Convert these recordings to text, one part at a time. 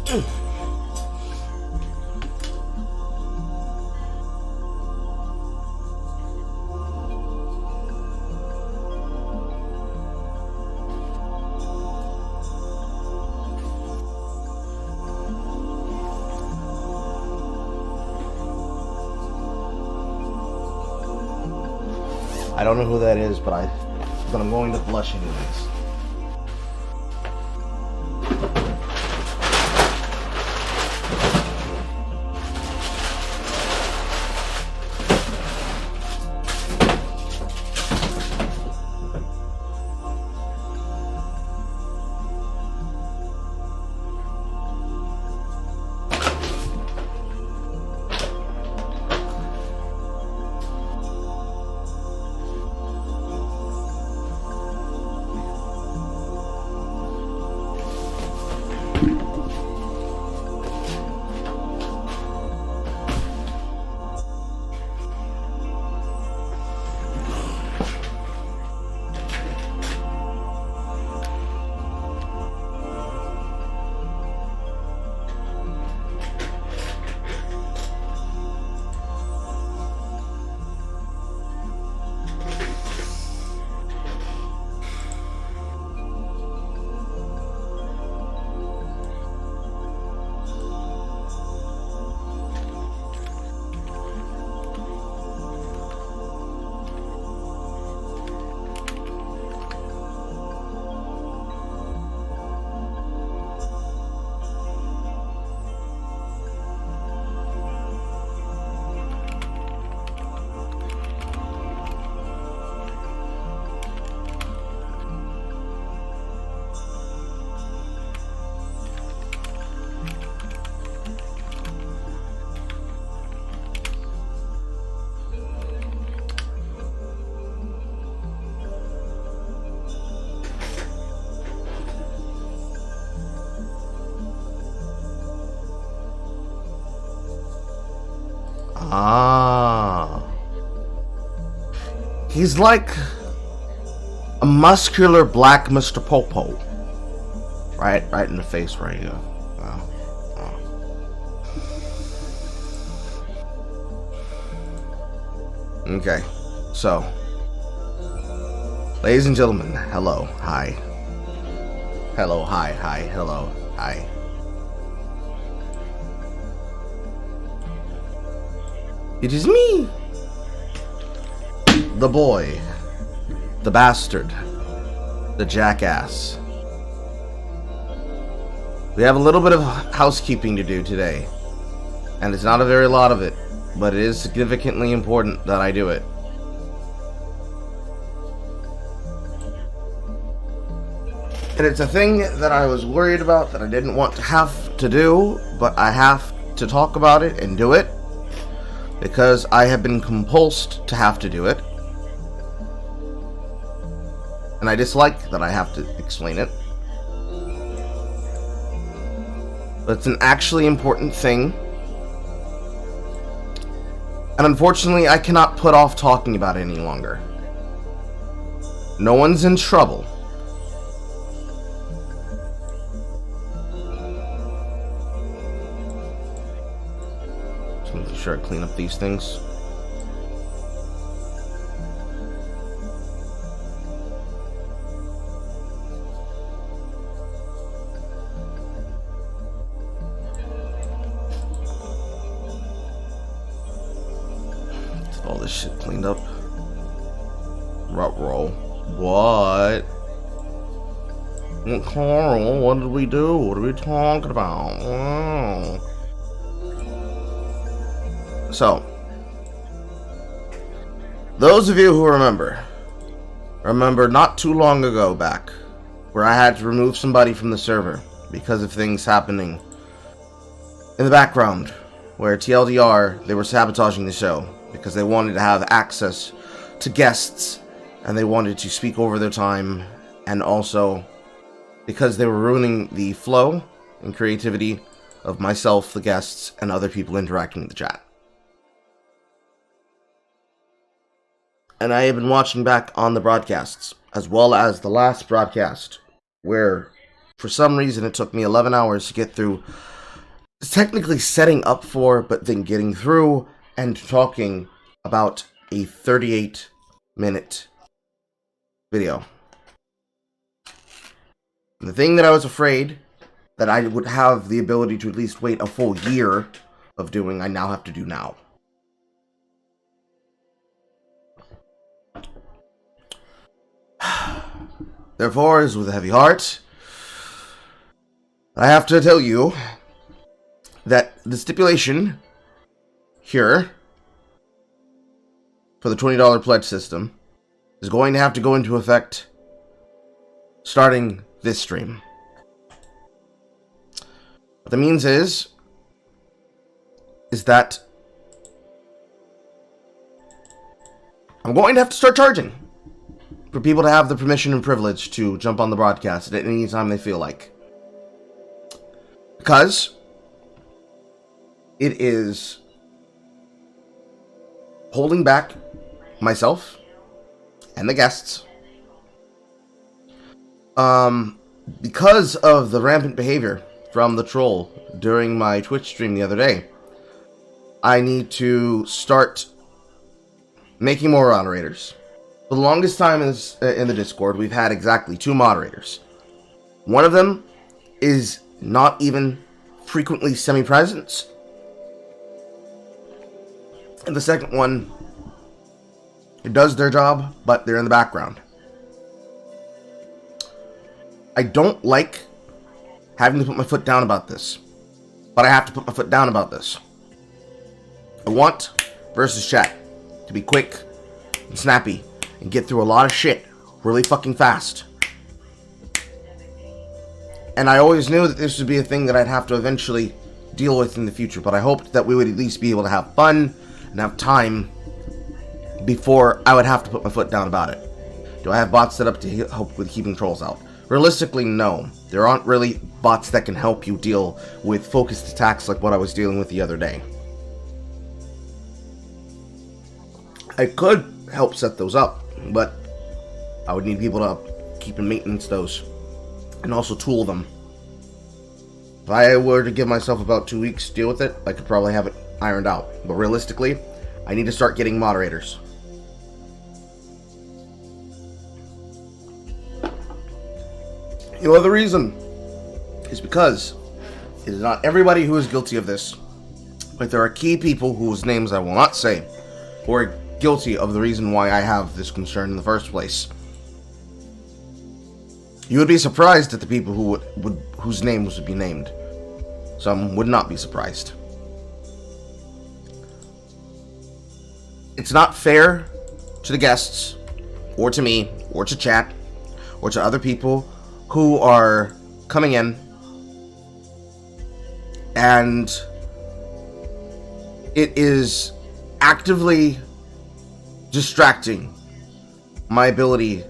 I don't know who that is, but I'm going to blush anyways. Ah. He's like a muscular black Mr. Popo. Right in the face right here. Wow. Okay. So, ladies and gentlemen, hello, hi. Hello, hi, hello, hi. It is me, the boy, the bastard, the jackass. We have a little bit of housekeeping to do today, and it's not a very lot of it, but it is significantly important that I do it. And it's a thing that I was worried about that I didn't want to have to do, but I have to talk about it and do it. Because I have been compulsed to have to do it. And I dislike that I have to explain it. But it's an actually important thing. And unfortunately, I cannot put off talking about it any longer. No one's in trouble. Sure, clean up these things. Get all this shit cleaned up. Roll. What? Carl, what did we do? What are we talking about? Oh. So, those of you who remember not too long ago back, where I had to remove somebody from the server because of things happening in the background, where TLDR, they were sabotaging the show because they wanted to have access to guests and they wanted to speak over their time, and also because they were ruining the flow and creativity of myself, the guests, and other people interacting with the chat. And I have been watching back on the broadcasts, as well as the last broadcast, where for some reason it took me 11 hours to get through technically setting up for, but then getting through and talking about a 38-minute video. And the thing that I was afraid that I would have the ability to at least wait a full year of doing, I now have to do now. Therefore, is with a heavy heart, I have to tell you that the stipulation here for the $20 pledge system is going to have to go into effect starting this stream. What that means is that I'm going to have to start charging for people to have the permission and privilege to jump on the broadcast at any time they feel like. Because it is holding back myself and the guests because of the rampant behavior from the troll during my Twitch stream the other day. I need to start making more moderators. For the longest time in the Discord, we've had exactly 2 moderators. One of them is not even frequently semi-present, and the second one, it does their job, but they're in the background. I don't like having to put my foot down about this, but I have to put my foot down about this. I want versus chat to be quick and snappy and get through a lot of shit really fucking fast. And I always knew that this would be a thing that I'd have to eventually deal with in the future, but I hoped that we would at least be able to have fun and have time before I would have to put my foot down about it. Do I have bots set up to help with keeping trolls out? Realistically, no. There aren't really bots that can help you deal with focused attacks like what I was dealing with the other day. I could help set those up, but I would need people to keep and maintenance those and also tool them. If I were to give myself about 2 weeks to deal with it, I could probably have it ironed out. But realistically, I need to start getting moderators. The other reason is because it is not everybody who is guilty of this, but there are key people whose names I will not say who are guilty of the reason why I have this concern in the first place. You would be surprised at the people whose names would be named. Some would not be surprised. It's not fair to the guests, or to me, or to chat, or to other people who are coming in and it is actively distracting my ability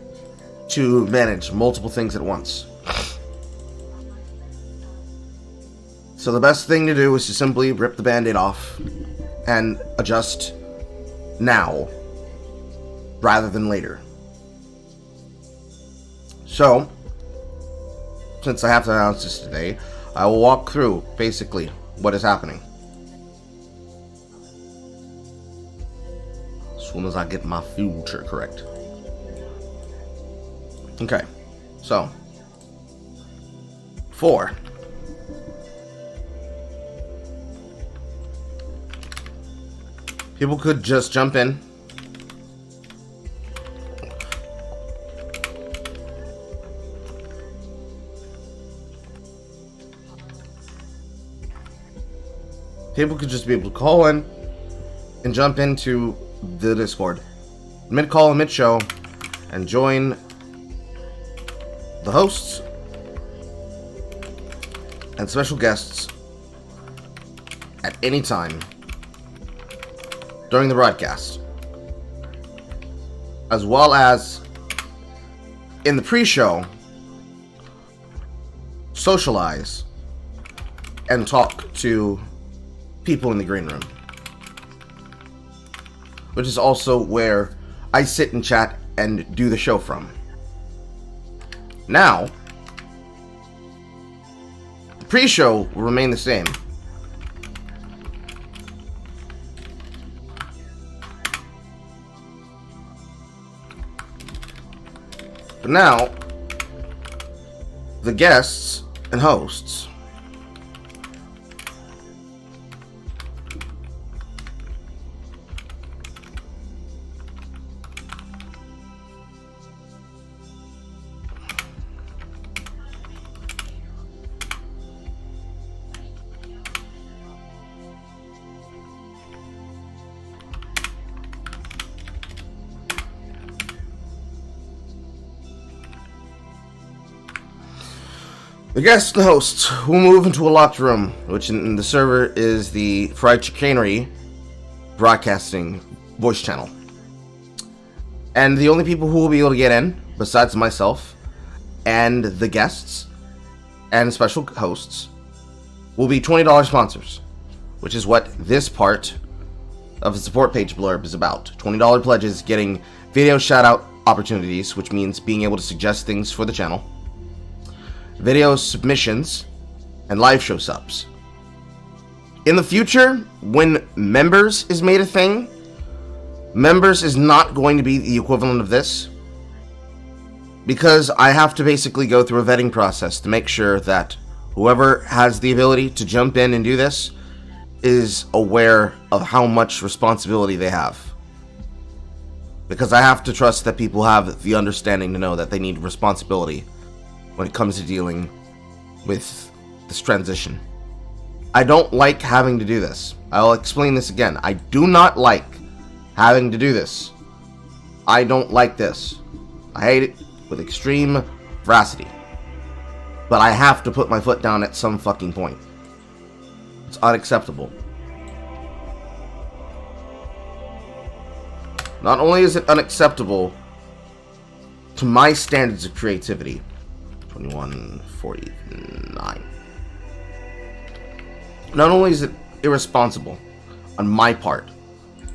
to manage multiple things at once. So the best thing to do is to simply rip the band-aid off and adjust now rather than later. So, since I have to announce this today, I will walk through basically what is happening. As soon as I get my future correct. Okay, so 4. People could just jump in. People could just be able to call in and jump into the Discord mid-call and mid-show and join the hosts and special guests at any time during the broadcast, as well as in the pre-show socialize and talk to people in the green room, which is also where I sit and chat and do the show from. Now, the pre-show will remain the same. But now, the guests and hosts. The guests and hosts will move into a locked room, which in the server is the Fried Chicanery broadcasting voice channel. And the only people who will be able to get in, besides myself and the guests and special hosts, will be $20 sponsors, which is what this part of the support page blurb is about. $20 pledges getting video shout-out opportunities, which means being able to suggest things for the channel, video submissions, and live show subs. In the future, when members is made a thing, members is not going to be the equivalent of this, because I have to basically go through a vetting process to make sure that whoever has the ability to jump in and do this is aware of how much responsibility they have. Because I have to trust that people have the understanding to know that they need responsibility when it comes to dealing with this transition. I don't like having to do this. I'll explain this again. I do not like having to do this. I don't like this. I hate it with extreme veracity. But I have to put my foot down at some fucking point. It's unacceptable. Not only is it unacceptable to my standards of creativity, 2149. Not only is it irresponsible on my part,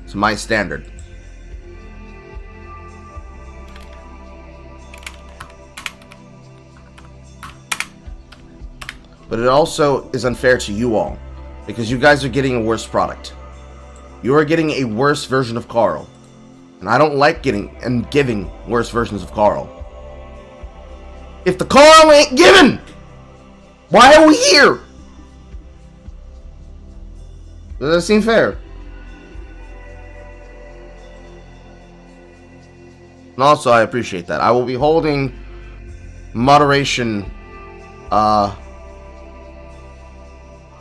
to my standard, but it also is unfair to you all, because you guys are getting a worse product. You are getting a worse version of Carl, and I don't like getting and giving worse versions of Carl. If the Carl ain't given, why are we here? Does that seem fair? And also, I appreciate that. I will be holding moderation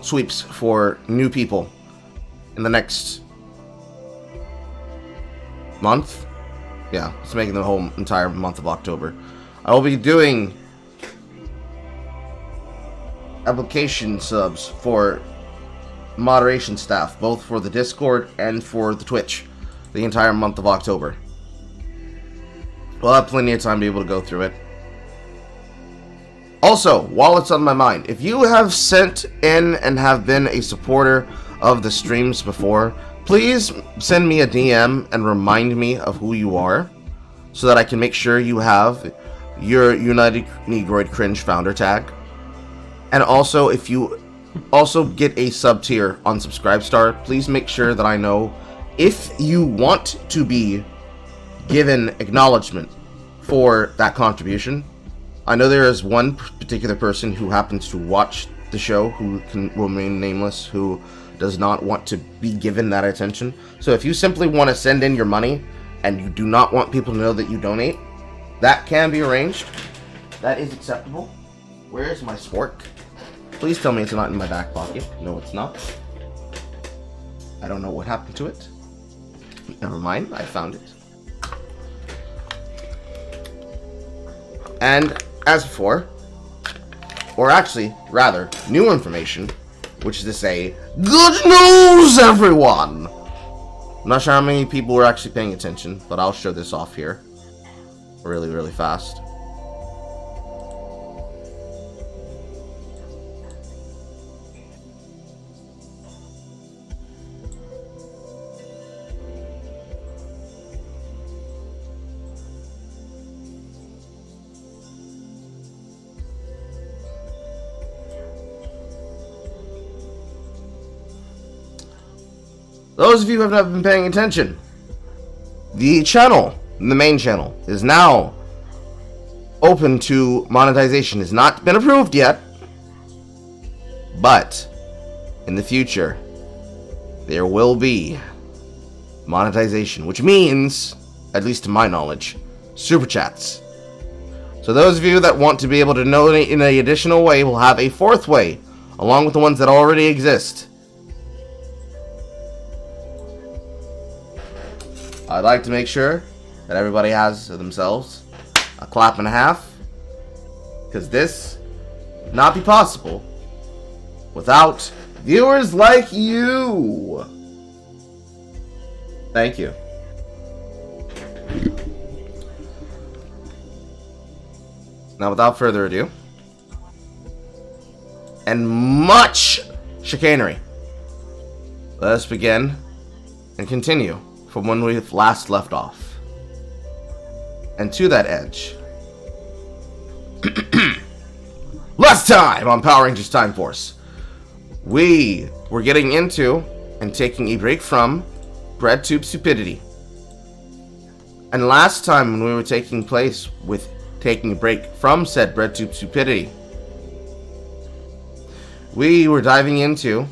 sweeps for new people in the next month. Yeah, it's making the whole entire month of October. I will be doing application subs for moderation staff, both for the Discord and for the Twitch, the entire month of October. We'll have plenty of time to be able to go through it. Also, while it's on my mind, if you have sent in and have been a supporter of the streams before, please send me a DM and remind me of who you are, so that I can make sure you have your United Negroid Cringe founder tag. And also, if you also get a sub tier on Subscribestar, please make sure that I know if you want to be given acknowledgement for that contribution. I know there is one particular person who happens to watch the show who can remain nameless, who does not want to be given that attention. So if you simply want to send in your money and you do not want people to know that you donate, that can be arranged. That is acceptable. Where is my spork? Please tell me it's not in my back pocket. No, it's not. I don't know what happened to it. Never mind, I found it. And as before, or actually, rather, new information, which is to say, good news, everyone! I'm not sure how many people were actually paying attention, but I'll show this off here really fast. Those of you who have not been paying attention, the channel, the main channel, is now open to monetization. Has not been approved yet, but in the future there will be monetization, which means, at least to my knowledge, super chats. So those of you that want to be able to donate in an additional way will have a fourth way, along with the ones that already exist. I'd like to make sure that everybody has themselves a clap and a half, because this would not be possible without viewers like you. Thank you. Now, without further ado, and much chicanery, let us begin and continue from when we last left off. And to that edge, last time on Power Rangers Time Force, we were getting into and taking a break from BreadTube stupidity. And last time when we were taking a break from said BreadTube stupidity, we were diving into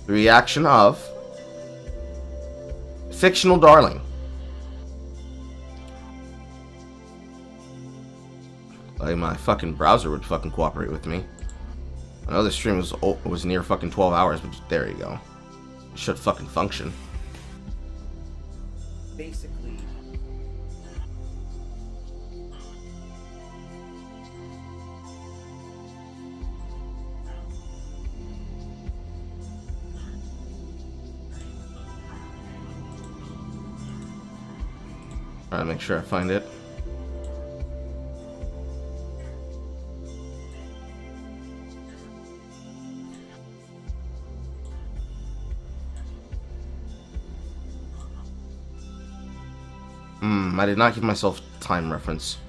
the reaction of FictionalDarling. Like my fucking browser would fucking cooperate with me. I know the stream was near fucking 12 hours, but there you go. It should fucking function. Basically, Trying to make sure I find it. I did not give myself time reference.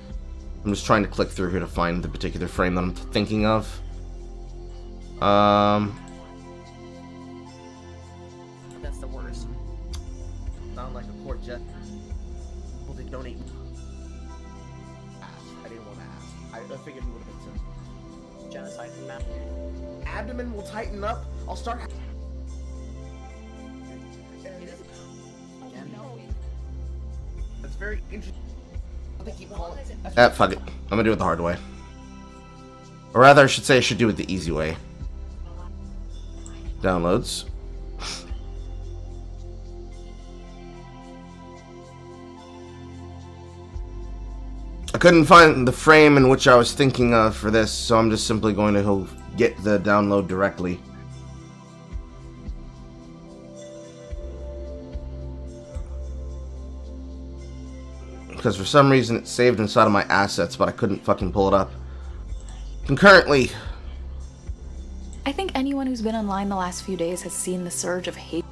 I'm just trying to click through here to find the particular frame that I'm thinking of. that's the worst. Sound like a court jet. People did donate. I didn't want to ask. I figured it would have been sensible. Genocide from that. Abdomen will tighten up. I'll start. That's very interesting. They keep calling it. Fuck it. I'm gonna do it the hard way. Or rather, I should say I should do it the easy way. Downloads. I couldn't find the frame in which I was thinking of for this, so I'm just simply going to get the download directly. Because for some reason it saved inside of my assets, but I couldn't fucking pull it up concurrently. I think anyone who's been online the last few days has seen the surge of hate.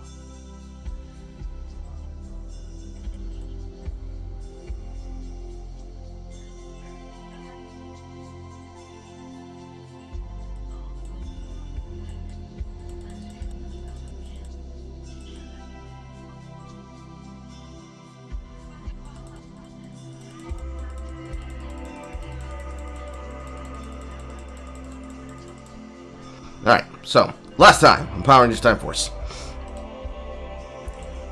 Alright, so, last time on Power Rangers Time Force,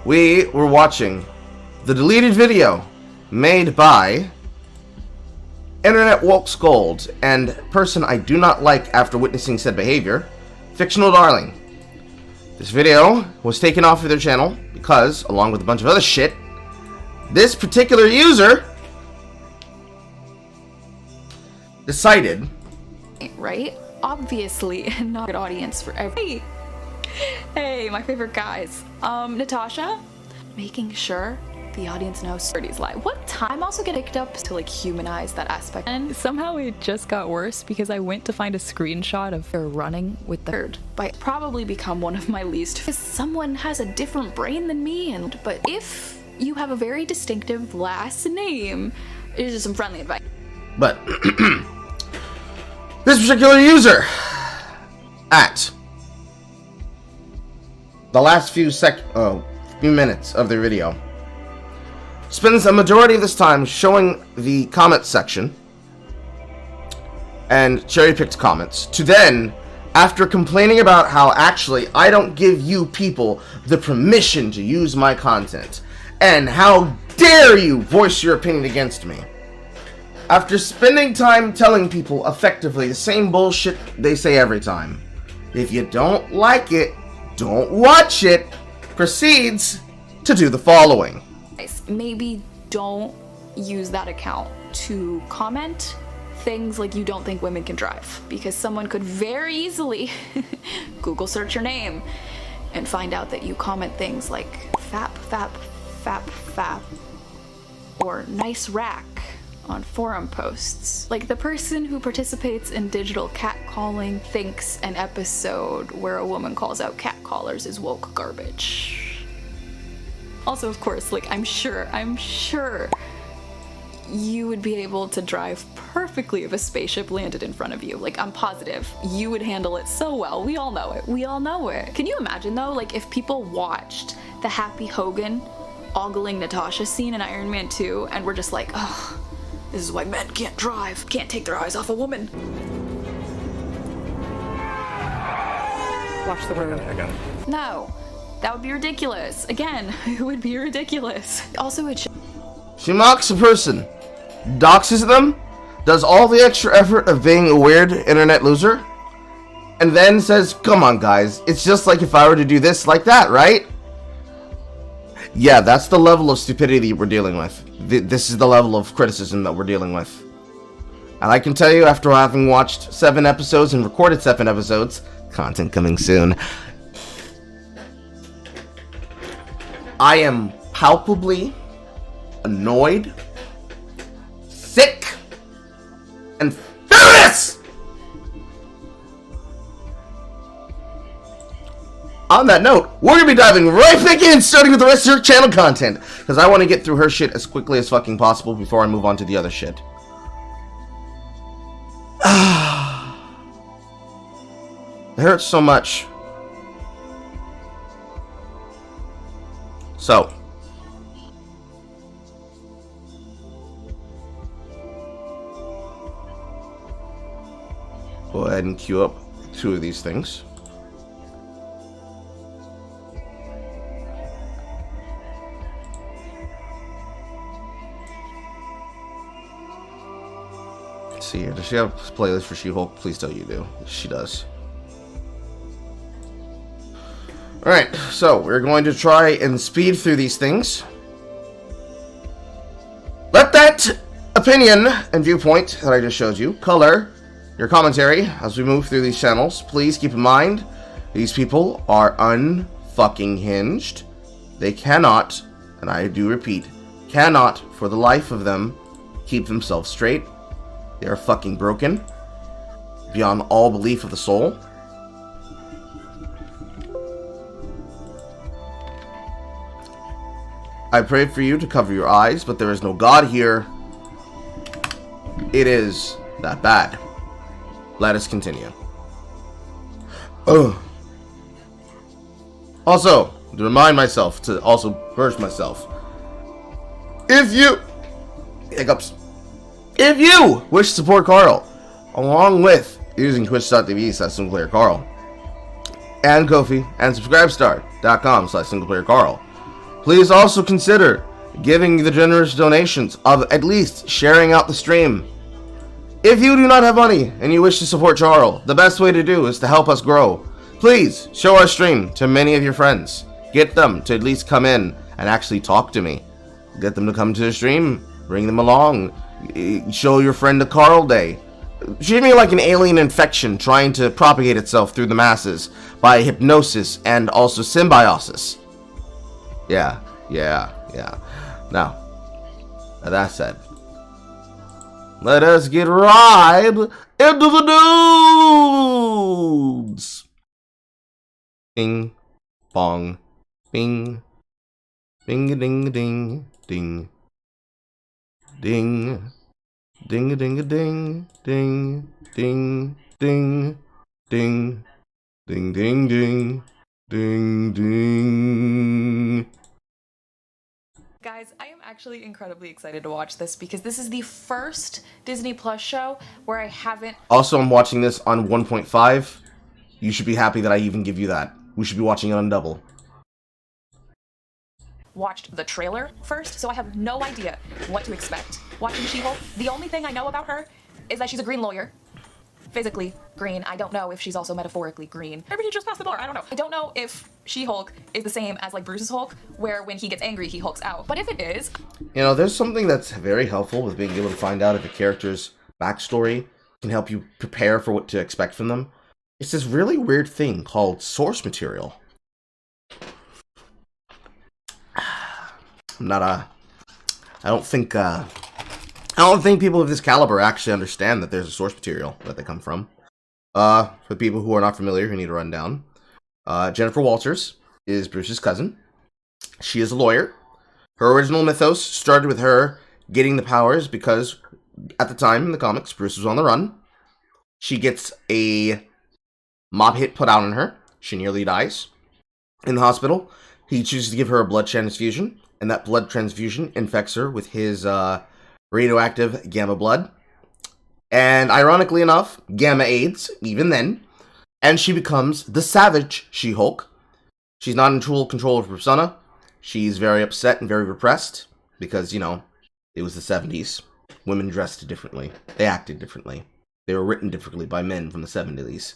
we were watching the deleted video made by Internet Woke Scold and person I do not like after witnessing said behavior, FictionalDarling. This video was taken off of their channel because, along with a bunch of other shit, this particular user decided... Right? Obviously not a good audience for every. Hey, my favorite guys. Natasha, making sure the audience knows Sturdy's lie. What time? I'm also getting picked up to like humanize that aspect. And somehow it just got worse because I went to find a screenshot of her running with the Third, but probably become one of my least. Because someone has a different brain than me, but if you have a very distinctive last name, it is just some friendly advice. But this particular user, at the last few minutes of their video, spends a majority of this time showing the comment section and cherry-picked comments, to then, after complaining about how actually I don't give you people the permission to use my content, and how dare you voice your opinion against me, after spending time telling people effectively the same bullshit they say every time, if you don't like it, don't watch it, proceeds to do the following. Maybe don't use that account to comment things like you don't think women can drive, because someone could very easily Google search your name and find out that you comment things like fap, fap, fap, fap, or nice rack on forum posts. Like, the person who participates in digital catcalling thinks an episode where a woman calls out catcallers is woke garbage. Also, of course, like, I'm sure you would be able to drive perfectly if a spaceship landed in front of you. Like, I'm positive you would handle it so well. We all know it. We all know it. Can you imagine, though, like, if people watched the Happy Hogan ogling Natasha scene in Iron Man 2 and were just like, oh, this is why men can't drive, can't take their eyes off a woman. Watch the road. I got it. No, that would be ridiculous. Again, it would be ridiculous. Also, it should. She mocks a person, doxes them, does all the extra effort of being a weird internet loser, and then says, come on guys, it's just like if I were to do this like that, right? Yeah, that's the level of stupidity we're dealing with. This is the level of criticism that we're dealing with. And I can tell you, after having watched 7 episodes and recorded 7 episodes, content coming soon, I am palpably annoyed, sick, and furious! On that note, we're gonna be diving right back in, starting with the rest of her channel content, because I want to get through her shit as quickly as fucking possible before I move on to the other shit. It hurts so much. So, go ahead and queue up 2 of these things. Let's see here. Does she have a playlist for SheHulk? Please tell you do. She does. Alright, so we're going to try and speed through these things. Let that opinion and viewpoint that I just showed you color your commentary as we move through these channels. Please keep in mind, these people are unfucking hinged. They cannot, and I do repeat, cannot for the life of them keep themselves straight. They are fucking broken beyond all belief of the soul. I pray for you to cover your eyes, but there is no God here. It is that bad. Let us continue. Ugh. Also, to remind myself to also purge myself. If you wish to support Carl, along with using twitch.tv/SinglePlayerCarl and Ko-fi and subscribestar.com/SinglePlayerCarl, please also consider giving the generous donations of at least sharing out the stream. If you do not have money and you wish to support Charles, the best way to do is to help us grow. Please show our stream to many of your friends. Get them to at least come in and actually talk to me. Get them to come to the stream. Bring them along. Show your friend the Carl Day. Treat me like an alien infection trying to propagate itself through the masses by hypnosis and also symbiosis. Yeah. Now, that said, let us get right into the nudes. Bing, bong, bing, bing, ding, ding, ding, ding, ding, ding, ding, ding, ding, ding, ding, ding, ding, ding, ding, ding. Guys, I am actually incredibly excited to watch this because this is the first Disney Plus show where I haven't... Also, I'm watching this on 1.5. You should be happy that I even give you that. We should be watching it on double. watched the trailer first, so I have no idea what to expect watching She-Hulk. The only thing I know about her is that she's a green lawyer. Physically green. I don't know if she's also metaphorically green. Maybe she just passed the bar. I don't know. I don't know if She-Hulk is the same as like Bruce's Hulk, where when he gets angry, he hulks out. But if it is... You know, there's something that's very helpful with being able to find out if a character's backstory can help you prepare for what to expect from them. It's this really weird thing called source material. I don't think people of this caliber actually understand that there's a source material that they come from. For people who are not familiar, who need a rundown, Jennifer Walters is Bruce's cousin. She is a lawyer. Her original mythos started with her getting the powers because at the time in the comics, Bruce was on the run. She gets a mob hit put out on her. She nearly dies. In the hospital, he chooses to give her a blood transfusion, and that blood transfusion infects her with his radioactive gamma blood. And ironically enough, gamma aids, even then, and she becomes the savage She-Hulk. She's not in full control of her persona. She's very upset and very repressed because, you know, it was the 70s. Women dressed differently. They acted differently. They were written differently by men from the 70s.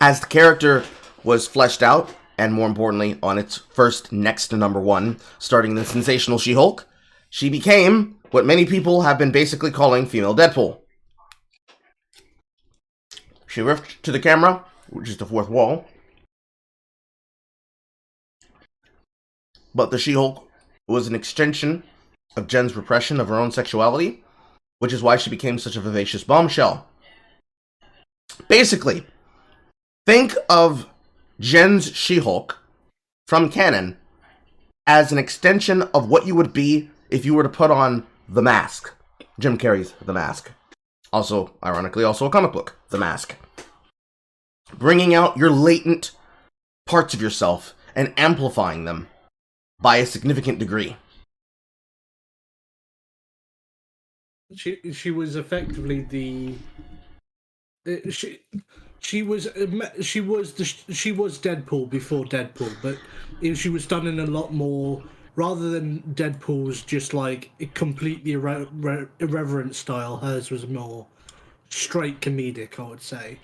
As the character was fleshed out, and more importantly, on its first next to number one, starting the sensational She-Hulk, she became what many people have been basically calling female Deadpool. She ripped to the camera, which is the fourth wall. But the She-Hulk was an extension of Jen's repression of her own sexuality, which is why she became such a vivacious bombshell. Basically, think of Jen's She-Hulk from canon as an extension of what you would be if you were to put on The Mask. Jim Carrey's The Mask. Also, ironically, also a comic book, The Mask. Bringing out your latent parts of yourself and amplifying them by a significant degree. She was effectively she was Deadpool before Deadpool, but she was done in a lot more, rather than Deadpool's just like a completely irreverent style. Hers was more straight comedic, I would say.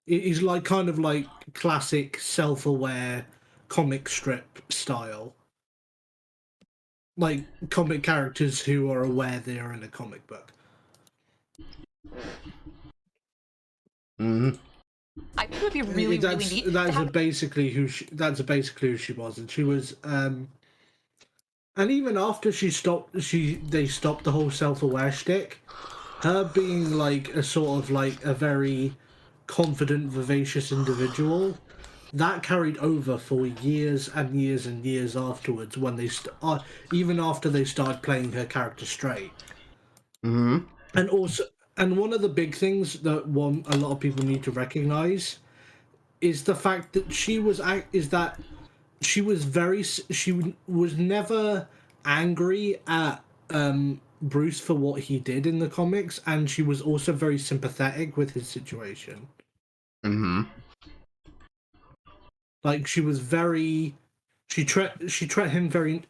It's like kind of like classic self-aware comic strip style, like comic characters who are aware they are in a comic book. Mm-hmm. I think it would be really neat. That's basically who she was, and she was. And even after they stopped the whole self-aware shtick. Her being like a sort of like a very confident, vivacious individual, that carried over for years and years and years afterwards. When they even after they started playing her character straight. Mm-hmm. And one of the big things that a lot of people need to recognize is the fact that she was never angry at Bruce for what he did in the comics, and she was also very sympathetic with his situation. Mm-hmm. Like she was very, she treated him very.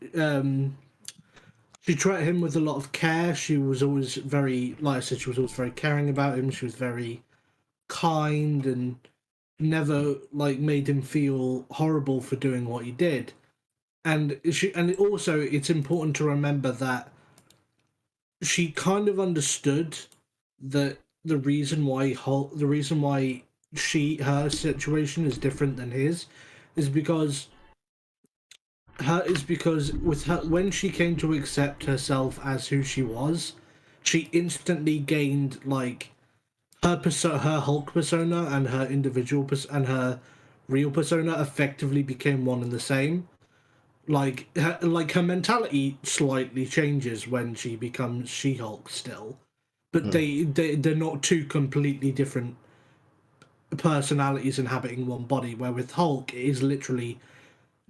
She treated him with a lot of care. She was always very, like I said, she was always very caring about him. She was very kind and never like made him feel horrible for doing what he did. And also it's important to remember that she kind of understood that the reason why her situation is different than his is because with her, when she came to accept herself as who she was, she instantly gained like her Hulk persona and her individual and her real persona effectively became one and the same. Like her mentality slightly changes when she becomes She-Hulk still, but they're not two completely different personalities inhabiting one body. Where with Hulk, it is literally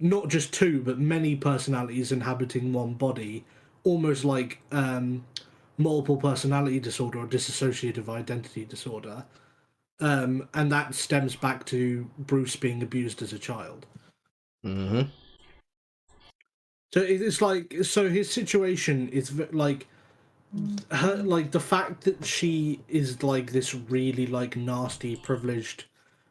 not just two, but many personalities inhabiting one body, almost like multiple personality disorder or dissociative identity disorder. And that stems back to Bruce being abused as a child. Mm-hmm. So it's like, so his situation is like, her, like the fact that she is like this really like nasty, privileged,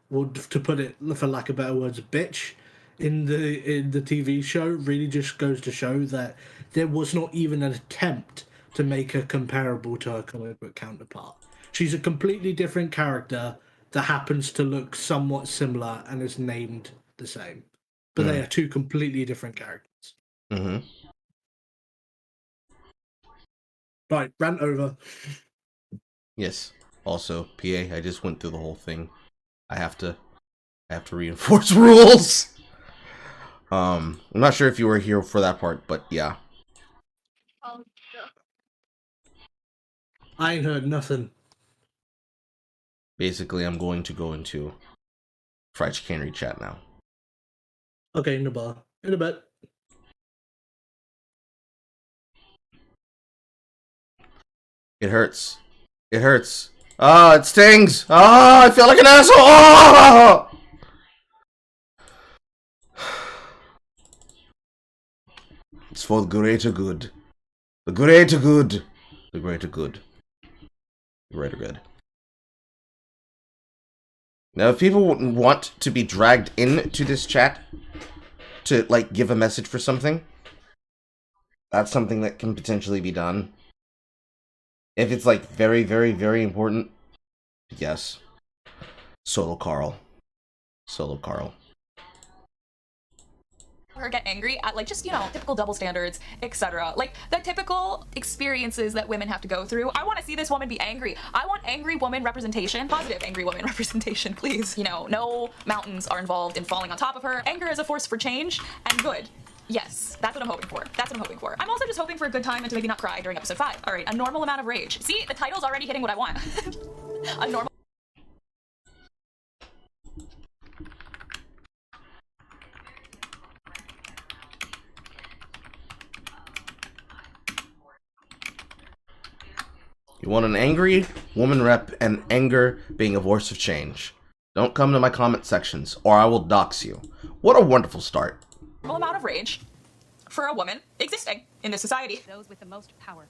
would to put it for lack of better words, bitch, in the TV show really just goes to show that there was not even an attempt to make her comparable to her comic book counterpart. She's a completely different character that happens to look somewhat similar and is named the same, but they are two completely different characters. Mm-hmm. Right, rant over. Yes. Also, PA, I just went through the whole thing. I have to reinforce rules. I'm not sure if you were here for that part, but yeah. I ain't heard nothing. Basically, I'm going to go into fried chicanery chat now. Okay, in the bar. In a bit. It hurts. It hurts. Ah, it stings. Ah, I feel like an asshole. Ah! It's for the greater good. The greater good. The greater good. The greater good. Now, if people want to be dragged into this chat to, like, give a message for something, that's something that can potentially be done. If it's, like, very, very, very important, yes. SinglePlayerCarl. SinglePlayerCarl. Her get angry at, like, just, you know, typical double standards, etc. Like, the typical experiences that women have to go through. I want to see this woman be angry. I want angry woman representation. Positive angry woman representation, please. You know, no mountains are involved in falling on top of her. Anger is a force for change, and good. Yes, that's what I'm hoping for. That's what I'm hoping for. I'm also just hoping for a good time and to maybe not cry during episode 5. All right, a normal amount of rage. See, the title's already hitting what I want. A normal... You want an angry woman rep and anger being a voice of change. Don't come to my comment sections or I will dox you. What a wonderful start. Normal amount of rage for a woman existing in this society. Those with the most power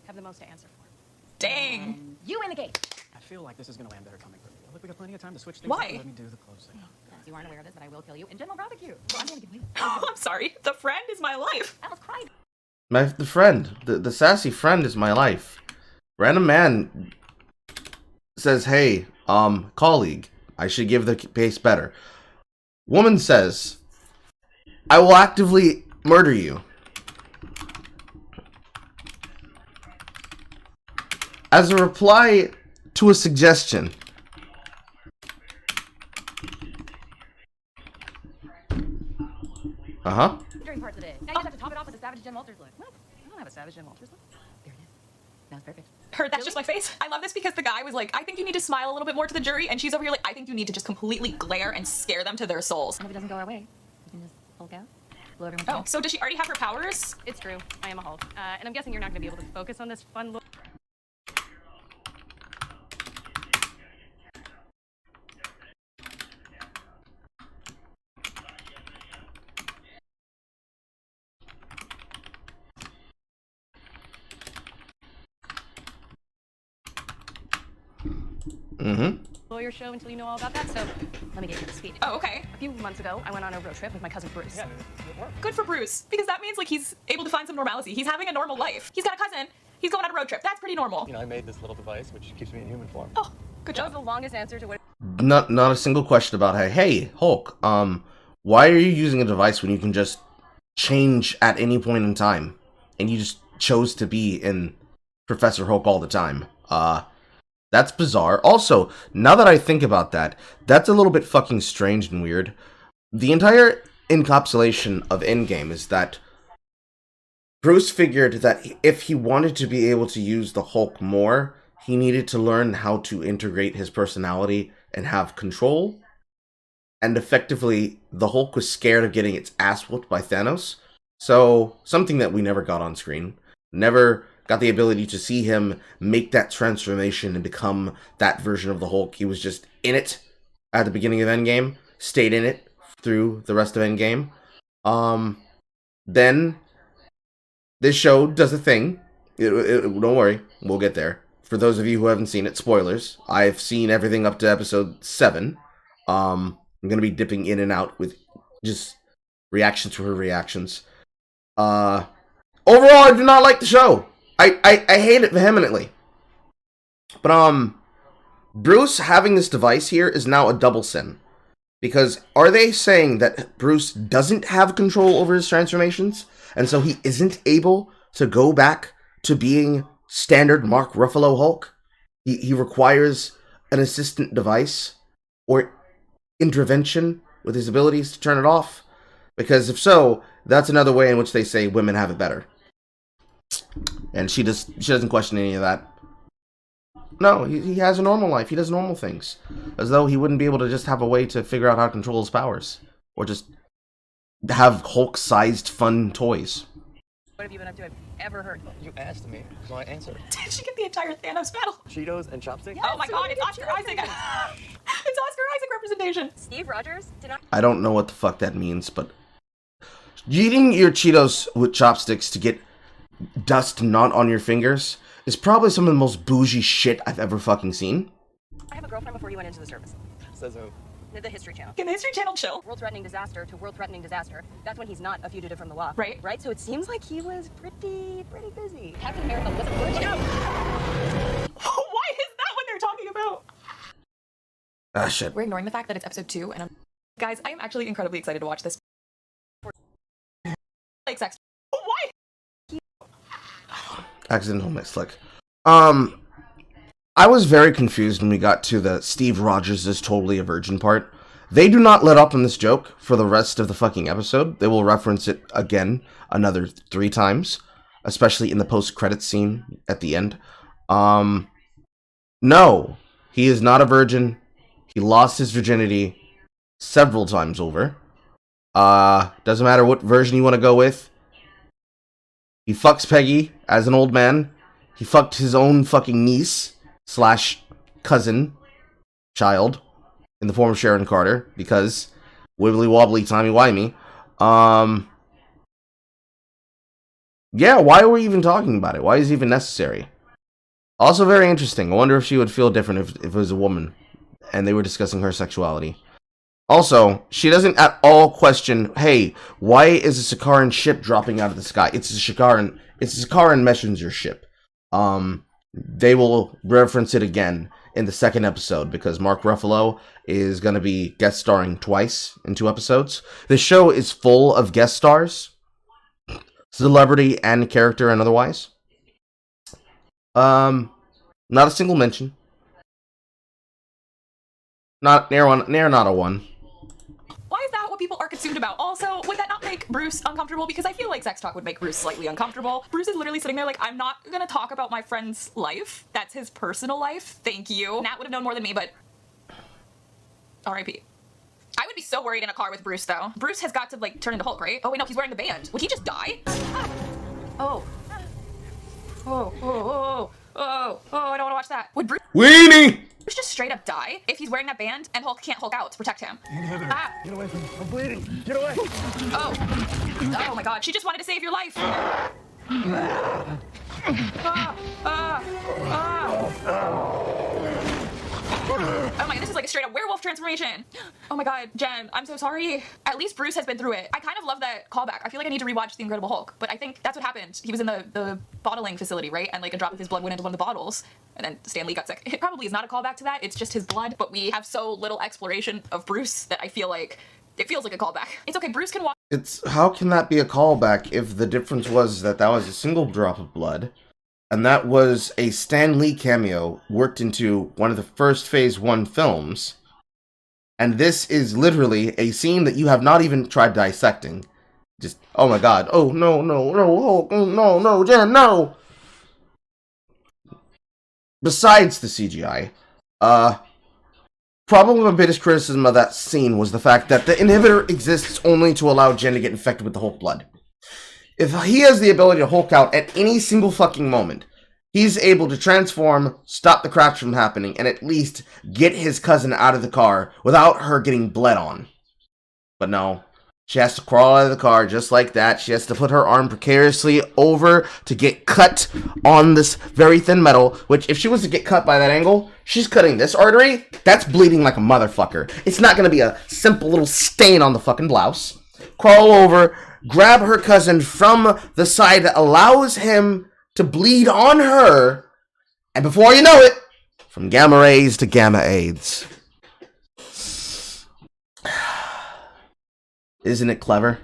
have the most to answer for. Dang. You in the gate. I feel like this is going to land better coming from you. Look, we got plenty of time to switch things. Why? Up. Let me do the closing. You aren't aware of this, but I will kill you in general barbecue. So I'm gonna give you. Oh, I'm sorry. The friend is my life. Alice cried. The friend, the sassy friend is my life. Random man says, hey, colleague, I should give the pace better. Woman says, I will actively murder you. As a reply to a suggestion. Uh-huh. During parts of the day. Now you just have to top it off with a Savage Jen Walters look. What? I don't have a Savage Jen Walters look. There it is. Now it's perfect. Her, that's just my face. I love this because the guy was like, I think you need to smile a little bit more to the jury, and she's over here like, I think you need to just completely glare and scare them to their souls. And if it doesn't go our way, we can just Hulk out. Blow everyone's Oh, mind. so does she already have her powers? It's true. I am a Hulk. And I'm guessing you're not going to be able to focus on this fun look. Mm-hmm. Lawyer show until you know all about that, so let me get you the speed. Oh, okay. A few months ago, I went on a road trip with my cousin Bruce. Good for Bruce, because that means like he's able to find some normalcy. He's having a normal life. He's got a cousin. He's going on a road trip. That's pretty normal. You know, I made this little device which keeps me in human form. Oh, good That was job. the longest answer to what. Not a single question about hey Hulk, why are you using a device when you can just change at any point in time? And you just chose to be in Professor Hulk all the time. That's bizarre. Also, now that I think about that, that's a little bit fucking strange and weird. The entire encapsulation of Endgame is that Bruce figured that if he wanted to be able to use the Hulk more, he needed to learn how to integrate his personality and have control and effectively the Hulk was scared of getting its ass whooped by Thanos. So, something that we never got on screen. Never got the ability to see him make that transformation and become that version of the Hulk. He was just in it at the beginning of Endgame, stayed in it through the rest of Endgame. Then this show does a thing. Don't worry, we'll get there. For those of you who haven't seen it, spoilers. I've seen everything up to episode 7. I'm gonna be dipping in and out with just reactions to her reactions. Overall, I do not like the show. I hate it vehemently. But Bruce having this device here is now a double sin. Because are they saying that Bruce doesn't have control over his transformations, and so he isn't able to go back to being standard Mark Ruffalo Hulk? He requires an assistant device or intervention with his abilities to turn it off? Because if so, that's another way in which they say women have it better. And she doesn't question any of that. No, he has a normal life. He does normal things. As though he wouldn't be able to just have a way to figure out how to control his powers. Or just have Hulk-sized fun toys. What have you been up to? I've ever heard. You asked me, so I answered. Did she get the entire Thanos battle? Cheetos and chopsticks? Oh my god, it's Oscar Isaac! It's Oscar Isaac representation! Steve Rogers did not. I don't know what the fuck that means, but eating your Cheetos with chopsticks to get dust not on your fingers is probably some of the most bougie shit I've ever fucking seen. I have a girlfriend before you went into the service. Says who? The History Channel. Can the History Channel chill? World-threatening disaster to world-threatening disaster. That's when he's not a fugitive from the law. Right. Right? So it seems like he was pretty busy. Captain America wasn't good. Look out! Why is that what they're talking about? Ah, shit. We're ignoring the fact that it's episode 2, and guys, I am actually incredibly excited to watch this. Like sex. Why? Accidental misclick. I was very confused when we got to the Steve Rogers is totally a virgin part. They do not let up on this joke for the rest of the fucking episode. They will reference it again another 3 times, especially in the post-credits scene at the end. No, he is not a virgin. He lost his virginity several times over. Doesn't matter what version you want to go with. He fucks Peggy as an old man. He fucked his own fucking niece / cousin child in the form of Sharon Carter because wibbly wobbly timey wimey. Yeah, why are we even talking about it? Why is it even necessary? Also very interesting. I wonder if she would feel different if it was a woman and they were discussing her sexuality. Also, she doesn't at all question, hey, why is a Sakaran ship dropping out of the sky? It's a Sakaran messenger ship. They will reference it again in the 2nd episode because Mark Ruffalo is going to be guest starring twice in 2 episodes. The show is full of guest stars, celebrity and character and otherwise. Not a single mention. Not a one. Why is that what people are consumed about? Also, would that not make Bruce uncomfortable? Because I feel like sex talk would make Bruce slightly uncomfortable. Bruce is literally sitting there like, I'm not gonna talk about my friend's life. That's his personal life. Thank you. Nat would have known more than me, but R.I.P. I would be so worried in a car with Bruce, though. Bruce has got to, like, turn into Hulk, right? Oh, wait, no, he's wearing the band. Would he just die? Oh. Oh, I don't want to watch that. Would Bruce Weenie! just straight up die if he's wearing that band and Hulk can't Hulk out to protect him? Ah. Get away from me. I'm bleeding. Get away. Oh my god, she just wanted to save your life. Oh my god, this is like a straight up werewolf transformation. Oh my god, Jen, I'm so sorry. At least Bruce has been through it. I kind of love that callback. I feel like I need to rewatch The Incredible Hulk, but I think that's what happened. He was in the bottling facility, right? And like a drop of his blood went into one of the bottles, and then Stan Lee got sick. It probably is not a callback to that. It's just his blood, but we have so little exploration of Bruce that I feel like it feels like a callback. It's okay, Bruce can walk. How can that be a callback if the difference was that was a single drop of blood? And that was a Stan Lee cameo worked into one of the first Phase 1 films. And this is literally a scene that you have not even tried dissecting. Just, oh my god, oh no, Hulk, oh, no, Jen, no! Besides the CGI, Probably my biggest criticism of that scene was the fact that the inhibitor exists only to allow Jen to get infected with the Hulk blood. If he has the ability to Hulk out at any single fucking moment, he's able to transform, stop the crash from happening, and at least get his cousin out of the car without her getting bled on. But no, she has to crawl out of the car just like that. She has to put her arm precariously over to get cut on this very thin metal, which if she was to get cut by that angle, she's cutting this artery, that's bleeding like a motherfucker. It's not going to be a simple little stain on the fucking blouse. Crawl over, grab her cousin from the side that allows him to bleed on her, and before you know it, from gamma rays to gamma AIDS. Isn't it clever?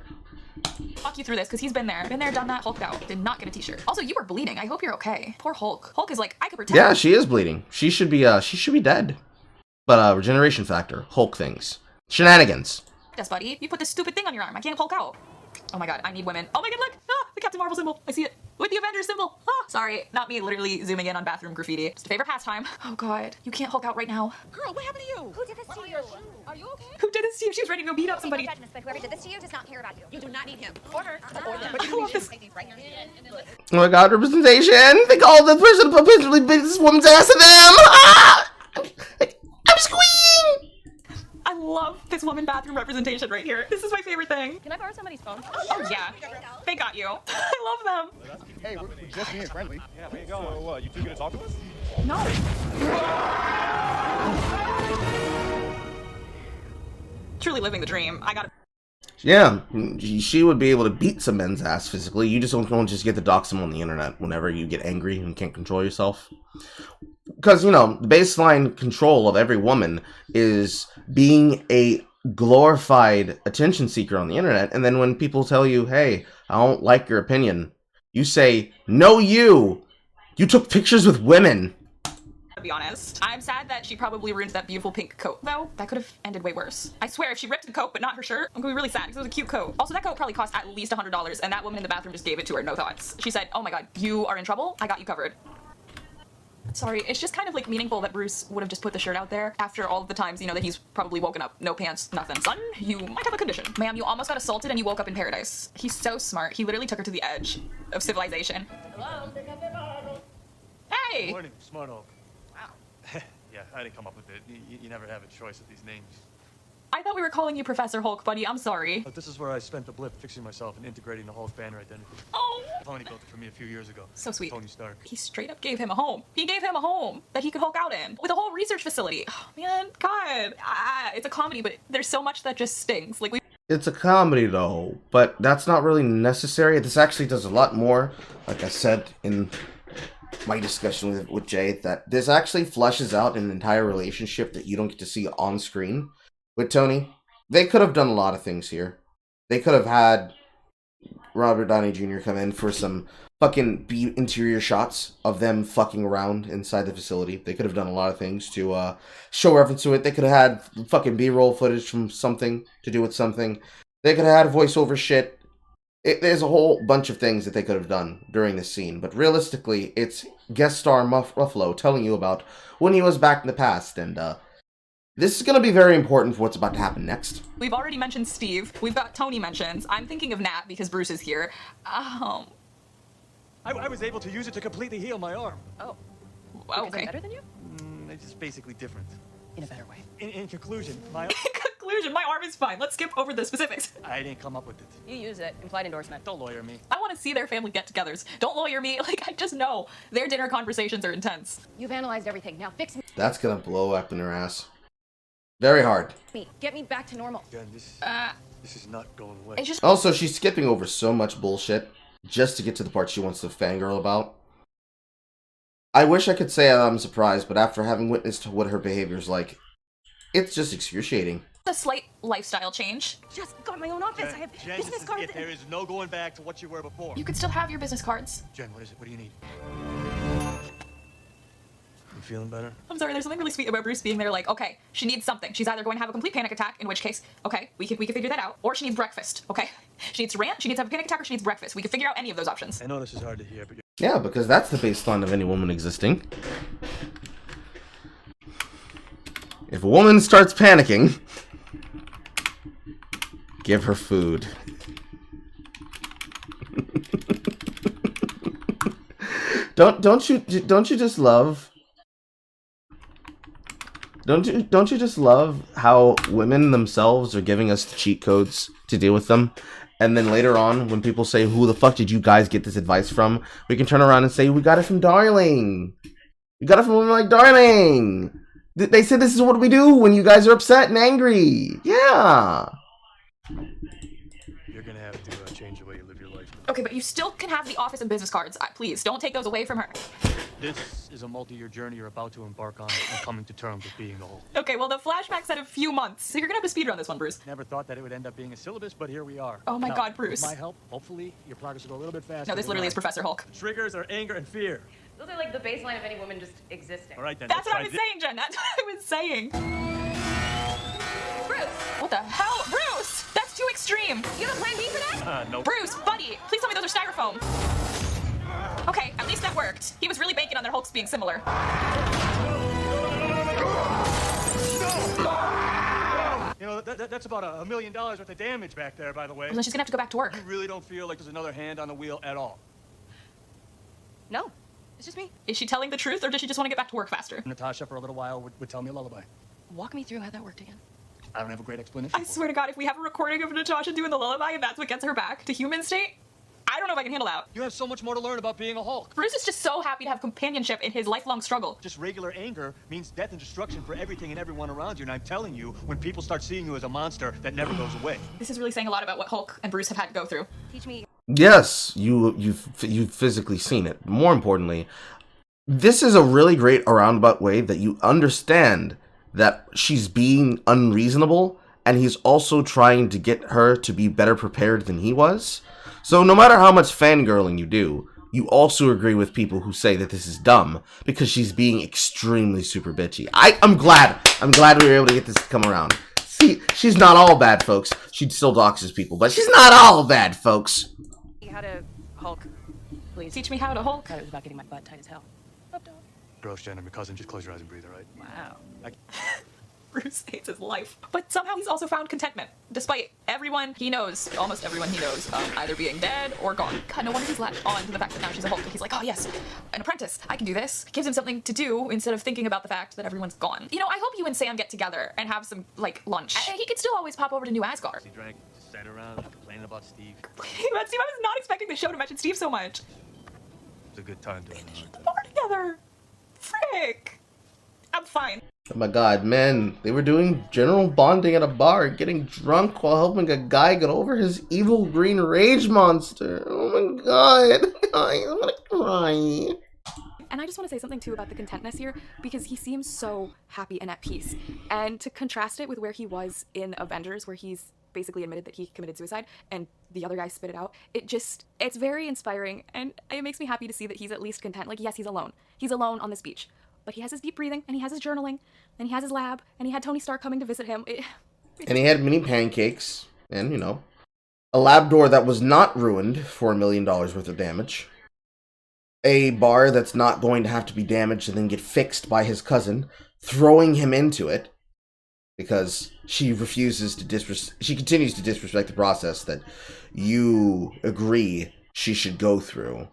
Walk you through this because he's been there, done that. Hulked out, did not get a t-shirt. Also, you were bleeding. I hope you're okay. Poor Hulk. Hulk is like, I could pretend. Yeah, she is bleeding. She should be dead. But regeneration factor, Hulk things, shenanigans. Yes, buddy. You put this stupid thing on your arm. I can't Hulk out. Oh my god, I need women. Oh my god, look! Ah, the Captain Marvel symbol. I see it. With the Avengers symbol. Ah, sorry, not me literally zooming in on bathroom graffiti. Just a favorite pastime. Oh god, you can't Hulk out right now. Girl, what happened to you? Who did this to you? Are you okay? Who did this to you? She was ready to go beat up somebody. No judgments, but whoever did this to you does not care about you. You do not need him. Or her. Or them. I love this. Oh my god, representation! Think all the person potentially beat this woman's ass to them! Ah! I'm squeeing! I love this woman bathroom representation right here. This is my favorite thing. Can I borrow somebody's phone? Oh yeah, they got you. I love them. Hey, we're just being friendly. Yeah, where you going? So what, you two gonna talk to us? No. Truly living the dream. I got. Yeah, she would be able to beat some men's ass physically. You just don't just get to dox them on the internet whenever you get angry and can't control yourself. Because, you know, the baseline control of every woman is being a glorified attention seeker on the internet. And then when people tell you, hey, I don't like your opinion, you say, no, you took pictures with women. To be honest, I'm sad that she probably ruined that beautiful pink coat, though. That could have ended way worse. I swear, if she ripped the coat but not her shirt, I'm gonna be really sad because it was a cute coat. Also, that coat probably cost at least $100, and that woman in the bathroom just gave it to her, no thoughts. She said, oh my god, you are in trouble? I got you covered. Sorry, it's just kind of like meaningful that Bruce would have just put the shirt out there after all of the times, you know, that he's probably woken up, no pants, nothing. Son, you might have a condition. Ma'am, you almost got assaulted and you woke up in paradise. He's so smart. He literally took her to the edge of civilization. Hello? Hey! Morning, smart old. Wow. Yeah, I didn't come up with it. You never have a choice with these names. I thought we were calling you Professor Hulk, buddy. I'm sorry. But this is where I spent the blip fixing myself and integrating the Hulk banner identity. Oh! Tony built it for me a few years ago. So sweet. Tony Stark. He straight up gave him a home. He gave him a home that he could Hulk out in with a whole research facility. Oh, man, God. It's a comedy, but there's so much that just stings. Like, It's a comedy, though, but that's not really necessary. This actually does a lot more, like I said in my discussion with Jay, that this actually fleshes out an entire relationship that you don't get to see on screen with Tony. They could have done a lot of things here. They could have had Robert Downey Jr. come in for some fucking interior shots of them fucking around inside the facility. They could have done a lot of things to show reference to it. They could have had fucking B-roll footage from something to do with something. They could have had voiceover shit. There's a whole bunch of things that they could have done during this scene. But realistically, it's guest star Ruffalo telling you about when he was back in the past. And this is going to be very important for what's about to happen next. we've already mentioned Steve. We've got Tony mentions. I'm thinking of Nat because Bruce is here. I was able to use it to completely heal my arm. Oh. Oh, Is it okay. better than you? It's just basically different. In a better way. In conclusion, my In conclusion, my arm is fine. Let's skip over the specifics. I didn't come up with it. You use it. Implied endorsement. Don't lawyer me. I want to see their family get-togethers. Don't lawyer me. Like, I just know their dinner conversations are intense. You've analyzed everything. Now fix That's going to blow up in her ass. Very hard. me. Get me back to normal. Again, this is not going away. It's just Also, she's skipping over so much bullshit just to get to the part she wants to fangirl about. I wish I could say I'm surprised, but after having witnessed what her behavior is like, it's just excruciating. a slight lifestyle change. Just got my own office. I have Jen, business this is cards. it. There is no going back to what you were before. You could still have your business cards. Jen, what is it? What do you need? You feeling better? I'm sorry, there's something really sweet about Bruce being there like, okay, she needs something. She's either going to have a complete panic attack, in which case, okay, we can figure that out, or she needs breakfast, okay? She needs to rant, she needs to have a panic attack, or she needs breakfast. We can figure out any of those options. I know this is hard to hear, but Yeah, because that's the baseline of any woman existing. If a woman starts panicking, give her food. Don't you just love? Don't you just love how women themselves are giving us the cheat codes to deal with them? And then later on, when people say, who the fuck did you guys get this advice from? We can turn around and say, we got it from Darling. We got it from women like Darling. They said this is what we do when you guys are upset and angry. Yeah. You're gonna have to change the way you live your life. Okay, but you still can have the office and business cards. Please, don't take those away from her. This is a multi-year journey you're about to embark on and coming to terms with being a whole. Okay, well, the flashback said a few months, so you're gonna have to speed run this one, Bruce. Never thought that it would end up being a syllabus, but here we are. Oh my Now, God, Bruce. With my help, hopefully, your progress will go a little bit faster. No, this literally is Professor Hulk. The triggers are anger and fear. Those are like the baseline of any woman just existing. All right, then. That's what I let's was try saying, Jen. That's what I was saying. Bruce, What the hell? Bruce! That's too extreme. you have a plan B for that? No. Bruce, buddy, please tell me those are styrofoam. Okay, at least that worked. He was really banking on their Hulks being similar. You know, that's about $1 million worth of damage back there, by the way. Well, then she's gonna have to go back to work. You really don't feel like there's another hand on the wheel at all. No, it's just me. Is she telling the truth, or does she just want to get back to work faster? Natasha, for a little while, would tell me a lullaby. Walk me through how that worked again. I don't have a great explanation. I swear to God, if we have a recording of Natasha doing the lullaby and that's what gets her back to human state, I don't know if I can handle that. You have so much more to learn about being a Hulk. Bruce is just so happy to have companionship in his lifelong struggle. Just regular anger means death and destruction for everything and everyone around you. And I'm telling you, when people start seeing you as a monster, that never goes away. This is really saying a lot about what Hulk and Bruce have had to go through. Teach me. Yes, you've physically seen it. More importantly, this is a really great roundabout way that you understand that she's being unreasonable, and he's also trying to get her to be better prepared than he was. So no matter how much fangirling you do, you also agree with people who say that this is dumb because she's being extremely super bitchy. I'm glad we were able to get this to come around. See, she's not all bad, folks. She still doxes people, but she's not all bad, folks. How to Hulk, please. Teach me how to Hulk. thought it was about getting my butt tight as hell. Up, dog. Gross, Jen, I'm your cousin. Just close your eyes and breathe, all right? Wow. Bruce hates his life. But somehow he's also found contentment, despite everyone he knows, almost everyone he knows, either being dead or gone. God, no wonder he's latched on to the fact that now she's a Hulk. He's like, oh yes, an apprentice, I can do this. Gives him something to do instead of thinking about the fact that everyone's gone. You know, I hope you and Sam get together and have some, like, lunch. And he could still always pop over to New Asgard. He drank, just sat around, complaining about Steve. But Steve, I was not expecting the show to mention Steve so much. It's a good time during the hard The time. bar together. Frick. I'm fine. Oh my god, man, they were doing general bonding at a bar, getting drunk while helping a guy get over his evil green rage monster. Oh my god, guys, I'm gonna cry. And I just want to say something too about the contentness here, because he seems so happy and at peace. And to contrast it with where he was in Avengers, where he's basically admitted that he committed suicide and the other guy spit it out, it's very inspiring, and it makes me happy to see that he's at least content. Like, yes, he's alone. He's alone on this beach. But he has his deep breathing, and he has his journaling, and he has his lab, and he had Tony Stark coming to visit him. And he had mini pancakes, and, you know, a lab door that was not ruined for $1 million worth of damage. A bar that's not going to have to be damaged and then get fixed by his cousin, throwing him into it, because she refuses to she continues to disrespect the process that you agree she should go through.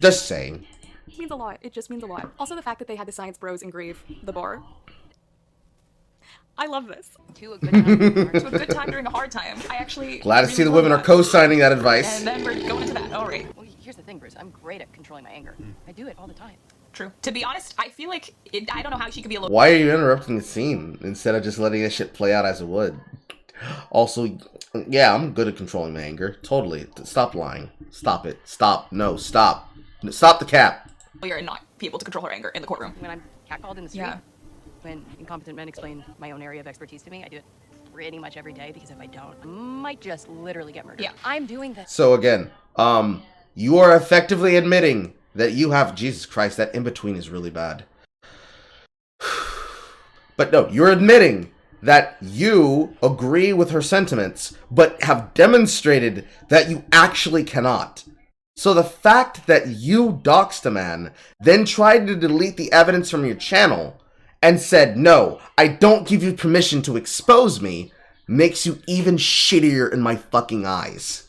Just saying. It means a lot. It just means a lot. Also, the fact that they had the Science Bros engrave the bar. I love this. To a good time. To a good time during a hard time. I actually... Glad to really see the love women are that. co-signing that advice. And then we're going into that. All right. Well, here's the thing, Bruce. I'm great at controlling my anger. I do it all the time. True. To be honest, I feel like... I don't know how she could be a little... Why are you interrupting the scene instead of just letting this shit play out as it would? Also, yeah, I'm good at controlling my anger. Totally. Stop lying. Stop it. Stop. No, stop. Stop the cap. You're not people to control her anger in the courtroom. When I'm catcalled in the street, Yeah. when incompetent men explain my own area of expertise to me, I do it pretty much every day, because if I don't, I might just literally get murdered. Yeah. I'm doing this. So again, you are effectively admitting that you have... Jesus Christ, that in-between is really bad. But no, you're admitting that you agree with her sentiments, but have demonstrated that you actually cannot. So the fact that you doxed a man, then tried to delete the evidence from your channel, and said, no, I don't give you permission to expose me, makes you even shittier in my fucking eyes.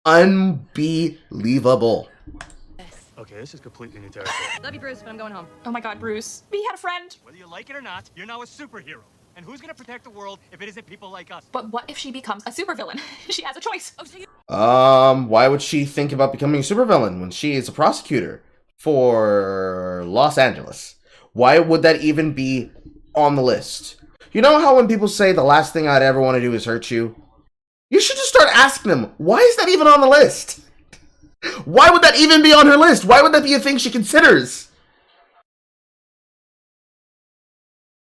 Unbelievable. Okay, this is completely new territory. Love you, Bruce, but I'm going home. Oh my god, Bruce. We had a friend. Whether you like it or not, you're now a superhero. And who's gonna protect the world if it isn't people like us? But what if she becomes a supervillain? She has a choice. Oh, so you Why would she think about becoming a supervillain when she is a prosecutor for Los Angeles? Why would that even be on the list? You know how when people say the last thing I'd ever want to do is hurt you? You should just start asking them, why is that even on the list? Why would that even be on her list? Why would that be a thing she considers?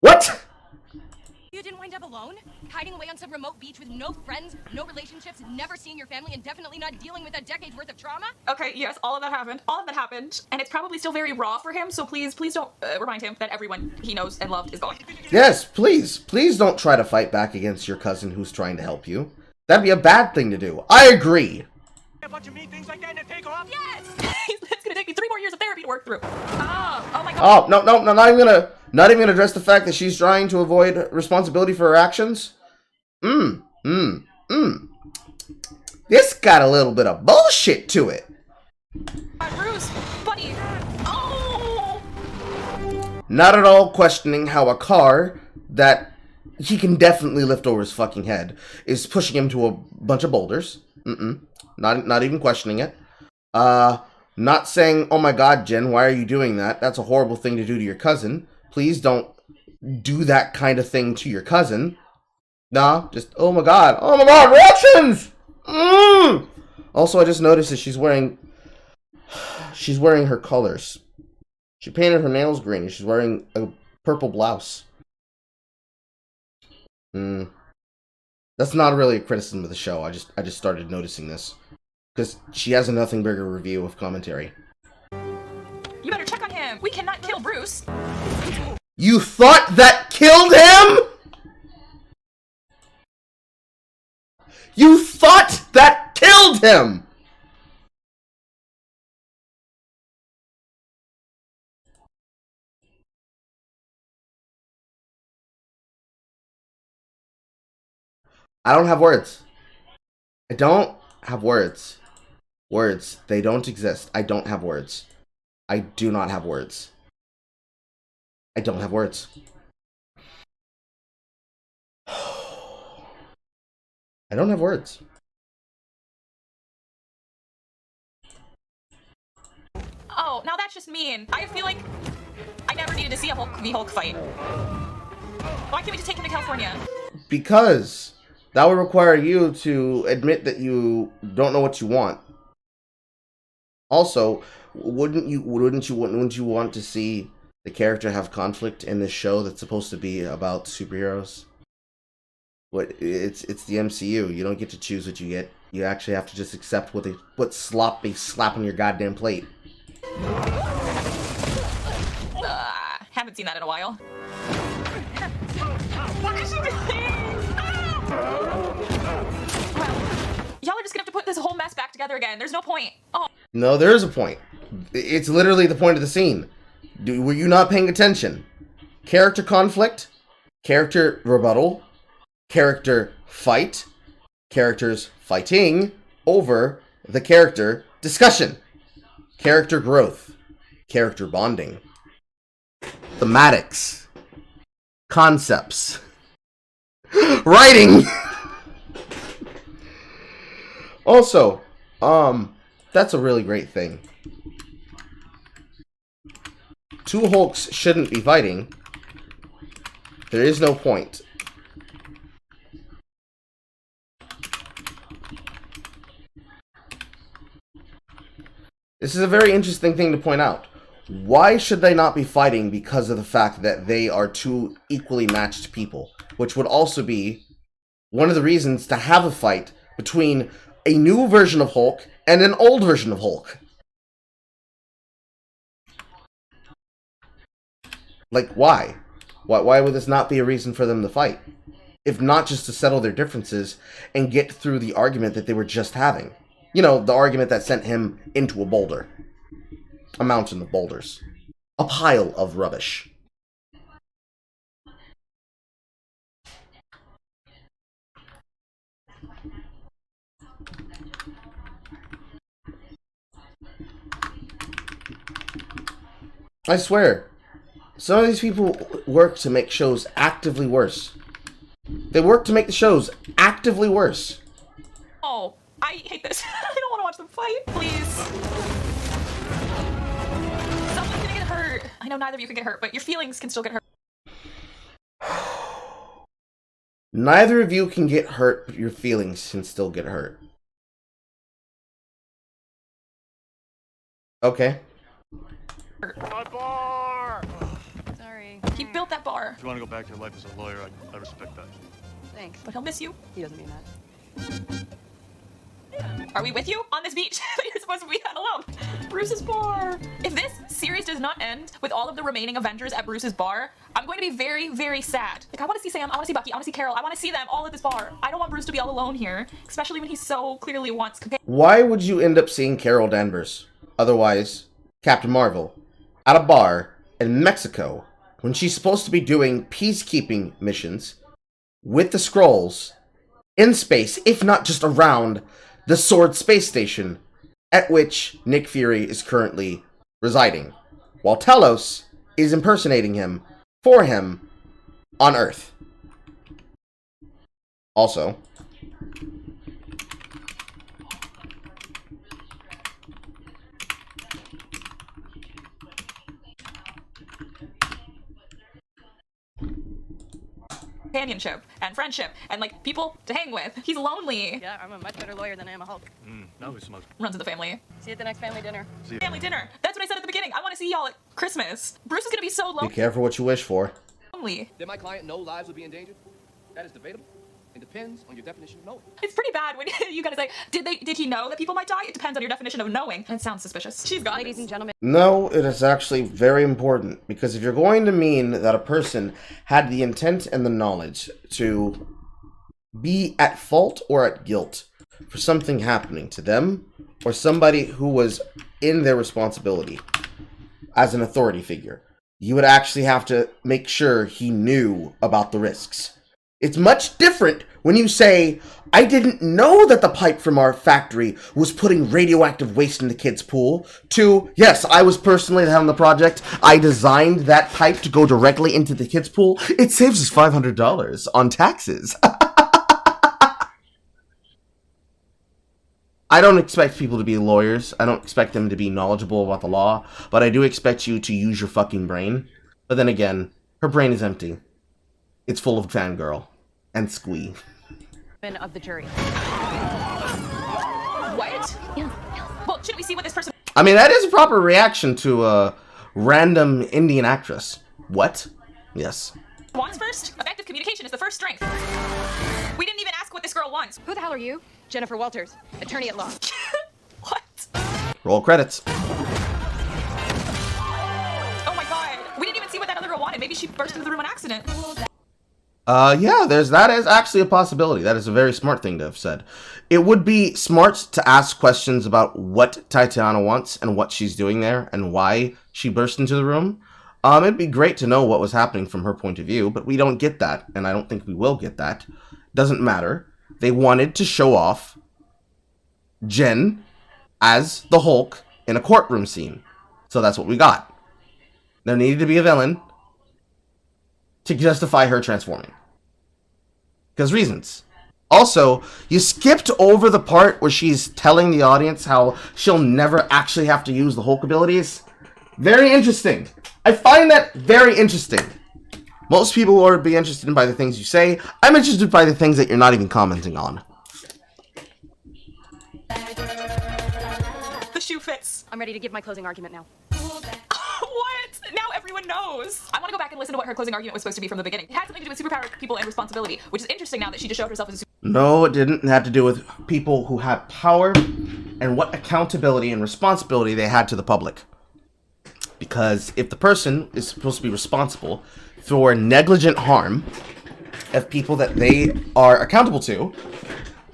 What? You didn't wind up alone? Hiding away on some remote beach with no friends, no relationships, never seeing your family, and definitely not dealing with a decade's worth of trauma? Okay, yes, all of that happened. All of that happened. And it's probably still very raw for him, so please don't remind him that everyone he knows and loved is gone. Yes, please. Please don't try to fight back against your cousin who's trying to help you. That'd be a bad thing to do. I agree. A bunch of mean things like that and take off? Yes! It's gonna take me 3 more years of therapy to work through. Oh my god. Oh, no, not even gonna address the fact that she's trying to avoid responsibility for her actions. This got a little bit of bullshit to it. Bruce, buddy. Oh! Not at all questioning how a car that he can definitely lift over his fucking head is pushing him to a bunch of boulders. Not even questioning it. Not saying, oh my god, Jen, why are you doing that? That's a horrible thing to do to your cousin. Please don't do that kind of thing to your cousin. Nah, just, oh my god, reactions! Also, I just noticed that she's wearing her colors. She painted her nails green and she's wearing a purple blouse. That's not really a criticism of the show. I just started noticing this. Because she has a nothing bigger review of commentary. You better check on him. We cannot kill Bruce. You thought that killed him? You thought that killed him? I don't have words. I don't have words. Words, they don't exist. I don't have words. I do not have words. I don't have words. I don't have words. Oh, now that's just mean. I feel like I never needed to see a Hulk v Hulk fight. Why can't we just take him to California? Because that would require you to admit that you don't know what you want. Also, wouldn't you want to see the character have conflict in this show that's supposed to be about superheroes? It's the MCU. You don't get to choose what you get. You actually have to just accept what slop they slap on your goddamn plate. Haven't seen that in a while. What is it? Y'all are just gonna have to put this whole mess back together again. There's no point. Oh. No, there is a point. It's literally the point of the scene. Were you not paying attention? Character conflict, character rebuttal, character fight, characters fighting over the character discussion, character growth, character bonding, thematics, concepts, writing. Also, that's a really great thing. Two Hulks shouldn't be fighting. There is no point. This is a very interesting thing to point out. Why should they not be fighting because of the fact that they are two equally matched people? Which would also be one of the reasons to have a fight between a new version of Hulk and an old version of Hulk. Like, why? Why would this not be a reason for them to fight? If not just to settle their differences and get through the argument that they were just having. You know, the argument that sent him into a boulder. A mountain of boulders. A pile of rubbish. I swear, some of these people work to make shows actively worse. They work to make the shows actively worse. Oh, I hate this. I don't want to watch them fight. Please. Someone's gonna get hurt. I know neither of you can get hurt, but your feelings can still get hurt. Neither of you can get hurt, but your feelings can still get hurt. Okay. My bar! Sorry. He built that bar, If you want to go back to your life as a lawyer, I respect that. Thanks. but he'll miss you. He doesn't mean that. Are we with you on this beach? You're supposed to be that alone. Bruce's bar. If this series does not end with all of the remaining Avengers at Bruce's bar, I'm going to be very, very sad. Like, I want to see Sam, I want to see Bucky, I want to see Carol, I want to see them all at this bar. I don't want Bruce to be all alone here, especially when he so clearly wants companions. Why would you end up seeing Carol Danvers, otherwise Captain Marvel, at a bar in Mexico when she's supposed to be doing peacekeeping missions with the Skrulls in space, if not just around the Sword space station at which Nick Fury is currently residing, while Talos is impersonating him for him on Earth. Also, companionship and friendship and like people to hang with. He's lonely. Yeah, I'm a much better lawyer than I am a Hulk. Now we smoke. Runs in the family. See you at the next family dinner. Family dinner. That's what I said at the beginning. I want to see y'all at Christmas. Bruce is gonna be so be careful what you wish for. lonely. Did my client know lives would be endangered? That is debatable. It depends on your definition of knowing. It's pretty bad when you gotta say, did he know that people might die? It depends on your definition of knowing. It sounds suspicious. She's got Ladies and gentlemen. No, it is actually very important, because if you're going to mean that a person had the intent and the knowledge to be at fault or at guilt for something happening to them or somebody who was in their responsibility as an authority figure, you would actually have to make sure he knew about the risks. It's much different when you say, I didn't know that the pipe from our factory was putting radioactive waste in the kids' pool, to, yes, I was personally on the project. I designed that pipe to go directly into the kids' pool. It saves us $500 on taxes. I don't expect people to be lawyers. I don't expect them to be knowledgeable about the law, but I do expect you to use your fucking brain. But then again, her brain is empty. It's full of fangirl and squee. Of the jury. What? Yeah. Well, should we see what this person I mean, that is a proper reaction to a random Indian actress. What? Yes. wants first? Effective communication is the first strength. We didn't even ask what this girl wants. Who the hell are you? Jennifer Walters, attorney at law. What? Roll credits. Oh my god. We didn't even see what that other girl wanted. Maybe she burst into the room on accident. Yeah, that is actually a possibility. That is a very smart thing to have said. It would be smart to ask questions about what Tatiana wants and what she's doing there and why she burst into the room. It'd be great to know what was happening from her point of view, but we don't get that, and I don't think we will get that. Doesn't matter. They wanted to show off Jen as the Hulk in a courtroom scene. So that's what we got. There needed to be a villain to justify her transforming. Because reasons. Also, you skipped over the part where she's telling the audience how she'll never actually have to use the Hulk abilities. Very interesting. I find that very interesting. Most people would be interested by the things you say. I'm interested by the things that you're not even commenting on. The shoe fits. I'm ready to give my closing argument now. What? Now everyone knows. I want to go back and listen to what her closing argument was supposed to be from the beginning. It had something to do with superpower people and responsibility, which is interesting now that she just showed herself as a super. No, it didn't. It had to do with people who had power and what accountability and responsibility they had to the public. Because if the person is supposed to be responsible for negligent harm of people that they are accountable to,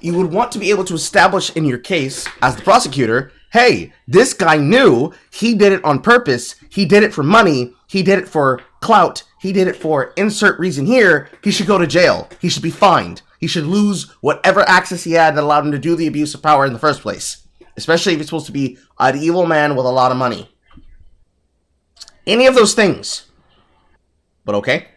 you would want to be able to establish in your case, as the prosecutor, hey, this guy knew he did it on purpose, he did it for money, he did it for clout, he did it for insert reason here, he should go to jail, he should be fined, he should lose whatever access he had that allowed him to do the abuse of power in the first place. Especially if he's supposed to be an evil man with a lot of money. Any of those things. But okay.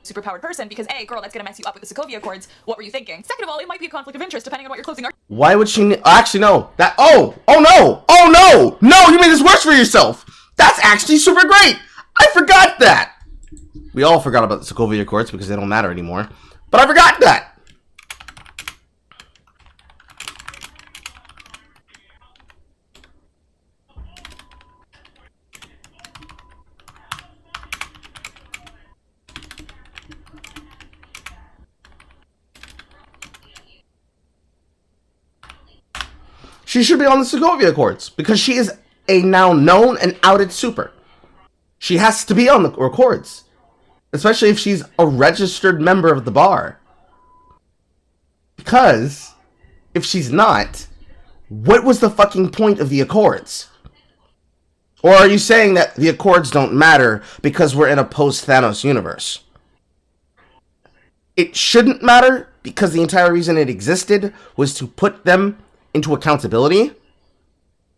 Superpowered person because A, girl, that's gonna mess you up with the Sokovia Accords. What were you thinking? Second of all, it might be a conflict of interest depending on what your closing argument. Why would she... Actually, no. That... Oh no! Oh, no! No, you made this worse for yourself! That's actually super great! I forgot that! We all forgot about the Sokovia Accords because they don't matter anymore. But I forgot that! She should be on the Sokovia Accords because she is a now known and outed super. She has to be on the Accords, especially if she's a registered member of the bar. Because if she's not, what was the fucking point of the Accords? Or are you saying that the Accords don't matter because we're in a post-Thanos universe? It shouldn't matter because the entire reason it existed was to put them into accountability.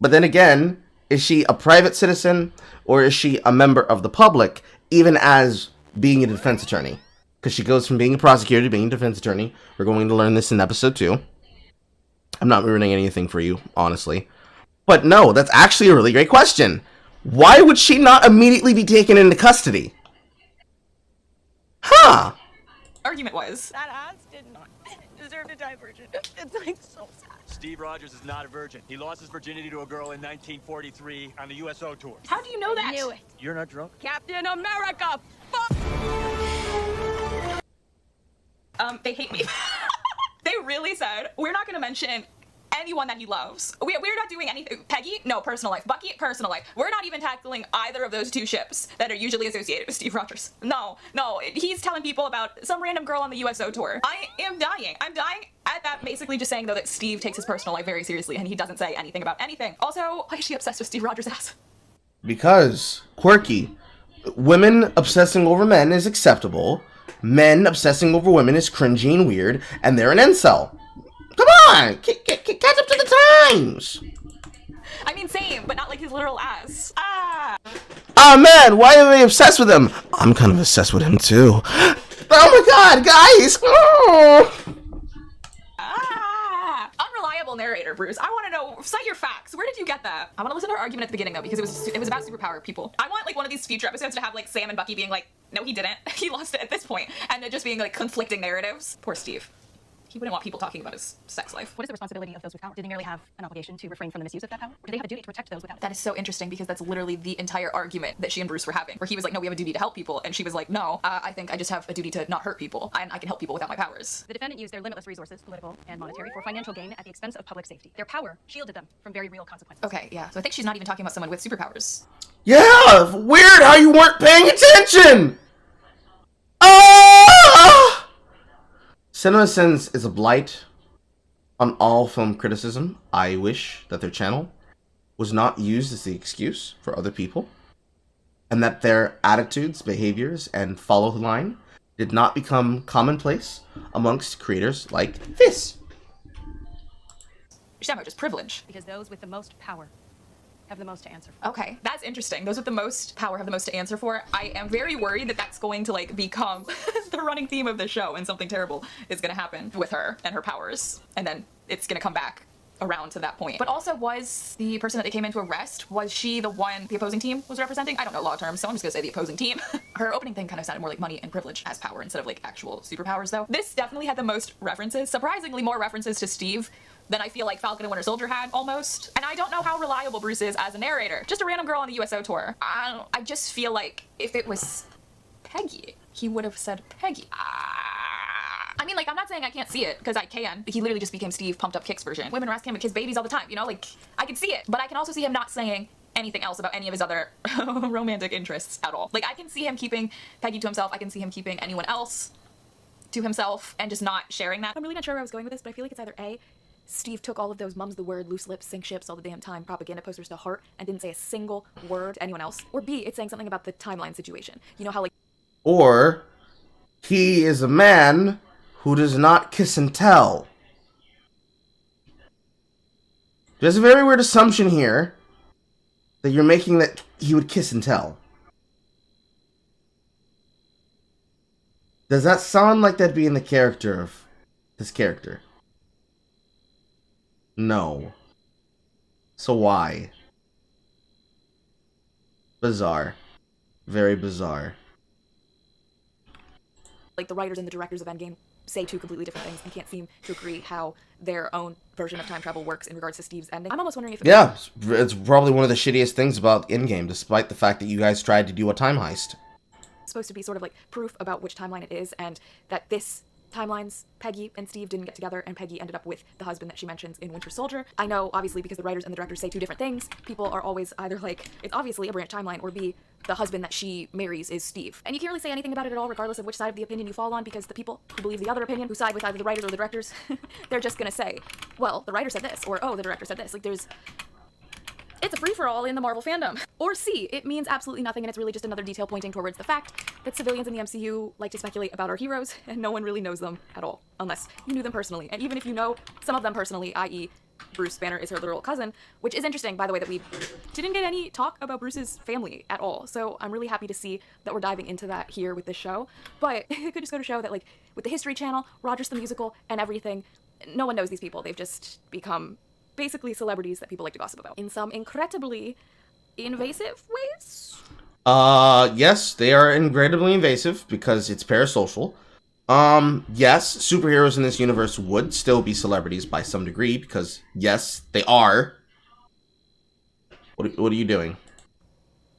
But then again, is she a private citizen or is she a member of the public, even as being a defense attorney? Because she goes from being a prosecutor to being a defense attorney. We're going to learn this in episode 2. I'm not ruining anything for you, honestly. But no, that's actually a really great question. Why would she not immediately be taken into custody? Huh. Argument was That ass did not deserve to die virgin. It's like so sad. Steve Rogers is not a virgin. He lost his virginity to a girl in 1943 on the USO tour. How do you know that? I knew it. You're not drunk? Captain America! Fuck! They hate me. They really said, we're not gonna mention anyone that he loves. We're not doing anything. Peggy? No, personal life. Bucky? Personal life. We're not even tackling either of those two ships that are usually associated with Steve Rogers. No. He's telling people about some random girl on the USO tour. I am dying. I'm dying at that, basically just saying, though, that Steve takes his personal life very seriously and he doesn't say anything about anything. Also, why is she obsessed with Steve Rogers' ass? Because, quirky. Women obsessing over men is acceptable. Men obsessing over women is cringy and weird, and they're an incel. Come on! Catch up to the times! I mean, same, but not like his literal ass. Ah! Oh man, why are they obsessed with him? I'm kind of obsessed with him too. Oh my god, guys! Oh. Ah! Unreliable narrator, Bruce. I want to know, cite your facts. Where did you get that? I want to listen to her argument at the beginning, though, because it was about superpower people. I want, like, one of these future episodes to have, like, Sam and Bucky being like, no, he didn't. He lost it at this point. And then just being, like, conflicting narratives. Poor Steve. He wouldn't want people talking about his sex life. What is the responsibility of those with power? Do they merely have an obligation to refrain from the misuse of that power? Or do they have a duty to protect those without it? That is so interesting because that's literally the entire argument that she and Bruce were having. Where he was like, no, we have a duty to help people. And she was like, no, I think I just have a duty to not hurt people. And I can help people without my powers. The defendant used their limitless resources, political and monetary, for financial gain at the expense of public safety. Their power shielded them from very real consequences. Okay, yeah. So I think she's not even talking about someone with superpowers. Yeah, weird how you weren't paying attention! CinemaSins is a blight on all film criticism. I wish that their channel was not used as the excuse for other people, and that their attitudes, behaviors, and follow the line did not become commonplace amongst creators like this. She's talking about just privilege. Because those with the most power have the most to answer for. Okay, that's interesting. Those with the most power have the most to answer for. I am very worried that that's going to, like, become the running theme of the show, and something terrible is going to happen with her and her powers, and then it's going to come back around to that point. But also, was the person that they came in to arrest, was she the one the opposing team was representing? I don't know law terms, so I'm just gonna say the opposing team. Her opening thing kind of sounded more like money and privilege as power instead of, like, actual superpowers, though. This definitely had the most references, surprisingly more references to Steve than I feel like Falcon and Winter Soldier had, almost. And I don't know how reliable Bruce is as a narrator. Just a random girl on the USO tour. I just feel like if it was Peggy, he would have said Peggy. I mean, like, I'm not saying I can't see it, because I can. He literally just became Steve Pumped Up Kicks version. Women are asking him to kiss babies all the time, you know? Like, I can see it. But I can also see him not saying anything else about any of his other romantic interests at all. Like, I can see him keeping Peggy to himself. I can see him keeping anyone else to himself and just not sharing that. I'm really not sure where I was going with this, but I feel like it's either A, Steve took all of those mum's the word, loose lips, sink ships all the damn time propaganda posters to heart and didn't say a single word to anyone else. Or B, it's saying something about the timeline situation. You know how, like... Or he is a man who does not kiss and tell. There's a very weird assumption here that you're making that he would kiss and tell. Does that sound like that'd be in the character of his character? No. So why? Bizarre. Very bizarre. Like, the writers and the directors of Endgame say two completely different things and can't seem to agree how their own version of time travel works in regards to Steve's ending. I'm almost wondering if... Yeah, it's probably one of the shittiest things about Endgame, despite the fact that you guys tried to do a time heist. It's supposed to be sort of like proof about which timeline it is, and that this timeline's Peggy and Steve didn't get together, and Peggy ended up with the husband that she mentions in Winter Soldier. I know, obviously, because the writers and the directors say two different things, people are always either like, it's obviously a branch timeline, or B, the husband that she marries is Steve. And you can't really say anything about it at all, regardless of which side of the opinion you fall on, because the people who believe the other opinion, who side with either the writers or the directors, they're just gonna say, well, the writer said this, or oh, the director said this. Like, it's a free-for-all in the Marvel fandom. Or C, it means absolutely nothing, and it's really just another detail pointing towards the fact that civilians in the MCU like to speculate about our heroes, and no one really knows them at all, unless you knew them personally. And even if you know some of them personally, i.e. Bruce Banner is her literal cousin, which is interesting, by the way, that we didn't get any talk about Bruce's family at all. So I'm really happy to see that we're diving into that here with this show. But it could just go to show that, like, with the History Channel, Rogers the Musical, and everything, no one knows these people. They've just become basically celebrities that people like to gossip about in some incredibly invasive ways. Yes, they are incredibly invasive because it's parasocial. Yes, superheroes in this universe would still be celebrities by some degree because, yes, they are. What are you doing?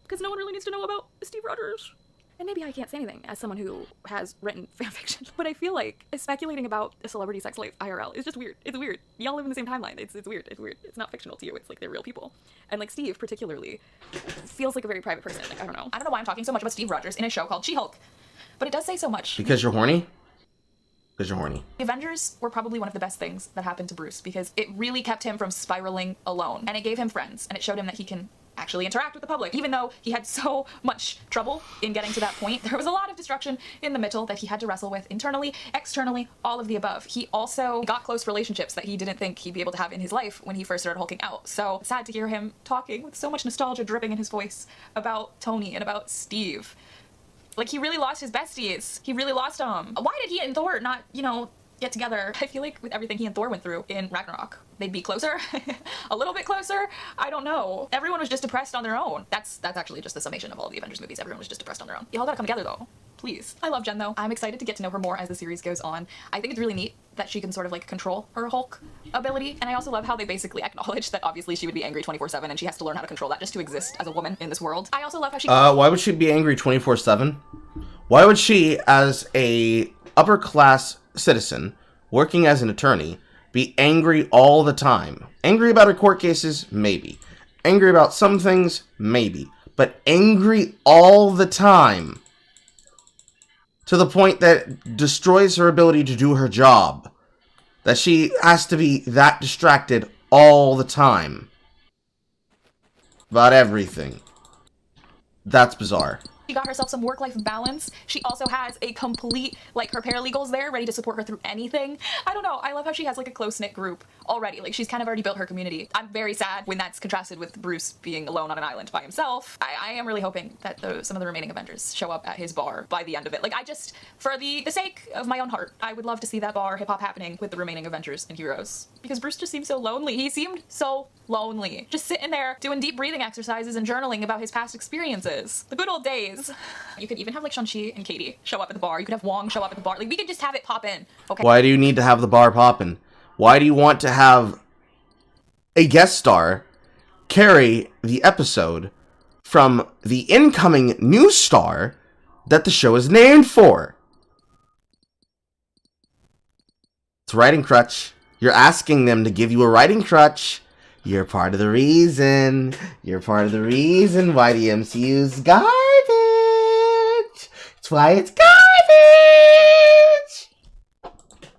Because no one really needs to know about Steve Rogers. And maybe I can't say anything as someone who has written fanfiction, but I feel like speculating about a celebrity sex slave IRL is just weird. It's weird. Y'all live in the same timeline. It's weird. It's weird. It's not fictional to you. It's like they're real people. And like Steve particularly feels like a very private person. Like, I don't know why I'm talking so much about Steve Rogers in a show called SheHulk, but it does say so much. Because you're horny? Because you're horny. The Avengers were probably one of the best things that happened to Bruce because it really kept him from spiraling alone, and it gave him friends, and it showed him that he can actually interact with the public. Even though he had so much trouble in getting to that point, there was a lot of destruction in the middle that he had to wrestle with internally, externally, all of the above. He also got close relationships that he didn't think he'd be able to have in his life when he first started hulking out. So sad to hear him talking with so much nostalgia dripping in his voice about Tony and about Steve. Like, he really lost his besties. He really lost them. Why did he and Thor not, get together? I feel like with everything he and Thor went through in Ragnarok, they'd be closer, a little bit closer. I don't know. Everyone was just depressed on their own. That's actually just the summation of all the Avengers movies. Everyone was just depressed on their own. Y'all gotta come together though. Please. I love Jen though. I'm excited to get to know her more as the series goes on. I think it's really neat that she can sort of like control her Hulk ability. And I also love how they basically acknowledge that obviously she would be angry 24/7 and she has to learn how to control that just to exist as a woman in this world. I also love how she... Why would she be angry 24/7? Why would she, as a upper class citizen, working as an attorney, be angry all the time? Angry about her court cases? Maybe. Angry about some things? Maybe. But angry all the time. To the point that destroys her ability to do her job. That she has to be that distracted all the time. About everything. That's bizarre. She got herself some work-life balance. She also has a complete, like, her paralegals there ready to support her through anything. I don't know. I love how she has, like, a close-knit group already. Like, she's kind of already built her community. I'm very sad when that's contrasted with Bruce being alone on an island by himself. I am really hoping that some of the remaining Avengers show up at his bar by the end of it. Like, I just, for the sake of my own heart, I would love to see that bar hip-hop happening with the remaining Avengers and heroes. Because Bruce just seemed so lonely. He seemed so lonely. Just sitting there doing deep breathing exercises and journaling about his past experiences. The good old days. You could even have like Shang-Chi and Katie show up at the bar. You could have Wong show up at the bar. Like, we could just have it pop in. Okay. Why do you need to have the bar poppin'? Why do you want to have a guest star carry the episode from the incoming new star that the show is named for? It's a writing crutch. You're asking them to give you a writing crutch. You're part of the reason. You're part of the reason why the MCU's garbage. It's why it's garbage.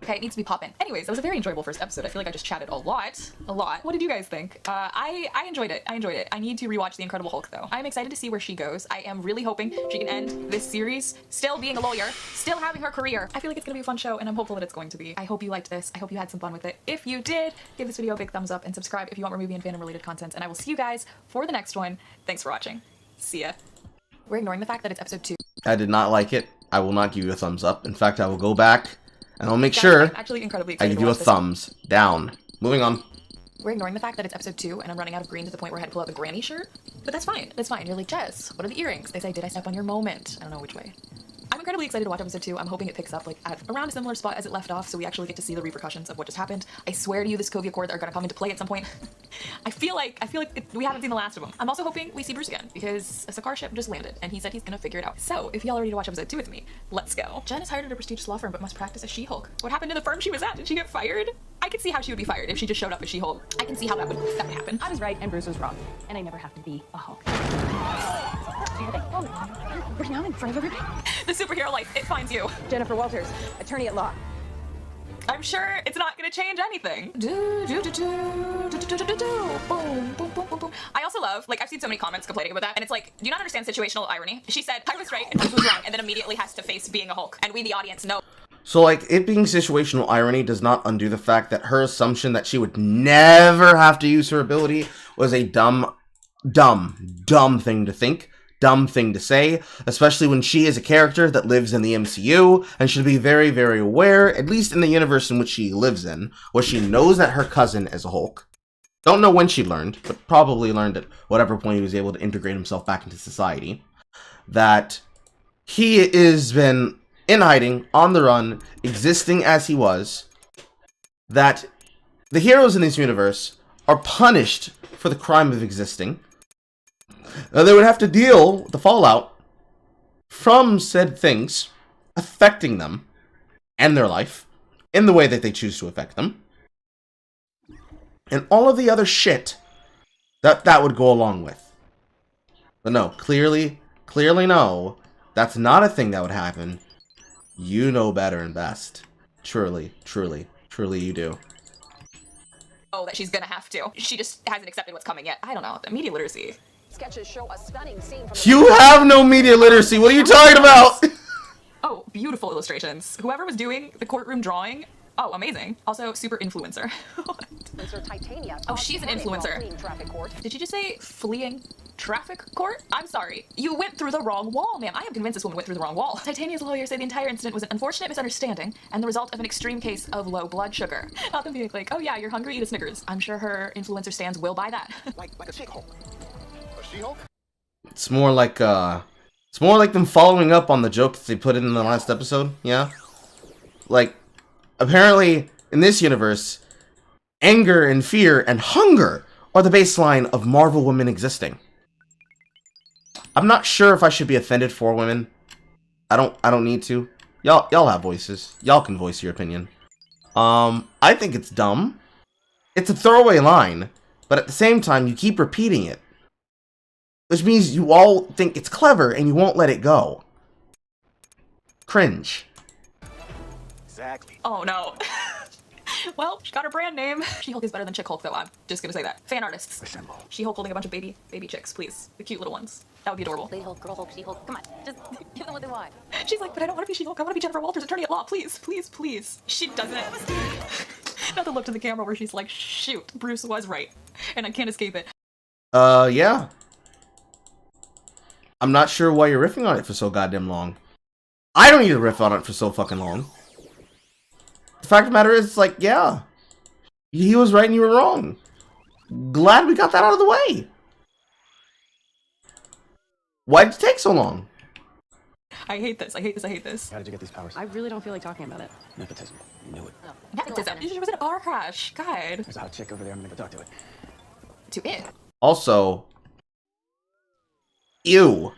Okay, it needs to be poppin'. Anyways, that was a very enjoyable first episode. I feel like I just chatted a lot. What did you guys think? I enjoyed it. I need to rewatch The Incredible Hulk though. I'm excited to see where she goes. I am really hoping she can end this series still being a lawyer, still having her career. I feel like it's gonna be a fun show and I'm hopeful that it's going to be. I hope you liked this. I hope you had some fun with it. If you did, give this video a big thumbs up and subscribe if you want more movie and fandom related content, and I will see you guys for the next one. Thanks for watching. See ya. We're ignoring the fact that it's episode 2. I did not like it. I will not give you a thumbs up. In fact, I will go back and I'll make sure I'm actually incredibly I excited give to you a watch this. thumbs down. Moving on. We're ignoring the fact that it's episode 2 and I'm running out of green to the point where I had to pull out the granny shirt. But that's fine. That's fine. You're like, Jess, what are the earrings? They say, did I step on your moment? I don't know which way. I'm incredibly excited to watch episode 2. I'm hoping it picks up like at around a similar spot as it left off, so we actually get to see the repercussions of what just happened. I swear to you, the Sokovia Accords are gonna come into play at some point. I feel like we haven't seen the last of them. I'm also hoping we see Bruce again because a Sakaar ship just landed and he said he's gonna figure it out. So if y'all are ready to watch episode 2 with me, let's go. Jen is hired at a prestigious law firm but must practice as SheHulk. What happened to the firm she was at? Did she get fired? I could see how she would be fired if she just showed up as SheHulk. I can see how that would happen. I was right and Bruce was wrong. And I never have to be a Hulk. We're now in front of everybody. The superhero life, it finds you. Jennifer Walters, attorney at law. I'm sure it's not gonna change anything. Boom, boom, boom, boom, boom. I also love, like, I've seen so many comments complaining about that, and it's like, do you not understand situational irony? She said, I was right and Bruce was wrong, and then immediately has to face being a Hulk, and we, the audience, know. So, like, it being situational irony does not undo the fact that her assumption that she would never have to use her ability was a dumb thing to think. Dumb thing to say, especially when she is a character that lives in the MCU and should be very, very aware, at least in the universe in which she lives in, where she knows that her cousin is a Hulk. Don't know when she learned, but probably learned at whatever point he was able to integrate himself back into society. That he has been in hiding, on the run, existing as he was. That the heroes in this universe are punished for the crime of existing. They would have to deal with the fallout from said things affecting them and their life in the way that they choose to affect them. And all of the other shit that would go along with. But no, clearly no, that's not a thing that would happen. You know better and best. Truly you do. Oh, that she's gonna have to. She just hasn't accepted what's coming yet. I don't know, the media literacy. Sketches show a stunning scene from You have no media literacy. What are you talking about? Oh, beautiful illustrations. Whoever was doing the courtroom drawing, oh, amazing. Also, super influencer. Titania. Oh, she's an influencer. Did you just say fleeing traffic court? I'm sorry. You went through the wrong wall, ma'am. I am convinced this woman went through the wrong wall. Titania's lawyers say the entire incident was an unfortunate misunderstanding and the result of an extreme case of low blood sugar. Not them being like, oh yeah, you're hungry, eat a Snickers. I'm sure her influencer stands will buy that. Like a SheHulk. A SheHulk? It's more like them following up on the joke that they put in the last episode, yeah? Like, apparently, in this universe, anger and fear and hunger are the baseline of Marvel women existing. I'm not sure if I should be offended for women. I don't need to. Y'all have voices. Y'all can voice your opinion. I think it's dumb. It's a throwaway line, but at the same time, you keep repeating it. Which means you all think it's clever and you won't let it go. Cringe. Exactly. Oh no. Well, she got her brand name. SheHulk is better than Chick Hulk though, I'm just gonna say that. Fan artists. SheHulk holding a bunch of baby chicks, please. The cute little ones. That would be adorable. Lady Hulk, Girl Hulk, SheHulk. Come on, just give them what they want. She's like, but I don't want to be SheHulk. I want to be Jennifer Walters, attorney at law. Please, please, please. She doesn't. Not the look to the camera where she's like, shoot, Bruce was right. And I can't escape it. Yeah. I'm not sure why you're riffing on it for so goddamn long. I don't need to riff on it for so fucking long. The fact of the matter is, like, yeah. He was right and you were wrong. Glad we got that out of the way. Why'd it take so long? I hate this. I hate this. I hate this. How did you get these powers? I really don't feel like talking about it. Nepotism. You knew it. Nepotism. It was in a car crash. God. There's a hot chick over there. I'm gonna go talk to it. To it. Also, ew.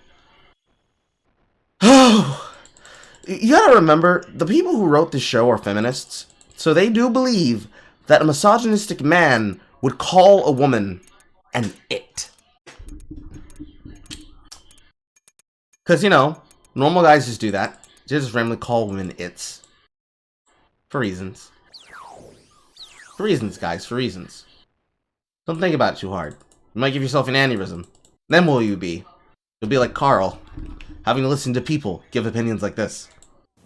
You gotta remember, the people who wrote this show are feminists, so they do believe that a misogynistic man would call a woman an it. Because, you know, normal guys just do that. They just randomly call women its. For reasons. For reasons, guys. For reasons. Don't think about it too hard. You might give yourself an aneurysm. Then what will you be? You'll be like Carl, having to listen to people give opinions like this.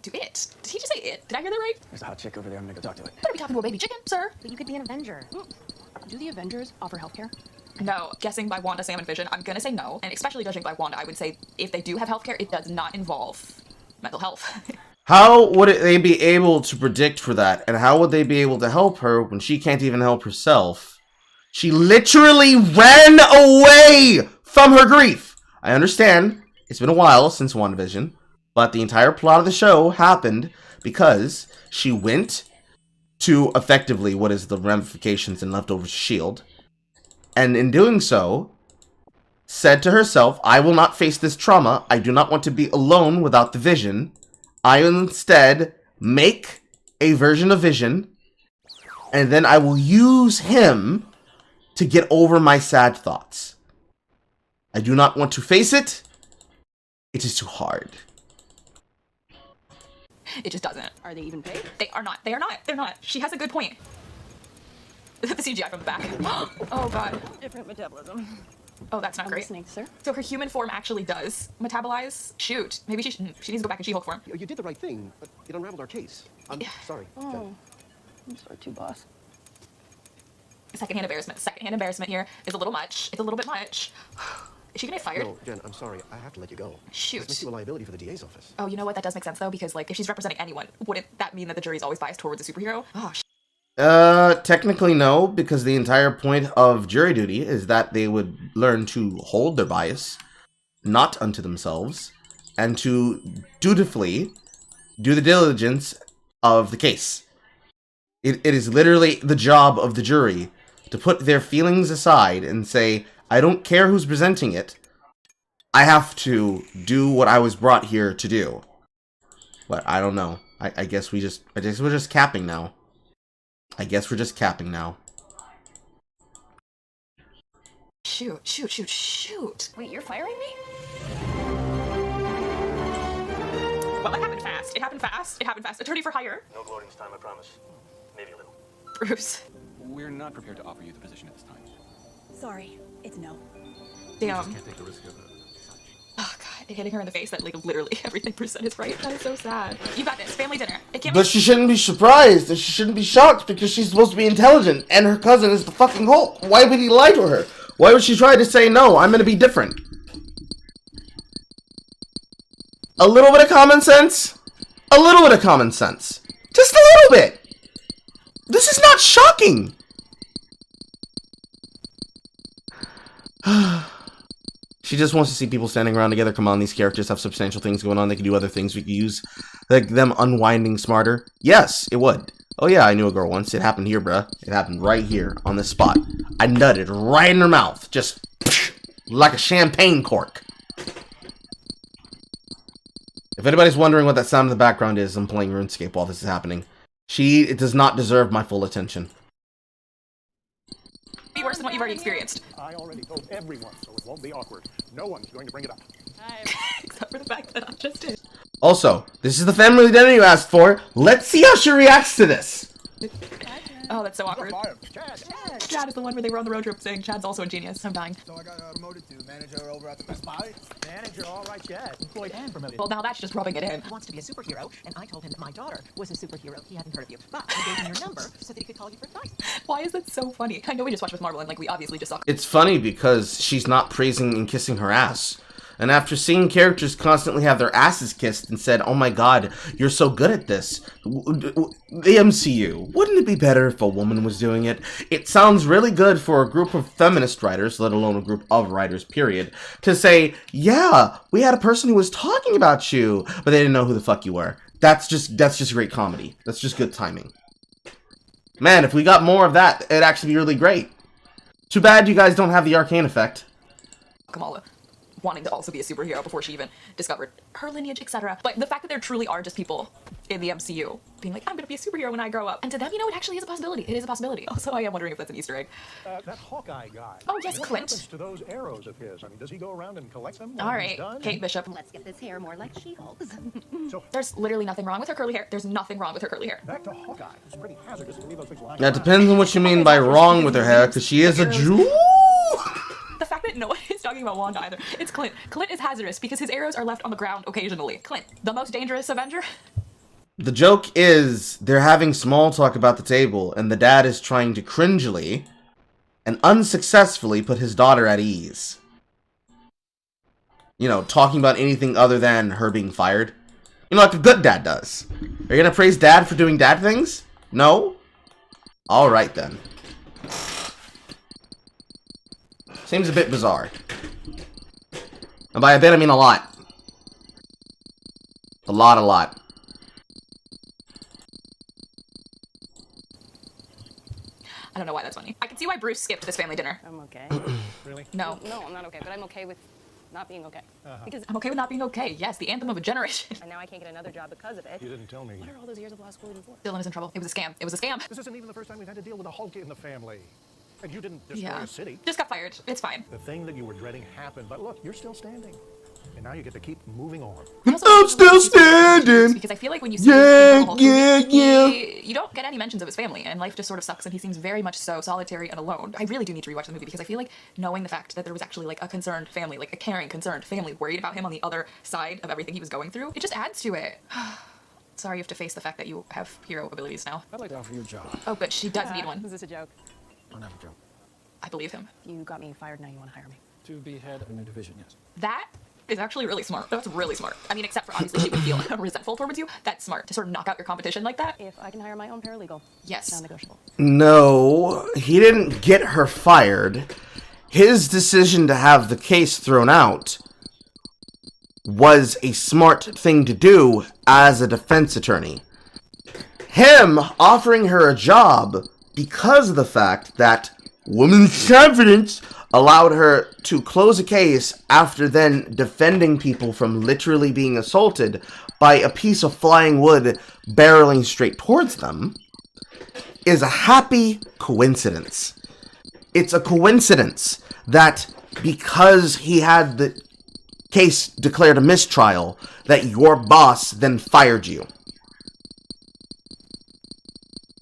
Do it. Did he just say it? Did I hear that right? There's a hot chick over there. I'm gonna go talk to it. Better be talking to a baby chicken, sir. But you could be an Avenger. Do the Avengers offer healthcare? No. Guessing by Wanda, Sam, and Vision, I'm gonna say no. And especially judging by Wanda, I would say if they do have healthcare, it does not involve mental health. How would they be able to predict for that? And how would they be able to help her when she can't even help herself? She literally ran away from her grief. I understand. It's been a while since WandaVision. But the entire plot of the show happened because she went to effectively what is the ramifications and leftovers shield. And in doing so, said to herself, I will not face this trauma. I do not want to be alone without the Vision. I will instead make a version of Vision. And then I will use him to get over my sad thoughts. I do not want to face it. It is too hard. It just doesn't. Are they even paid? They are not. They are not. They're not. She has a good point. The CGI from the back. Oh, God. Different metabolism. Oh, that's not I'm great. listening, sir. So her human form actually does metabolize? Shoot. Maybe she needs to go back in SheHulk form. You did the right thing, but it unraveled our case. I'm sorry. Oh, I'm sorry too, boss. Secondhand embarrassment. Secondhand embarrassment here is a little much. It's a little bit much. Is she gonna get fired? No, Jen, I'm sorry. I have to let you go. Shoot. This makes you a liability for the DA's office. Oh, you know what? That does make sense, though, because, like, if she's representing anyone, wouldn't that mean that the jury's always biased towards a superhero? Oh, Technically no, because the entire point of jury duty is that they would learn to hold their bias, not unto themselves, and to dutifully do the diligence of the case. It is literally the job of the jury to put their feelings aside and say, I don't care who's presenting it. I have to do what I was brought here to do. But I don't know. I guess we're just capping now. I guess we're just capping now. Shoot. Wait, you're firing me? Well, that happened fast. It happened fast. Attorney for hire. No gloating this time, I promise. Maybe a little. Bruce. We're not prepared to offer you the position at this time. Sorry, it's no. Damn. Can't take the risk of it. Oh, God. Hitting her in the face that, like, literally everything Bruce said is right. That is so sad. You got this. Family dinner. It can't But she shouldn't be surprised, and she shouldn't be shocked, because she's supposed to be intelligent, and her cousin is the fucking Hulk. Why would he lie to her? Why would she try to say, no, I'm gonna be different? A little bit of common sense? A little bit of common sense. Just a little bit! This is not shocking! She just wants to see people standing around together. Come on, these characters have substantial things going on. They can do other things. We could use like them unwinding smarter. Yes, it would. Oh yeah, I knew a girl once. It happened here, bruh. It happened right here on this spot. I nutted right in her mouth. Just like a champagne cork. If anybody's wondering what that sound in the background is, I'm playing RuneScape while this is happening. It does not deserve my full attention. be worse than what you've already experienced. I already told everyone, so it won't be awkward. No one's going to bring it up. Except for the fact that I just did. Also, this is the family dinner you asked for. Let's see how she reacts to this. Oh, that's so awkward. Chad is the one where they were on the road trip saying Chad's also a genius. I'm dying. So I got promoted to manager over at the Best Buy. Manager, all right, Chad. Employed and promoted. Well, now that's just rubbing it in. He wants to be a superhero, and I told him that my daughter was a superhero. He hadn't heard of you, but I gave him your number so that he could call you for advice. Why is that so funny? I know we just watched with Marvel, and like we obviously just saw. It's funny because she's not praising and kissing her ass. And after seeing characters constantly have their asses kissed and said, oh my god, you're so good at this. The MCU, wouldn't it be better if a woman was doing it? It sounds really good for a group of feminist writers, let alone a group of writers, period, to say, yeah, we had a person who was talking about you, but they didn't know who the fuck you were. That's just great comedy. That's just good timing. Man, if we got more of that, it'd actually be really great. Too bad you guys don't have the arcane effect. Kamala. wanting to also be a superhero before she even discovered her lineage, etc. But the fact that there truly are just people in the MCU being like, I'm gonna be a superhero when I grow up. And to them, you know, it actually is a possibility. It is a possibility. Also, I am wondering if that's an Easter egg. That Hawkeye guy. Oh, yes, what Clint. happens to those arrows of his? I mean, does he go around and collect them? All right, Kate Bishop. Let's get this hair more like She-Hulk's. There's literally nothing wrong with her curly hair. There's nothing wrong with her curly hair. Back to Hawkeye. It's pretty hazardous to leave those things lying That around. depends on what you mean by wrong with her hair, because she is a Jew. The fact that no one is talking about Wanda either. It's Clint. Clint is hazardous because his arrows are left on the ground occasionally. Clint, the most dangerous Avenger. The joke is they're having small talk about the table, and the dad is trying to cringily and unsuccessfully put his daughter at ease. You know, talking about anything other than her being fired. You know, like a good dad does. Are you gonna praise dad for doing dad things? No? Alright then. Seems a bit bizarre. And by a bit, I mean a lot. A lot. I don't know why that's funny. I can see why Bruce skipped this family dinner. I'm okay. Really? No. No, I'm not okay, but I'm okay with not being okay. Because I'm okay with not being okay. Yes, the anthem of a generation. and now I can't get another job because of it. You didn't tell me. What are all those years of law school even for? Dylan is in trouble. It was a scam. It was a scam. This isn't even the first time we've had to deal with a Hulk in the family. And you didn't destroy Yeah. a city. Just got fired. It's fine. The thing that you were dreading happened, but look, you're still standing. And now you get to keep moving on. I'm still standing. Because I feel like when you see you don't get any mentions of his family, and life just sort of sucks, and he seems very much so solitary and alone. I really do need to rewatch the movie because I feel like knowing the fact that there was actually like a concerned family, like a caring, concerned family, worried about him on the other side of everything he was going through, it just adds to it. Sorry you have to face the fact that you have hero abilities now. I'd like to offer you a job. Oh, good. She does need one. Is this a joke? I don't have a job. I believe him. You got me fired, now you want to hire me. To be head of a new division, yes. That is actually really smart. That's really smart. I mean, except for obviously she would feel resentful towards you. That's smart to sort of knock out your competition like that. If I can hire my own paralegal. Yes. Non-negotiable. No, he didn't get her fired. His decision to have the case thrown out was a smart thing to do as a defense attorney. Him offering her a job because of the fact that woman's confidence allowed her to close a case after then defending people from literally being assaulted by a piece of flying wood barreling straight towards them is a happy coincidence. It's a coincidence that because he had the case declared a mistrial, that your boss then fired you.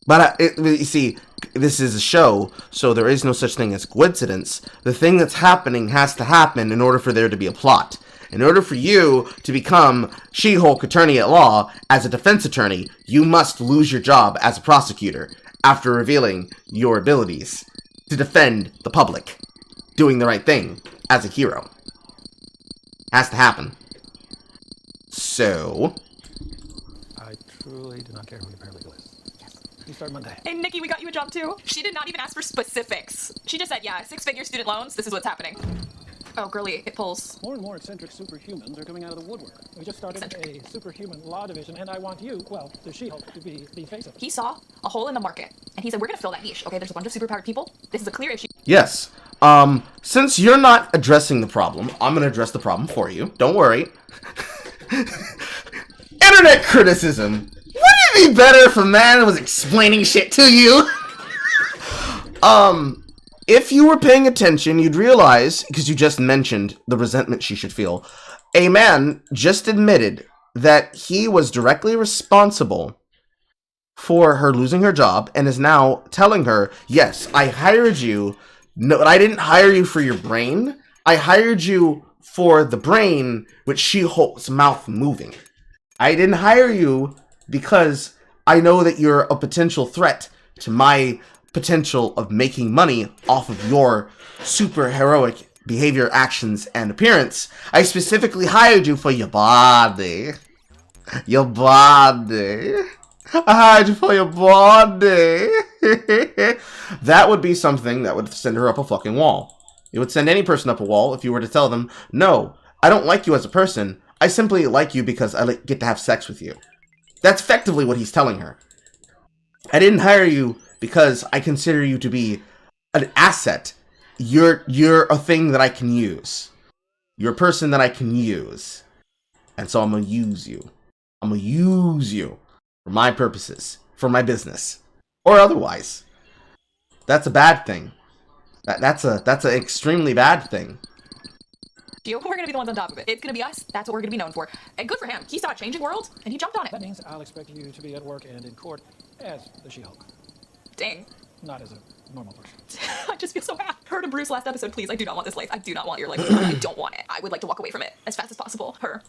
But you see, this is a show, so there is no such thing as coincidence. The thing that's happening has to happen in order for there to be a plot. In order for you to become She-Hulk attorney at law as a defense attorney, you must lose your job as a prosecutor after revealing your abilities to defend the public, doing the right thing as a hero. Has to happen. So, I truly do not care who your paralegal is. Yes. You start Monday. Hey, Nikki, we got you a job too. She did not even ask for specifics. She just said, yeah, 6-figure student loans, this is what's happening. Oh, girly, it pulls. More and more eccentric superhumans are coming out of the woodwork. We just started a superhuman law division, and I want you, well, the She-Hulk, to be the face of it. He saw a hole in the market, and he said, we're gonna fill that niche. Okay, there's a bunch of superpowered people. This is a clear issue. yes. Since you're not addressing the problem, I'm gonna address the problem for you. Don't worry. Internet criticism. Wouldn't it be better if a man was explaining shit to you? If you were paying attention, you'd realize, because you just mentioned the resentment she should feel, a man just admitted that he was directly responsible for her losing her job and is now telling her, yes, I hired you. No, I didn't hire you for your brain. I hired you for the brain with She-Hulk's mouth moving. I didn't hire you because I know that you're a potential threat to my potential of making money off of your super heroic behavior, actions, and appearance. I specifically hired you for your body. Your body. I hired you for your body. That would be something that would send her up a fucking wall. It would send any person up a wall if you were to tell them, no, I don't like you as a person. I simply like you because I get to have sex with you. That's effectively what he's telling her. I didn't hire you because I consider you to be an asset. You're a thing that I can use. You're a person that I can use. And so I'm going to use you. I'm going to use you for my purposes, for my business, or otherwise. That's a bad thing. That's an extremely bad thing. We're gonna be the ones on top of it. It's gonna be us. That's what we're gonna be known for. And good for him. He saw a changing world, and he jumped on it. That means I'll expect you to be at work and in court as the She-Hulk. Dang. Not as a normal person. I just feel so bad. Heard of Bruce last episode, please. I do not want this life. I do not want your life. I don't want it. I would like to walk away from it as fast as possible. Her.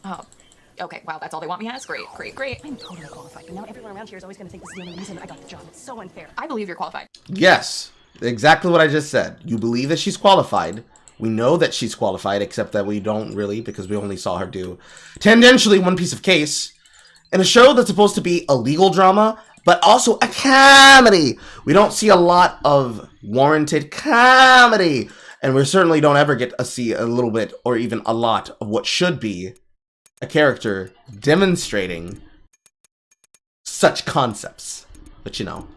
Okay, wow, that's all they want me as? Great, great, great. I'm totally qualified, but now everyone around here is always going to think this is the only reason I got the job. It's so unfair. I believe you're qualified. Yes, exactly what I just said. You believe that she's qualified. We know that she's qualified, except that we don't really, because we only saw her do tangentially one piece of case in a show that's supposed to be a legal drama, but also a comedy. We don't see a lot of warranted comedy, and we certainly don't ever get to see a little bit or even a lot of what should be a character demonstrating such concepts. But you know,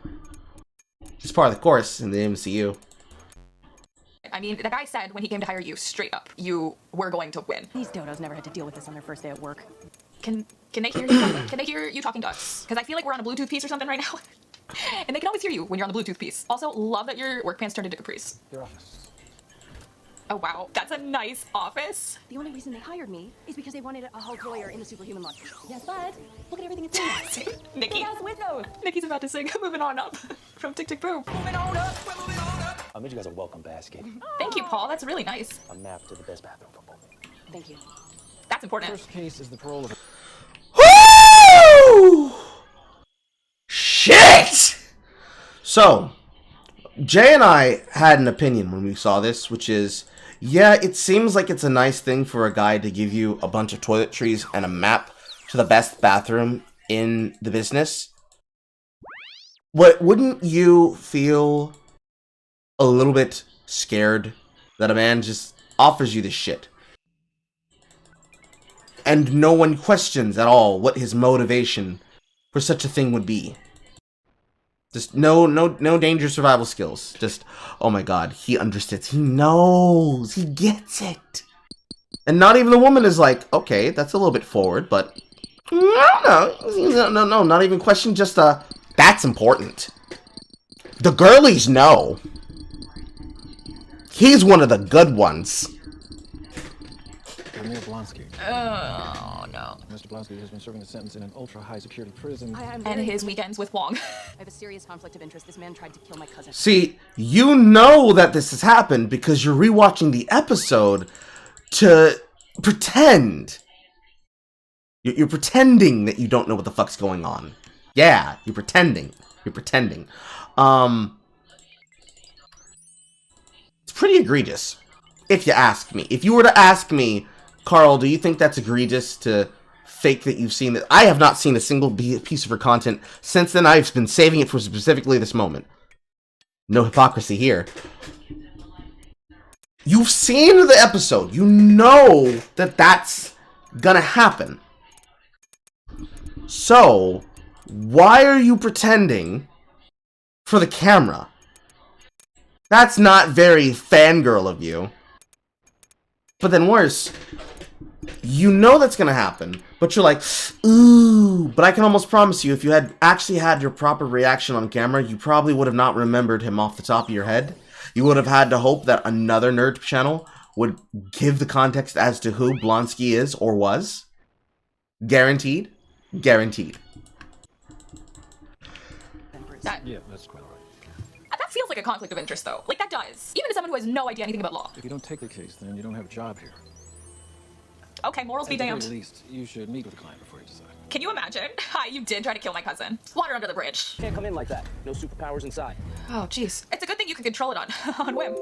it's part of the course in the MCU. I mean, the guy said when he came to hire you, straight up, you were going to win. These dodos never had to deal with this on their first day at work. Can they hear you? Can they hear you talking to us? Because I feel like we're on a Bluetooth piece or something right now. And they can always hear you when you're on the Bluetooth piece. Also, love that your work pants turned into capris. Your office. Oh wow, that's a nice office. The only reason they hired me is because they wanted a Hulk lawyer in the superhuman lot. Yes, but look at everything it's doing. Nikki. Windows. Nikki's about to sing Moving On Up from Tick Tick Boom. Moving on up, we're moving on up. I made you guys a welcome basket. Thank you, Paul. That's really nice. A map to the best bathroom for both. Thank you. That's important. First case is the parole of... Woo! Shit! So, Jay and I had an opinion when we saw this, which is, yeah, it seems like it's a nice thing for a guy to give you a bunch of toiletries and a map to the best bathroom in the business. Wouldn't you feel a little bit scared that a man just offers you this shit and no one questions at all what his motivation for such a thing would be? Just no danger survival skills. Just, oh my god, he understands. He knows. He gets it. And not even the woman is like, okay, that's a little bit forward, but no, not even question. Just that's important. The girlies know. He's one of the good ones. Amir Blonsky. Oh, no. Mr. Blonsky has been serving a sentence in an ultra-high security prison. And his weekends with Wong. I have a serious conflict of interest. This man tried to kill my cousin. See, you know that this has happened because you're rewatching the episode to pretend. You're pretending that you don't know what the fuck's going on. Yeah, you're pretending. You're pretending. It's pretty egregious, if you ask me. If you were to ask me, Carl, do you think that's egregious to fake that you've seen it? I have not seen a single piece of her content since then. I've been saving it for specifically this moment. No hypocrisy here. You've seen the episode. You know that that's gonna happen. So, why are you pretending for the camera? That's not very fangirl of you. But then worse, you know that's gonna happen, but you're like, ooh. But I can almost promise you, if you had actually had your proper reaction on camera, you probably would have not remembered him off the top of your head. You would have had to hope that another nerd channel would give the context as to who Blonsky is or was. Guaranteed. Guaranteed. Yeah, that's quite all right. That feels like a conflict of interest, though. Like, that does. Even to someone who has no idea anything about law. If you don't take the case, then you don't have a job here. Okay, morals be damned. At least you should meet with the client before you decide. Can you imagine? Hi, you did try to kill my cousin. Water under the bridge. Can't come in like that. No superpowers inside. Oh, jeez. It's a good thing you can control it on whim.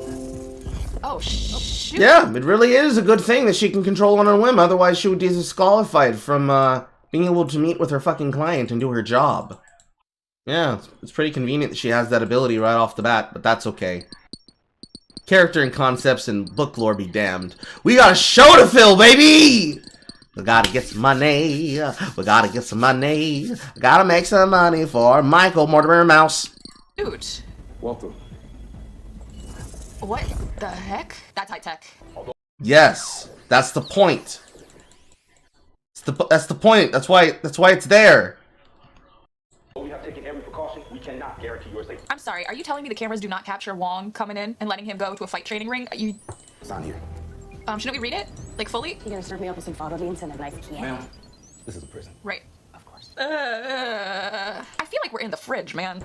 Oh, shoot. Yeah, it really is a good thing that she can control on her whim. Otherwise, she would be disqualified from being able to meet with her fucking client and do her job. Yeah, it's pretty convenient that she has that ability right off the bat, but that's okay. Character and concepts and book lore be damned. We got a show to fill, baby! We gotta get some money. We gotta get some money. We gotta make some money for Michael Mortimer Mouse. Dude. Welcome. What the heck? That's high tech. Yes. That's the point. That's the point. That's why it's there. We have taken every precaution. We cannot guarantee your safety. I'm sorry, are you telling me the cameras do not capture Wong coming in and letting him go to a fight training ring? It's on here. Shouldn't we read it? Like, fully? You're gonna serve me up with some photo beans and a nice can. Ma'am, this is a prison. Right. Of course. I feel like we're in the fridge, man.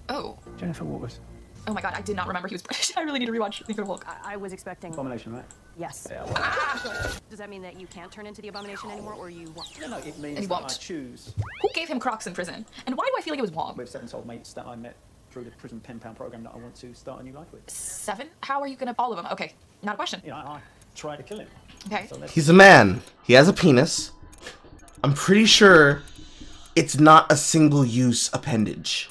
Oh. Jennifer Waters. Oh my god, I did not remember he was British. I really need to rewatch The Incredible Hulk. I was expecting... Abomination, right? Yes. Yeah, Does that mean that you can't turn into the Abomination anymore, or you won't? No, it And he means that won't. I choose Who gave him Crocs in prison? And why do I feel like it was Wong? with 7 soulmates that I met through the prison pen pal program that I want to start a new life with. 7? How are you gonna... All of them. Okay, not a question. You know, I try to kill him. Okay. So let's... He's a man. He has a penis. I'm pretty sure it's not a single-use appendage.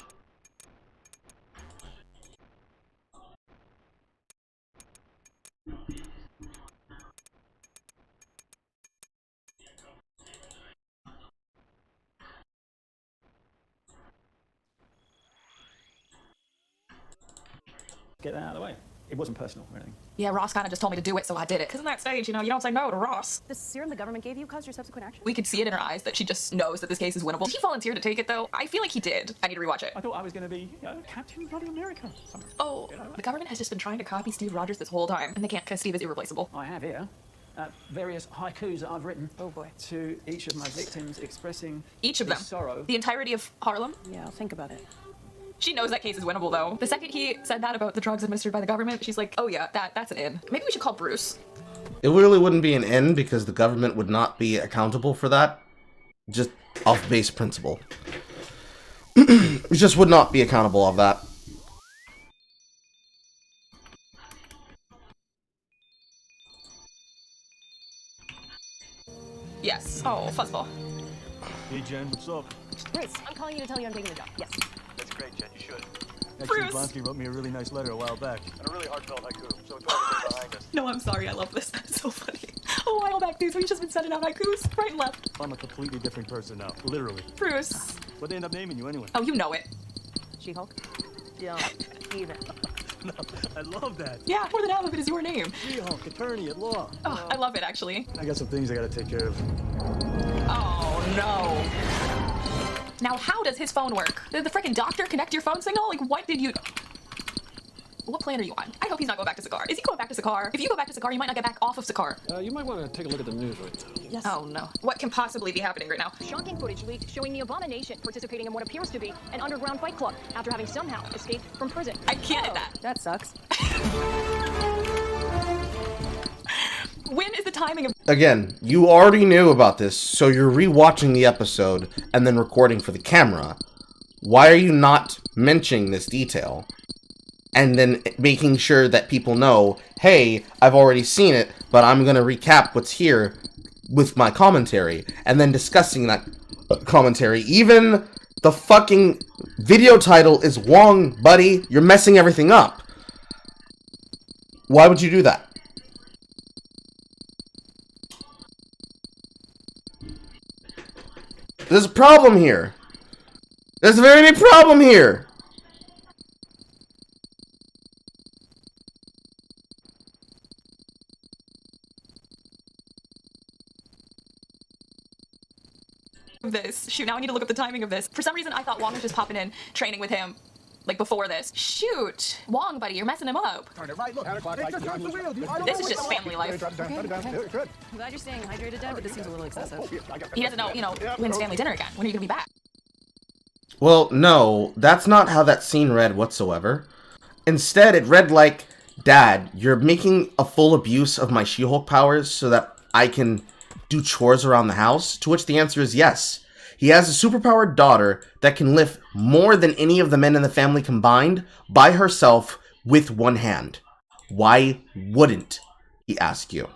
Get that out of the way. It wasn't personal or anything. Yeah, Ross kind of just told me to do it, so I did it. Because in that stage, you know, you don't say no to Ross. The serum the government gave you caused your subsequent action? We could see it in her eyes that she just knows that this case is winnable. Did he volunteer to take it, though? I feel like he did. I need to rewatch it. I thought I was going to be, you know, Captain Bloody America. Oh, the government has just been trying to copy Steve Rogers this whole time, and they can't because Steve is irreplaceable. I have here various haikus that I've written. Oh boy. To each of my victims expressing Each of the them. sorrow. The entirety of Harlem. Yeah, I'll think about it. She knows that case is winnable, though. The second he said that about the drugs administered by the government, she's like, oh yeah, that's an in. Maybe we should call Bruce. It really wouldn't be an in because the government would not be accountable for that. Just off base principle. It just would not be accountable of that. Yes. Oh, fuzzball. Hey, Jen, what's up? Bruce, I'm calling you to tell you I'm taking the job. Yes. That's great, Jen, you should. Bruce! Blonsky wrote me a really nice letter a while back. And a really heartfelt haiku, so it's all behind us. No, I'm sorry, I love this. That's so funny. A while back, dudes, we've just been sending out haikus right and left. I'm a completely different person now, literally. Bruce. What'd they end up naming you anyway? Oh, you know it. SheHulk? Don't even. No, I love that. Yeah, more than half of it is your name. SheHulk, attorney at law. Oh, I love it, actually. I got some things I gotta take care of. Oh, no. Now, how does his phone work? Did the frickin' doctor connect your phone signal? Like, what did you... What plan are you on? I hope he's not going back to Sakaar. Is he going back to Sakaar? If you go back to Sakaar, you might not get back off of Sakaar. You might want to take a look at the news right now. Yes. Oh, no. What can possibly be happening right now? Shocking footage leaked showing the Abomination participating in what appears to be an underground fight club after having somehow escaped from prison. I can't hit that. That sucks. When is the timing of... Again, you already knew about this, so you're rewatching the episode and then recording for the camera. Why are you not mentioning this detail? And then making sure that people know, hey, I've already seen it, but I'm going to recap what's here with my commentary. And then discussing that commentary. Even the fucking video title is Wong, buddy. You're messing everything up. Why would you do that? There's a problem here. There's a very big problem here. this? Shoot, now I need to look up the timing of this. For some reason, I thought Wong was just popping in, training with him, like before this. Shoot! Wong, buddy, you're messing him up. Turn it right, look. This is just family life. I'm glad you're staying hydrated, Dad, but this seems a little excessive. He doesn't know, you know, when's family dinner again? When are you gonna be back? Well, no, that's not how that scene read whatsoever. Instead, it read like, Dad, you're making a full abuse of my SheHulk powers so that I can do chores around the house? To which the answer is yes. He has a superpowered daughter that can lift more than any of the men in the family combined by herself with one hand. Why wouldn't he ask you?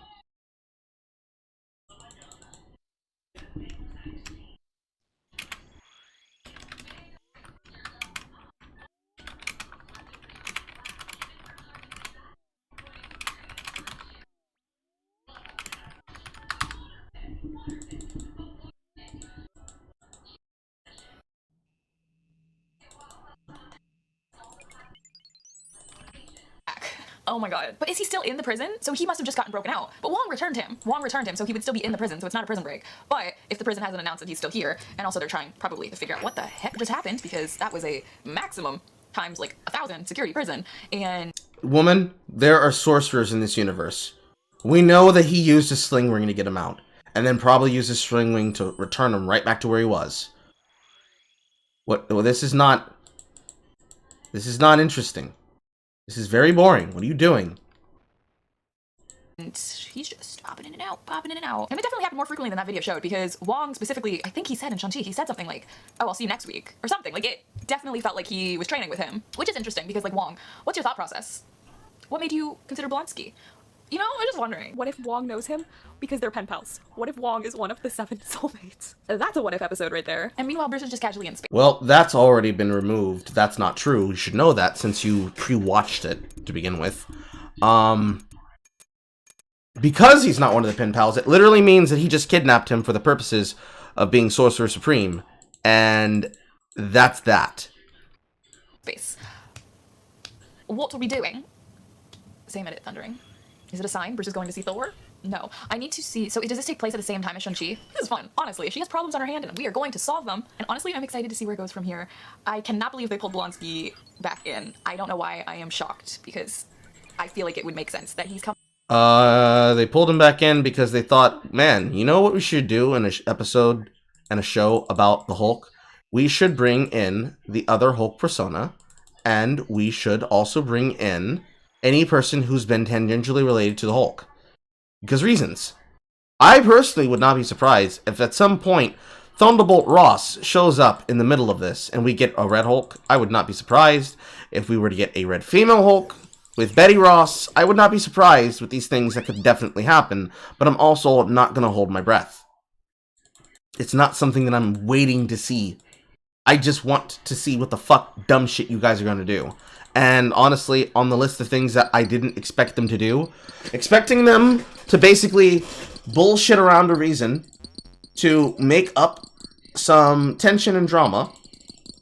Oh Oh my god. But is he still in the prison? So he must have just gotten broken out. But Wong returned him. Wong returned him, so he would still be in the prison, so it's not a prison break. But if the prison hasn't announced that he's still here, and also they're trying probably to figure out what the heck just happened, because that was a maximum times like 1,000 security prison, and... Woman, there are sorcerers in this universe. We know that he used a sling ring to get him out, and then probably used a sling ring to return him right back to where he was. What? Well, this is not interesting. This is very boring. What are you doing? And he's just popping in and out, popping in and out. And it definitely happened more frequently than that video showed, because Wong specifically, I think he said in Shang-Chi, he said something like, oh, I'll see you next week, or something. Like, it definitely felt like he was training with him, which is interesting, because, like, Wong, what's your thought process? What made you consider Blonsky? You know, I'm just wondering. What if Wong knows him because they're pen pals? What if Wong is one of the 7 soulmates? That's a what if episode right there. And meanwhile, Bruce is just casually in space. Well, that's already been removed. That's not true. You should know that since you pre-watched it to begin with. Because he's not one of the pen pals, it literally means that he just kidnapped him for the purposes of being Sorcerer Supreme. And that's that. Space. What are we doing? Same edit, Thundering. Is it a sign Bruce is going to see Thor? No. I need to see... So does this take place at the same time as Shang-Chi? This is fun, honestly. She has problems on her hand, and we are going to solve them. And honestly, I'm excited to see where it goes from here. I cannot believe they pulled Blonsky back in. I don't know why I am shocked, because I feel like it would make sense that he's come... They pulled him back in because they thought, man, you know what we should do in an episode and a show about the Hulk? We should bring in the other Hulk persona, and we should also bring in any person who's been tangentially related to the Hulk. Because reasons. I personally would not be surprised if at some point Thunderbolt Ross shows up in the middle of this and we get a Red Hulk. I would not be surprised if we were to get a Red Female Hulk with Betty Ross. I would not be surprised with these things that could definitely happen, but I'm also not going to hold my breath. It's not something that I'm waiting to see. I just want to see what the fuck dumb shit you guys are going to do. And honestly, on the list of things that I didn't expect them to do, expecting them to basically bullshit around a reason to make up some tension and drama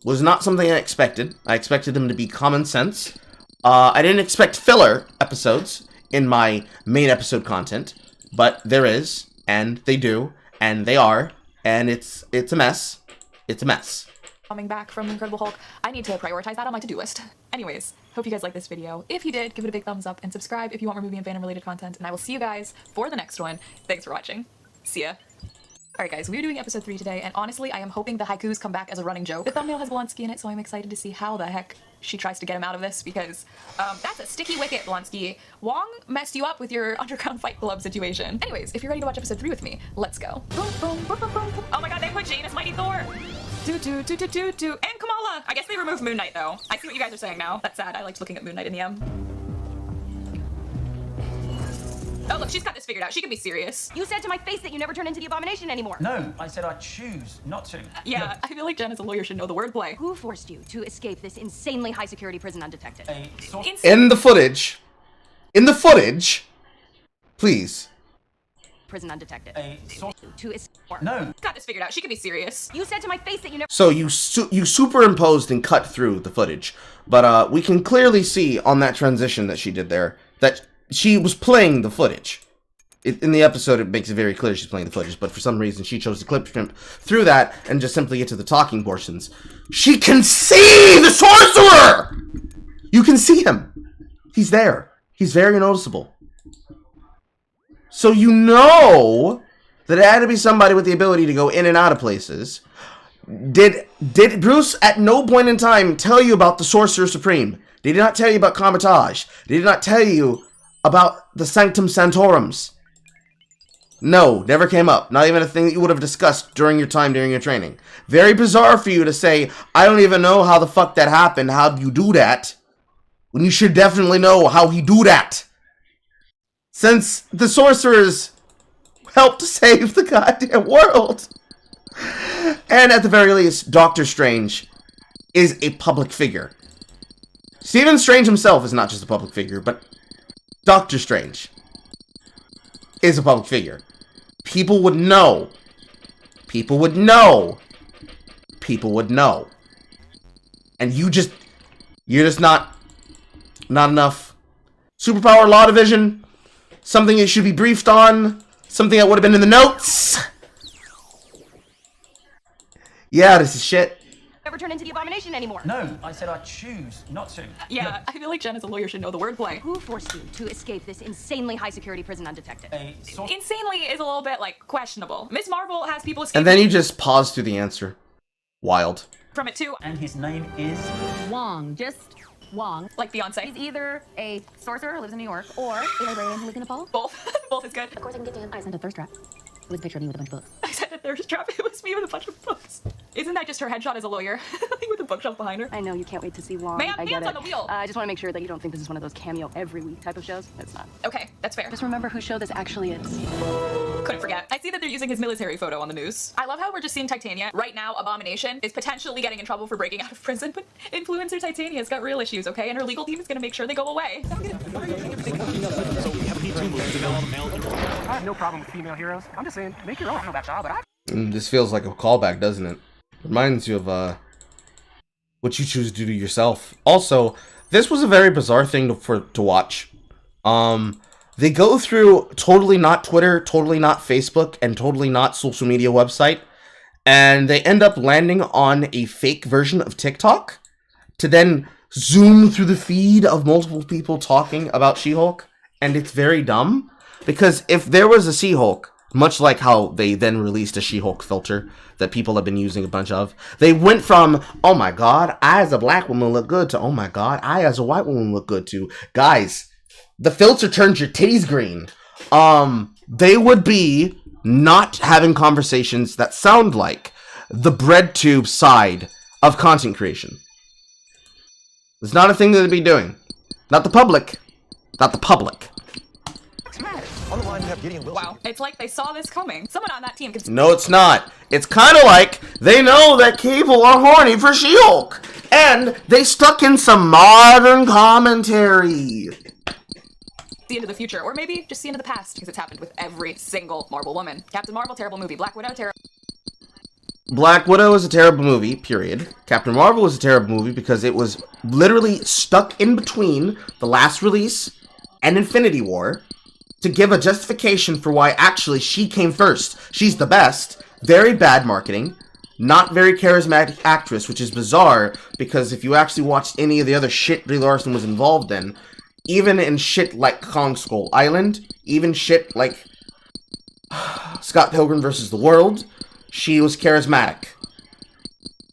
was not something I expected. I expected them to be common sense. I didn't expect filler episodes in my main episode content, but there is, and they do, and they are, and it's a mess. It's a mess. Coming back from Incredible Hulk, I need to prioritize that on my to-do list. Anyways, hope you guys liked this video. If you did, give it a big thumbs up and subscribe if you want more movie and fandom related content, and I will see you guys for the next one. Thanks for watching. See ya. Alright guys, we're doing episode 3 today, and honestly, I am hoping the haikus come back as a running joke. The thumbnail has Blonsky in it, so I'm excited to see how the heck she tries to get him out of this, because that's a sticky wicket, Blonsky. Wong messed you up with your underground fight club situation. Anyways, if you're ready to watch episode 3 with me, let's go. Boom, boom, boom, boom, boom. Oh my god, they put Jane as Mighty Thor! And Kamala! I guess they removed Moon Knight though. I see what you guys are saying now. That's sad. I liked looking at Moon Knight in the M. Oh look, she's got this figured out. She can be serious. You said to my face that you never turn into the Abomination anymore. No, I said I choose not to. Yeah, Look. I feel like Jen as a lawyer should know the wordplay. Who forced you to escape this insanely high security prison undetected? In the footage, please. Prison undetected. No. Got this figured out. She can be serious. You said to my face that you never. So you superimposed and cut through the footage, but we can clearly see on that transition that she did there that she was playing the footage. In the episode, it makes it very clear she's playing the footage, but for some reason she chose to clip shrimp through that and just simply get to the talking portions. She can see the sorcerer! You can see him. He's there. He's very noticeable. So you know that it had to be somebody with the ability to go in and out of places. Did Bruce at no point in time tell you about the Sorcerer Supreme? Did he not tell you about Comatage? Did he not tell you about the Sanctum Santorums? No, never came up. Not even a thing that you would have discussed during your training. Very bizarre for you to say, I don't even know how the fuck that happened. How'd you do that? When you should definitely know how he do that. Since the sorcerers helped save the goddamn world. And at the very least, Doctor Strange is a public figure. Stephen Strange himself is not just a public figure, but Doctor Strange is a public figure. People would know. People would know. People would know. And you're just not enough Superpower law division. Something that should be briefed on. Something that would have been in the notes. Yeah, this is shit. Never turn into the abomination anymore. No, I said I choose not to. Yeah, I feel like Jen as a lawyer should know the wordplay. Who forced you to escape this insanely high security prison undetected? Insanely is a little bit, like, questionable. Miss Marvel has people escape And then you just pause through the answer. Wild. from it too. And his name is Wong. Just Wong. Like Beyonce. He's either a sorcerer who lives in New York or a librarian who lives in Nepal. Both. Both is good. Of course I can get to him. I sent a thirst trap. It was a picture of me with a bunch of books. I said that there's a trap. It was me with a bunch of books. Isn't that just her headshot as a lawyer? With a bookshelf behind her. I know, you can't wait to see Wong. Ma'am, I get hands it. on the wheel. I just want to make sure that you don't think this is one of those cameo every week type of shows. It's not. Okay, that's fair. Just remember whose show this actually is. Couldn't forget. I see that they're using his military photo on the news. I love how we're just seeing Titania. Right now, Abomination is potentially getting in trouble for breaking out of prison, but influencer Titania's got real issues, okay? And her legal team is gonna make sure they go away. I have no problem with female heroes. I'm just saying, make your own. I don't know about y'all, but I... This feels like a callback, doesn't it? Reminds you of what you choose to do to yourself. Also, this was a very bizarre thing to watch. They go through totally not Twitter, totally not Facebook, and totally not social media website, and they end up landing on a fake version of TikTok to then zoom through the feed of multiple people talking about She-Hulk, and it's very dumb, because if there was a She-Hulk, much like how they then released a She-Hulk filter that people have been using a bunch of, they went from, oh my god, I as a black woman look good, to, oh my god, I as a white woman look good, to, guys, the filter turns your titties green. They would be not having conversations that sound like the bread tube side of content creation. It's not a thing that they'd be doing. Not the public. Not the public. On the line, you have Gideon Wilson. Wow, it's like they saw this coming. Someone on that team can... No, it's not. It's kind of like they know that Cable are horny for She-Hulk, and they stuck in some modern commentary. See into the future, or maybe just see into the past, because it's happened with every single Marvel woman. Captain Marvel, terrible movie. Black Widow, terrible. Black Widow is a terrible movie, period. Captain Marvel was a terrible movie because it was literally stuck in between the last release and Infinity War to give a justification for why actually she came first. She's the best. Very bad marketing. Not very charismatic actress, which is bizarre because if you actually watched any of the other shit Brie Larson was involved in, even in shit like Kong Skull Island, even shit like Scott Pilgrim vs. the World, she was charismatic.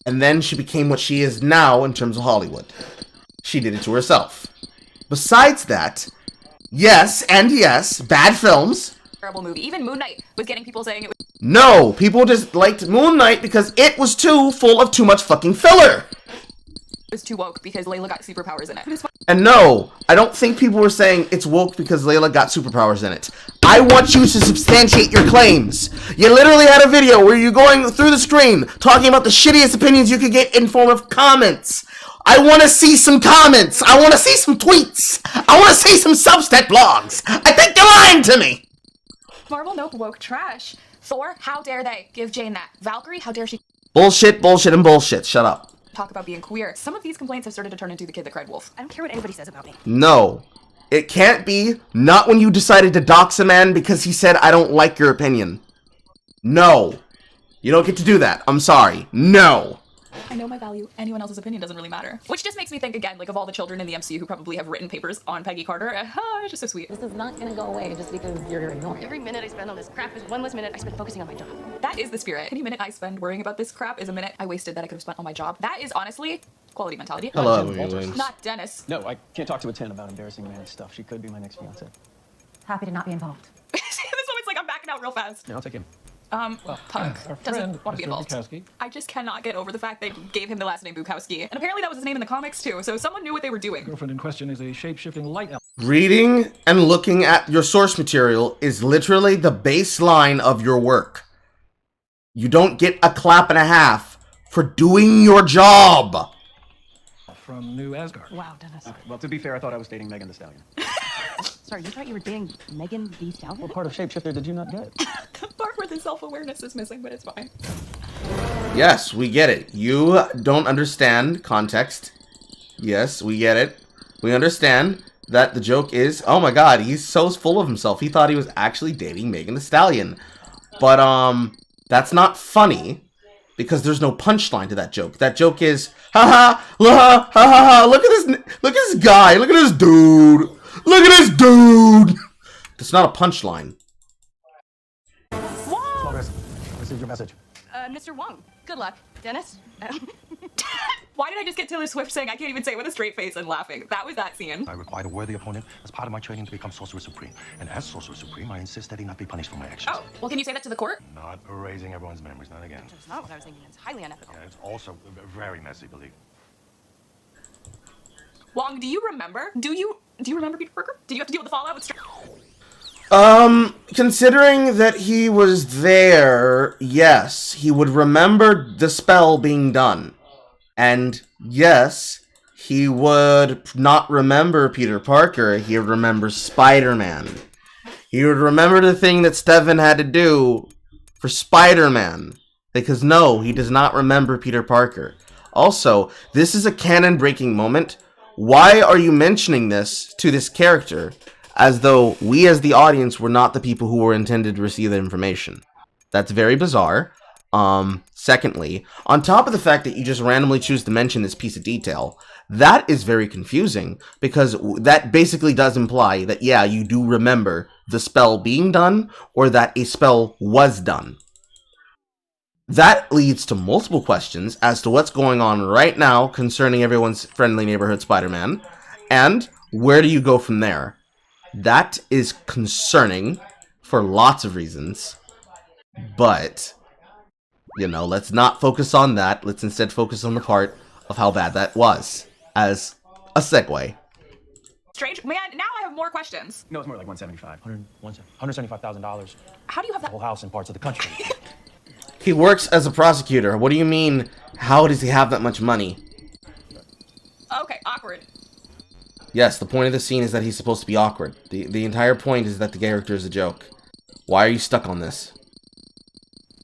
And then she became what she is now in terms of Hollywood. She did it to herself. Besides that, yes, and yes, bad films. Terrible movie. Even Moon Knight was getting people saying it was... No, people just liked Moon Knight because it was too full of too much fucking filler. It was too woke because Layla got superpowers in it. And no, I don't think people were saying it's woke because Layla got superpowers in it. I want you to substantiate your claims. You literally had a video where you're going through the screen talking about the shittiest opinions you could get in form of comments. I want to see some comments. I want to see some tweets. I want to see some Substack blogs. I think you're lying to me. Marvel, nope, woke trash. Thor, how dare they give Jane that? Valkyrie, how dare she... Bullshit, bullshit, and bullshit. Shut up. Talk about being queer. Some of these complaints have started to turn into the kid that cried wolf. I don't care what anybody says about me. No. It can't be. Not when you decided to dox a man because he said, I don't like your opinion. No. You don't get to do that. I'm sorry. No. I know my value. Anyone else's opinion doesn't really matter. Which just makes me think again, like, of all the children in the MCU who probably have written papers on Peggy Carter. It's just so sweet. This is not gonna go away just because you're ignoring. Every minute I spend on this crap is one less minute I spend focusing on my job. That is the spirit. Any minute I spend worrying about this crap is a minute I wasted that I could have spent on my job. That is honestly quality mentality. Hello, Not Dennis. No, I can't talk to a 10 about embarrassing man's stuff. She could be my next fiance. Happy to not be involved. This woman's like, I'm backing out real fast. Yeah, I'll take him. Punk our doesn't friend, want to be Mr. involved. Bukowski. I just cannot get over the fact they gave him the last name Bukowski. And apparently that was his name in the comics too, so someone knew what they were doing. Girlfriend in question is a shape-shifting light elf. Reading and looking at your source material is literally the baseline of your work. You don't get a clap and a half for doing your job. From New Asgard. Wow, Dennis. Well, to be fair, I thought I was dating Megan Thee Stallion. Sorry, you thought you were dating Megan Thee Stallion? What part of Shapeshifter did you not get? The part where the self-awareness is missing, but it's fine. Yes, we get it. You don't understand context. Yes, we get it. We understand. that the joke is, oh my god, he's so full of himself. He thought he was actually dating Megan Thee Stallion. But, that's not funny, because there's no punchline to that joke. That joke is, ha ha, look at this guy, look at this dude, look at this dude. That's not a punchline. Progress. Received your message. Mr. Wong, good luck. Dennis? Why did I just get Taylor Swift saying I can't even say it with a straight face and laughing? That was that scene. I required a worthy opponent as part of my training to become Sorcerer Supreme. And as Sorcerer Supreme, I insist that he not be punished for my actions. Oh, well, can you say that to the court? Not erasing everyone's memories, not again. That's not what I was thinking. It's highly unethical. Yeah, it's also very messy, believe me. Wong, do you remember? Do you remember Peter Parker? Did you have to deal with the fallout with Considering that he was there, yes, he would remember the spell being done. And yes, he would not remember Peter Parker, he would remember Spider-Man. He would remember the thing that Stefan had to do for Spider-Man. Because no, he does not remember Peter Parker. Also, this is a canon-breaking moment. Why are you mentioning this to this character as though we as the audience were not the people who were intended to receive the information? That's very bizarre. Secondly, on top of the fact that you just randomly choose to mention this piece of detail, that is very confusing, because that basically does imply that, yeah, you do remember the spell being done, or that a spell was done. That leads to multiple questions as to what's going on right now concerning everyone's friendly neighborhood Spider-Man, and where do you go from there? That is concerning for lots of reasons, but, you know, let's not focus on that. Let's instead focus on the part of how bad that was, as a segue. Strange? Man, now I have more questions. No, it's more like $175,000. How do you have The that? whole house in parts of the country. He works as a prosecutor. What do you mean, how does he have that much money? Okay, awkward. Yes, the point of the scene is that he's supposed to be awkward. The entire point is that the character is a joke. Why are you stuck on this?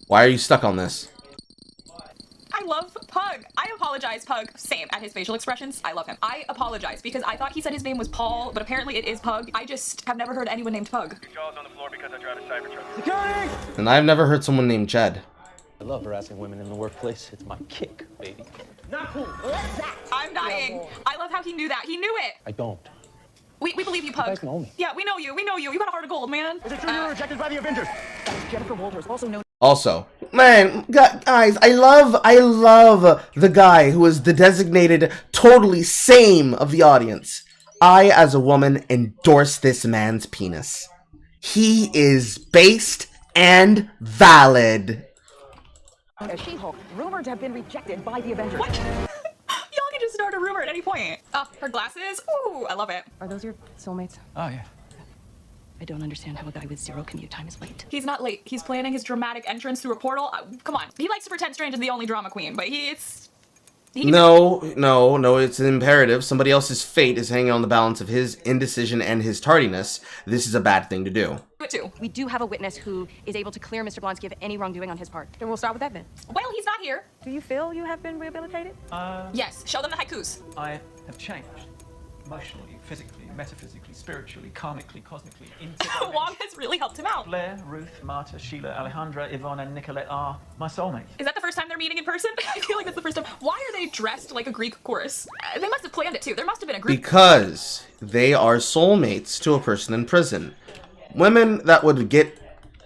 Why are you stuck on this? I love Pug. I apologize, Pug. Same at his facial expressions. I love him. I apologize because I thought he said his name was Paul, but apparently it is Pug. I just have never heard anyone named Pug. Your jaw's on the floor because I drive a Cybertruck. Security! And I've never heard someone named Jed. I love harassing women in the workplace. It's my kick, baby. Not cool. I'm dying. I love how he knew that. He knew it. I don't. We believe you, Pug. You guys know me. Yeah, we know you. We know you. You got a heart of gold, man. Is it true you were rejected by the Avengers? Jennifer Walters, also known. Also, man, guys, I love the guy who is the designated totally same of the audience. I, as a woman, endorse this man's penis. He is based and valid. As SheHulk, rumored to have been rejected by the Avengers. What? Y'all can just start a rumor at any point. Her glasses? Ooh, I love it. Are those your soulmates? Oh, yeah. I don't understand how a guy with zero commute time is late. He's not late. He's planning his dramatic entrance through a portal. Come on. He likes to pretend Strange is the only drama queen, but No, it's an imperative. Somebody else's fate is hanging on the balance of his indecision and his tardiness. This is a bad thing to do. We do have a witness who is able to clear Mr. Blonsky of any wrongdoing on his part. Then we'll start with that then. Well, he's not here. Do you feel you have been rehabilitated? Yes. Show them the haikus. I have changed. Emotionally, physically, metaphysically, spiritually, karmically, cosmically, Wong has really helped him out. Blair, Ruth, Marta, Sheila, Alejandra, Yvonne, and Nicolette are my soulmates. Is that the first time they're meeting in person? I feel like that's the first time. Why are they dressed like a Greek chorus? They must have planned it too. There must have been a Greek. Because they are soulmates to a person in prison. Women that would get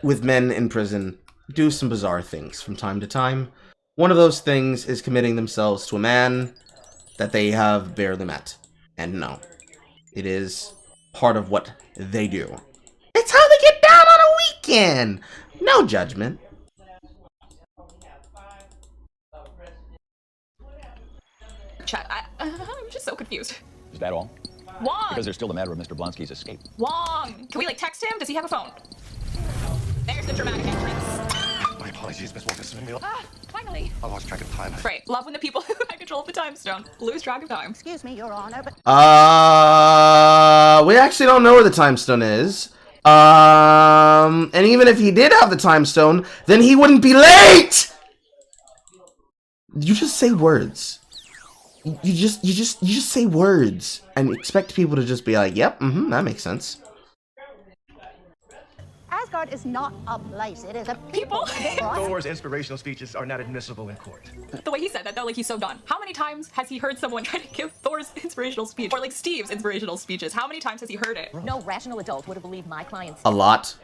with men in prison do some bizarre things from time to time. One of those things is committing themselves to a man that they have barely met. And no, it is part of what they do. It's how they get down on a weekend. No judgment. Chat, I'm just so confused. Is that all? Wong! Because there's still the matter of Mr. Blonsky's escape. Wong! Can we, like, text him? Does he have a phone? There's the dramatic entrance. My apologies, Miss Walters. Finally. I lost track of time. Right. Love when the people who had control of the time stone lose track of time. Excuse me, Your Honor, but... We actually don't know where the time stone is. And even if he did have the time stone, then he wouldn't be late! Did you just say words? You just say words and expect people to just be like, yep, that makes sense. Asgard is not a place, it is a people. Thor's inspirational speeches are not admissible in court. The way he said that though, like he's so done. How many times has he heard someone try to give Thor's inspirational speech? Or like Steve's inspirational speeches? How many times has he heard it? No rational adult would have believed my clients. A lot.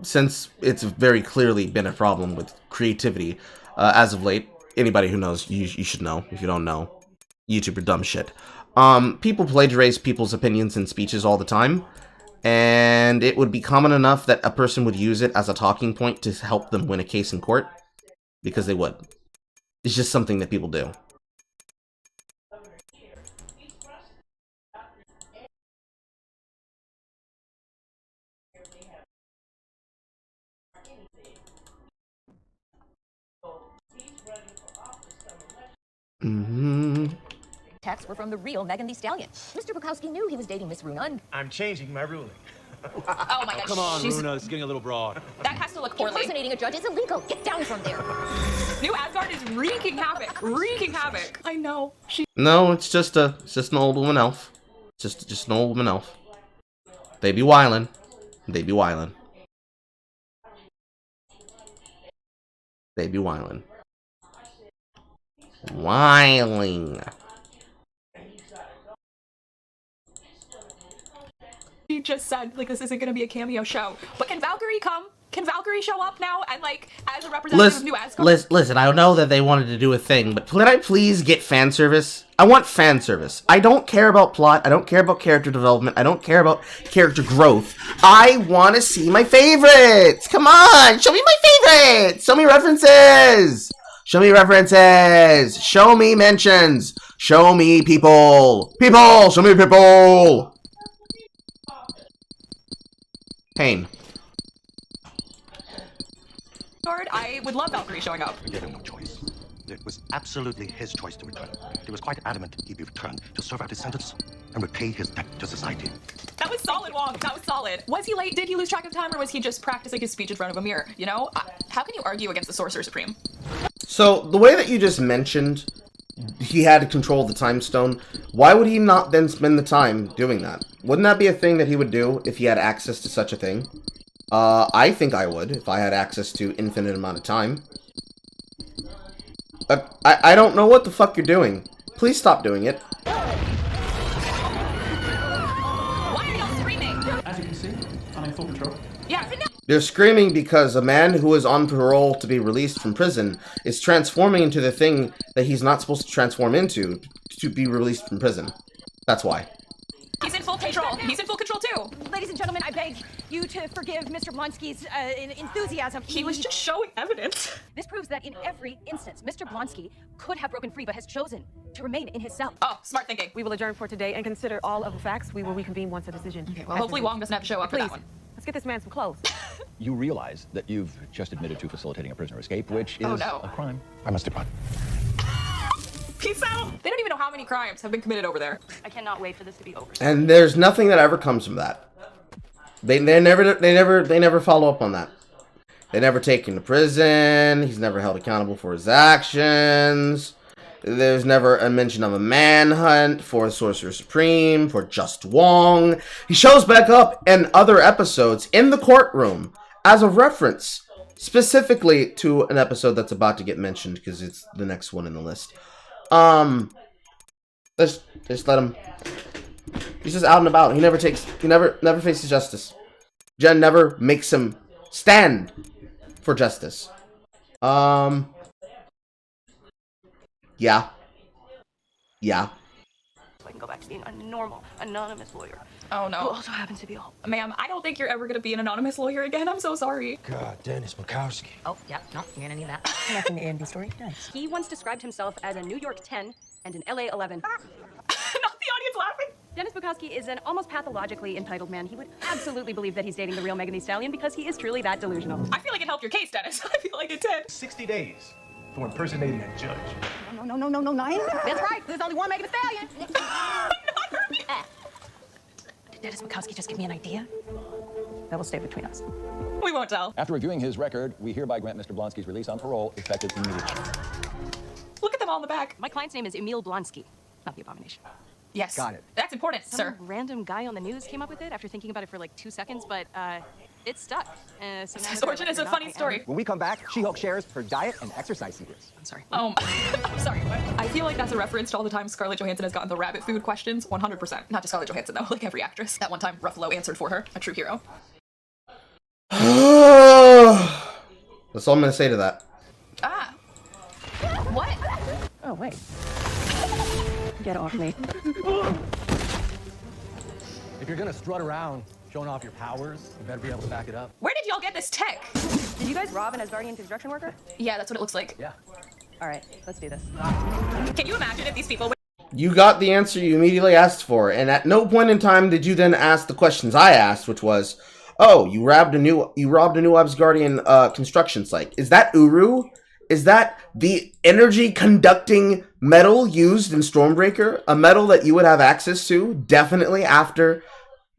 Since it's very clearly been a problem with creativity as of late. Anybody who knows, you should know. If you don't know, YouTuber dumb shit. People plagiarize people's opinions and speeches all the time. And it would be common enough that a person would use it as a talking point to help them win a case in court. Because they would. It's just something that people do. Texts were from the real Megan Thee Stallion. Mr. Bukowski knew he was dating Miss Runa. I'm changing my ruling. Oh my god, Come on, she's... Runa, it's getting a little broad. That has to look poorly. Impersonating a judge is illegal. Get down from there. New Asgard is wreaking havoc. Wreaking havoc. I know. No, it's just an old woman elf. Just an old woman elf. They be wildin'. They be wildin'. They be wildin'. Whiling. She just said, like, this isn't gonna be a cameo show. But can Valkyrie come? Can Valkyrie show up now and, like, as a representative of New Asgard? Listen, I know that they wanted to do a thing, but can I please get fan service? I want fan service. I don't care about plot. I don't care about character development. I don't care about character growth. I want to see my favorites. Come on, show me my favorites. Show me references. Show me references. Show me mentions. Show me people. People, show me people. Pain. I would love Valkyrie showing up. We gave him no choice. It was absolutely his choice to return. He was quite adamant he'd be returned to serve out his sentence and repay his debt to society. That was solid, Wong. That was solid. Was he late? Did he lose track of time, or was he just practicing his speech in front of a mirror? You know? How can you argue against the Sorcerer Supreme? So, the way that you just mentioned, he had to control the time stone. Why would he not then spend the time doing that? Wouldn't that be a thing that he would do if he had access to such a thing? I think I would, if I had access to infinite amount of time. I don't know what the fuck you're doing. Please stop doing it. Why are y'all screaming? As you can see, I'm in full control. Yeah. They're screaming because a man who is on parole to be released from prison is transforming into the thing that he's not supposed to transform into to be released from prison. That's why. He's in full control. He's in full control too. Ladies and gentlemen, I beg you to forgive Mr. Blonsky's enthusiasm. He was just showing evidence. This proves that in every instance, Mr. Blonsky could have broken free, but has chosen to remain in his cell. Oh, smart thinking. We will adjourn for today and consider all of the facts. We will reconvene once a decision. Okay, well, hopefully Wong doesn't have to show up for that one. Let's get this man some clothes. You realize that you've just admitted to facilitating a prisoner escape, which is a crime. I must depart. Peace out. They don't even know how many crimes have been committed over there. I cannot wait for this to be over. And there's nothing that ever comes from that. They never follow up on that. They never take him to prison. He's never held accountable for his actions. There's never a mention of a manhunt for Sorcerer Supreme, for Just Wong. He shows back up in other episodes in the courtroom as a reference, specifically to an episode that's about to get mentioned because it's the next one in the list. Let's just let him. He's just out and about. He never faces justice. Jen never makes him stand for justice. Yeah. So I can go back to being a normal, anonymous lawyer. Oh no. Who also happens to be a... Ma'am, I don't think you're ever gonna be an anonymous lawyer again. I'm so sorry. God, Dennis Bukowski. Oh, yeah, no, you're gonna need that. Nothing to end the story. Nice. He once described himself as a New York 10 and an LA 11. Not the audience laughing. Dennis Bukowski is an almost pathologically entitled man. He would absolutely believe that he's dating the real Megan Thee Stallion because he is truly that delusional. I feel like it helped your case, Dennis. I feel like it did. 60 days for impersonating a judge. No. That's right. There's only one Megan Thee Stallion. Did Dennis Bukowski just give me an idea? That will stay between us. We won't tell. After reviewing his record, we hereby grant Mr. Blonsky's release on parole, effective immediately. Look at them all in the back. My client's name is Emil Blonsky. not the abomination. Yes. Got it. That's important, Some sir. random guy on the news came up with it after thinking about it for like 2 seconds, but it stuck. So now His whether I origin like is it a or funny not, I story. When we come back, SheHulk shares her diet and exercise secrets. I'm sorry. I'm sorry. I feel like that's a reference to all the time Scarlett Johansson has gotten the rabbit food questions. 100%. Not just Scarlett Johansson though, like every actress. That one time Ruffalo answered for her. A true hero. That's all I'm gonna say to that. Ah. What? Oh, wait. Get off me. If you're gonna strut around showing off your powers, you better be able to back it up. Where did y'all get this tech? Did you guys rob an Asgardian construction worker? Yeah, that's what it looks like. Yeah. All right, let's do this. Can you imagine if these people You got the answer you immediately asked for, and at no point in time did you then ask the questions I asked, which was, oh, you robbed a new Asgardian construction site. Is that Uru? Is that the energy conducting metal used in Stormbreaker? A metal that you would have access to definitely after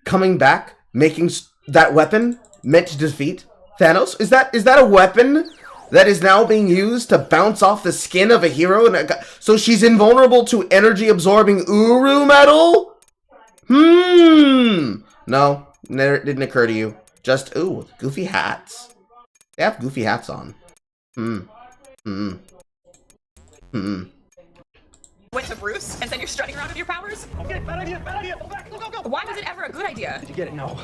coming back, making that weapon meant to defeat Thanos? Is that a weapon that is now being used to bounce off the skin of a hero? So she's invulnerable to energy absorbing Uru metal? No, never didn't occur to you. Just, ooh, goofy hats. They have goofy hats on. went to Bruce and said you're strutting around with your powers? Okay, bad idea, bad idea. Go back, go, go, go. Why was it ever a good idea? Did you get it? No.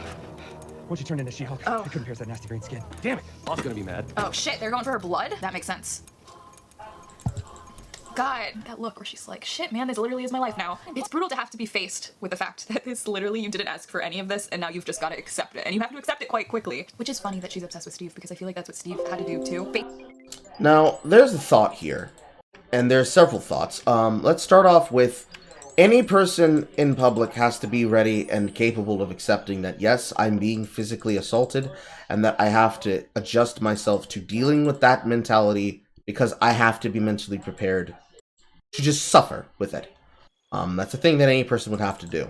Once you turned into SheHulk, Oh. you couldn't pierce that nasty green skin. Damn it. Boss gonna be mad. Oh shit, they're going for her blood? That makes sense. God, that look where she's like, shit man, this literally is my life now. It's brutal to have to be faced with the fact that this literally, you didn't ask for any of this and now you've just got to accept it. And you have to accept it quite quickly. Which is funny that she's obsessed with Steve because I feel like that's what Steve had to do too. Now, there's a thought here. And there's several thoughts. Let's start off with any person in public has to be ready and capable of accepting that, yes, I'm being physically assaulted and that I have to adjust myself to dealing with that mentality because I have to be mentally prepared to just suffer with it. That's a thing that any person would have to do.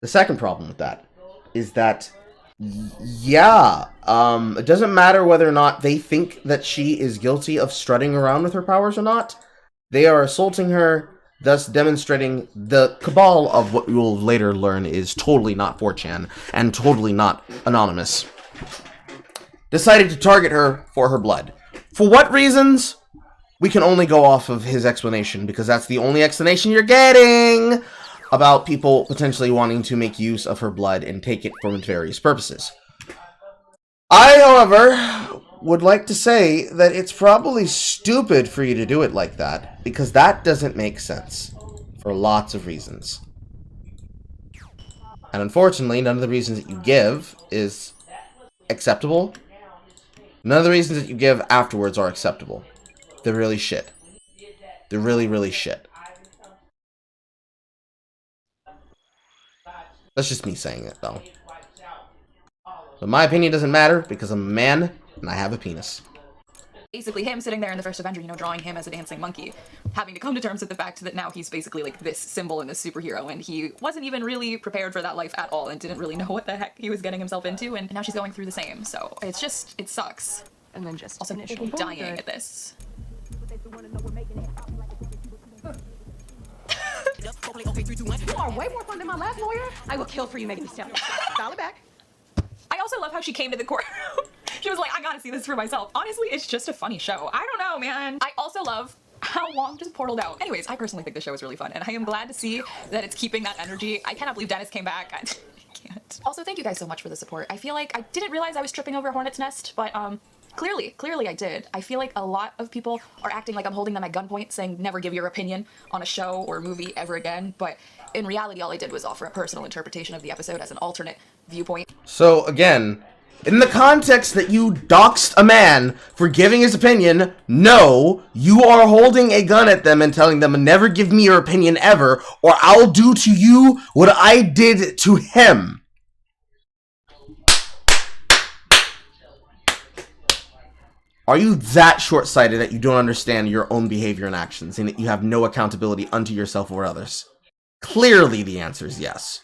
The second problem with that is that, yeah, it doesn't matter whether or not they think that she is guilty of strutting around with her powers or not. They are assaulting her, thus demonstrating the cabal of what you will later learn is totally not 4chan and totally not anonymous. Decided to target her for her blood. For what reasons? We can only go off of his explanation, because that's the only explanation you're getting about people potentially wanting to make use of her blood and take it for various purposes. I, however, would like to say that it's probably stupid for you to do it like that, because that doesn't make sense for lots of reasons. And unfortunately, none of the reasons that you give is acceptable. None of the reasons that you give afterwards are acceptable. They're really shit. They're really, really shit. That's just me saying it, though. But my opinion doesn't matter, because I'm a man, and I have a penis. Basically him sitting there in the first Avenger, you know, drawing him as a dancing monkey, having to come to terms with the fact that now he's basically like this symbol and this superhero, and he wasn't even really prepared for that life at all and didn't really know what the heck he was getting himself into, and now she's going through the same. So it's just, it sucks. And then just also dying at this. You are way more fun than my last lawyer. I will kill for you, Megan Thee Stallion. Dial it back. I also love how she came to the courtroom. She was like, I gotta see this for myself. Honestly, it's just a funny show. I don't know, man. I also love how Wong just portaled out. Anyways, I personally think the show is really fun, and I am glad to see that it's keeping that energy. I cannot believe Dennis came back. I can't. Also, thank you guys so much for the support. I feel like I didn't realize I was tripping over a hornet's nest, but clearly I did. I feel like a lot of people are acting like I'm holding them at gunpoint, saying never give your opinion on a show or movie ever again, but in reality, all I did was offer a personal interpretation of the episode as an alternate viewpoint. So, again, in the context that you doxed a man for giving his opinion, no, you are holding a gun at them and telling them, never give me your opinion ever, or I'll do to you what I did to him. Are you that short-sighted that you don't understand your own behavior and actions, and that you have no accountability unto yourself or others? Clearly, the answer is yes.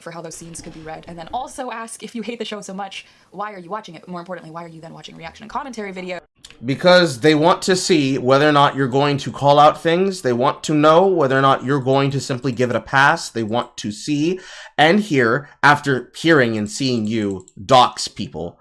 For how those scenes could be read, and then also ask if you hate the show so much, why are you watching it? But more importantly, why are you then watching reaction and commentary video? because they want to see whether or not you're going to call out things. They want to know whether or not you're going to simply give it a pass. They want to see and hear, after hearing and seeing you dox people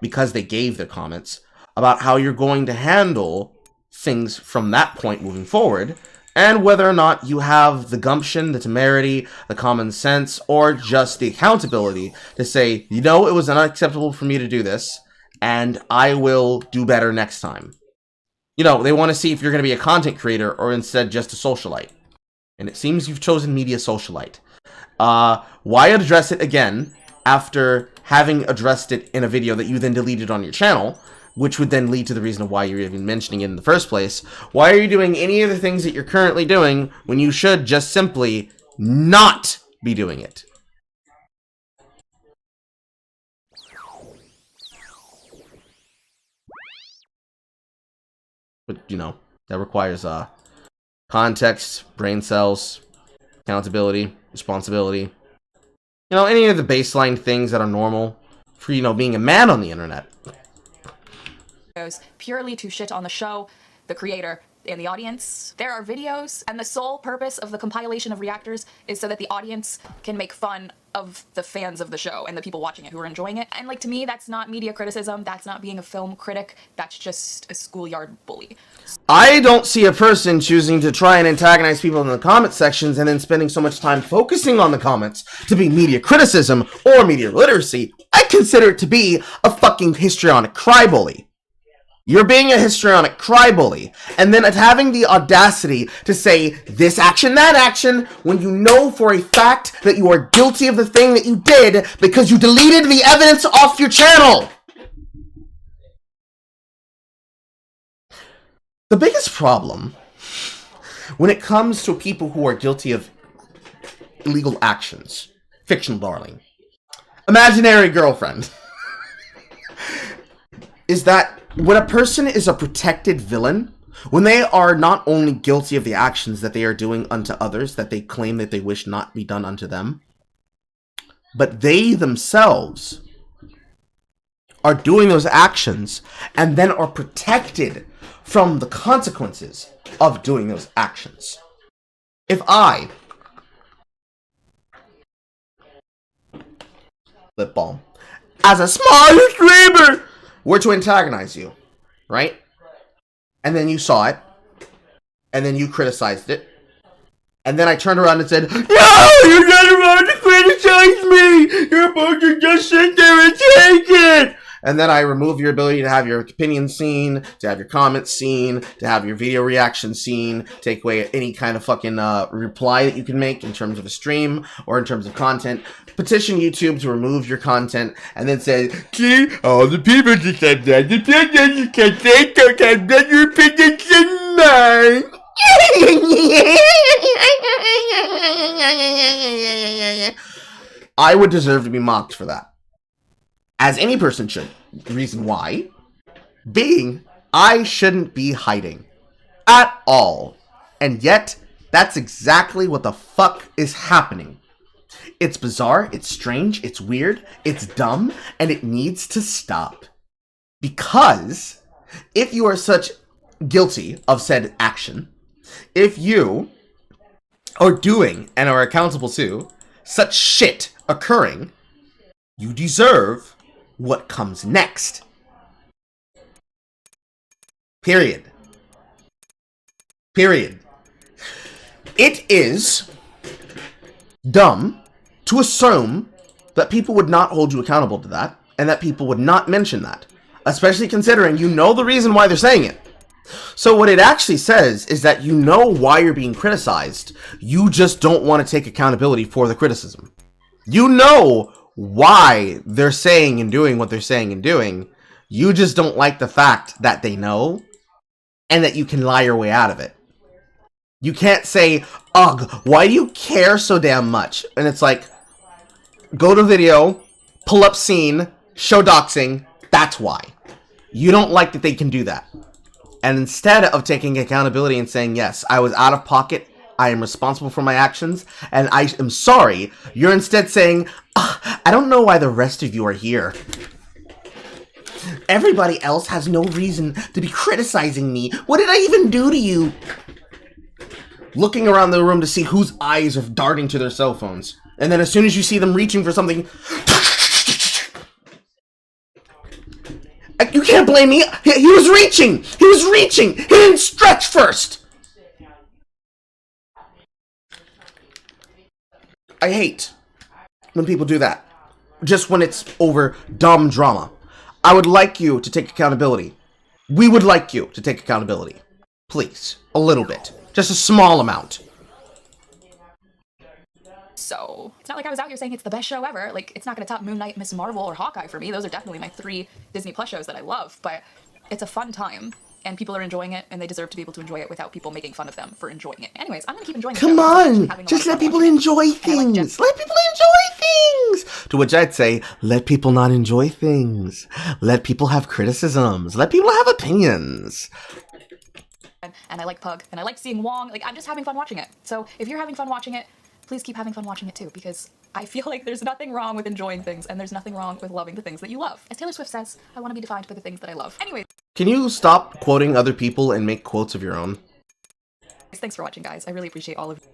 because they gave their comments, about how you're going to handle things from that point moving forward, and whether or not you have the gumption, the temerity, the common sense, or just the accountability to say, you know, it was unacceptable for me to do this, and I will do better next time. You know, they want to see if you're going to be a content creator or instead just a socialite. And it seems you've chosen media socialite. Why address it again after having addressed it in a video that you then deleted on your channel, which would then lead to the reason of why you're even mentioning it in the first place? Why are you doing any of the things that you're currently doing when you should just simply not be doing it? But, you know, that requires context, brain cells, accountability, responsibility. You know, any of the baseline things that are normal for, you know, being a man on the internet. Purely to shit on the show, the creator, and the audience. There are videos, and the sole purpose of the compilation of reactors is so that the audience can make fun of the fans of the show and the people watching it who are enjoying it. And like, to me, that's not media criticism, that's not being a film critic, that's just a schoolyard bully. I don't see a person choosing to try and antagonize people in the comment sections and then spending so much time focusing on the comments to be media criticism or media literacy. I consider it to be a fucking histrionic crybully. You're being a histrionic crybully, and then having the audacity to say this action, that action, when you know for a fact that you are guilty of the thing that you did because you deleted the evidence off your channel. The biggest problem when it comes to people who are guilty of illegal actions, FictionalDarling, imaginary girlfriend, is that when a person is a protected villain, when they are not only guilty of the actions that they are doing unto others that they claim that they wish not be done unto them, but they themselves are doing those actions and then are protected from the consequences of doing those actions. If I, lip balm, as a small streamer, were to antagonize you, right? And then you saw it, and then you criticized it, and then I turned around and said, no, you're not allowed to criticize me! You're supposed to just sit there and take it! And then I remove your ability to have your opinion seen, to have your comments seen, to have your video reaction seen, take away any kind of fucking reply that you can make in terms of a stream or in terms of content. Petition YouTube to remove your content, and then say, see, all the people just have that opinion, you can't say, don't have better opinions than mine. I would deserve to be mocked for that. As any person should. Reason why? Being, I shouldn't be hiding. At all. And yet, that's exactly what the fuck is happening. It's bizarre, it's strange, it's weird, it's dumb, and it needs to stop. Because, if you are such guilty of said action, if you are doing and are accountable to such shit occurring, you deserve what comes next. Period. Period. It is dumb to assume that people would not hold you accountable to that, and that people would not mention that, especially considering you know the reason why they're saying it. So what it actually says is that you know why you're being criticized, you just don't want to take accountability for the criticism. You know why they're saying and doing what they're saying and doing, you just don't like the fact that they know, and that you can lie your way out of it. You can't say, ugh, why do you care so damn much? And it's like, go to video, pull up scene, show doxing, that's why. You don't like that they can do that. And instead of taking accountability and saying, yes, I was out of pocket, I am responsible for my actions, and I am sorry, you're instead saying, I don't know why the rest of you are here. Everybody else has no reason to be criticizing me. What did I even do to you? Looking around the room to see whose eyes are darting to their cell phones. And then as soon as you see them reaching for something... You can't blame me. He was reaching. He was reaching. He didn't stretch first. I hate when people do that. Just when it's over dumb drama. I would like you to take accountability. We would like you to take accountability. Please. A little bit. Just a small amount. So, it's not like I was out here saying it's the best show ever. Like, it's not gonna top Moon Knight, Miss Marvel, or Hawkeye for me. Those are definitely my 3 Disney Plus shows that I love. But it's a fun time, and people are enjoying it, and they deserve to be able to enjoy it without people making fun of them for enjoying it. Anyways, I'm gonna keep enjoying the show. Come on! Just let people enjoy things! Let people enjoy things! To which I'd say, let people not enjoy things. Let people have criticisms. Let people have opinions. And I like Pug, and I like seeing Wong. Like, I'm just having fun watching it. So, if you're having fun watching it, please keep having fun watching it too, because I feel like there's nothing wrong with enjoying things, and there's nothing wrong with loving the things that you love. As Taylor Swift says, I want to be defined by the things that I love. Anyways. Can you stop quoting other people and make quotes of your own? Thanks for watching, guys. I really appreciate all of you.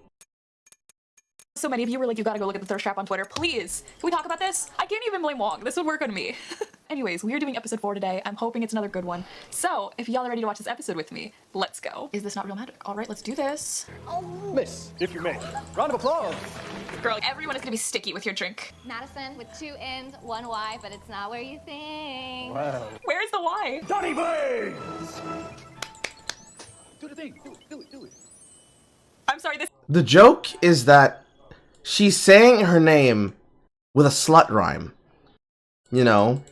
So many of you were like, you gotta go look at the thirst trap on Twitter. Please, can we talk about this? I can't even blame Wong. This would work on me. Anyways, we are doing episode 4 today. I'm hoping it's another good one. So, if y'all are ready to watch this episode with me, let's go. Is this not real magic? All right, let's do this. Miss, if you may. Round of applause. Girl, everyone is gonna be sticky with your drink. Madison with 2 N's, 1 Y, but it's not where you think. Wow. Where's the Y? Donnie Blaze! Do the thing. Do it. I'm sorry, this— The joke is that she's saying her name with a slut rhyme. You know?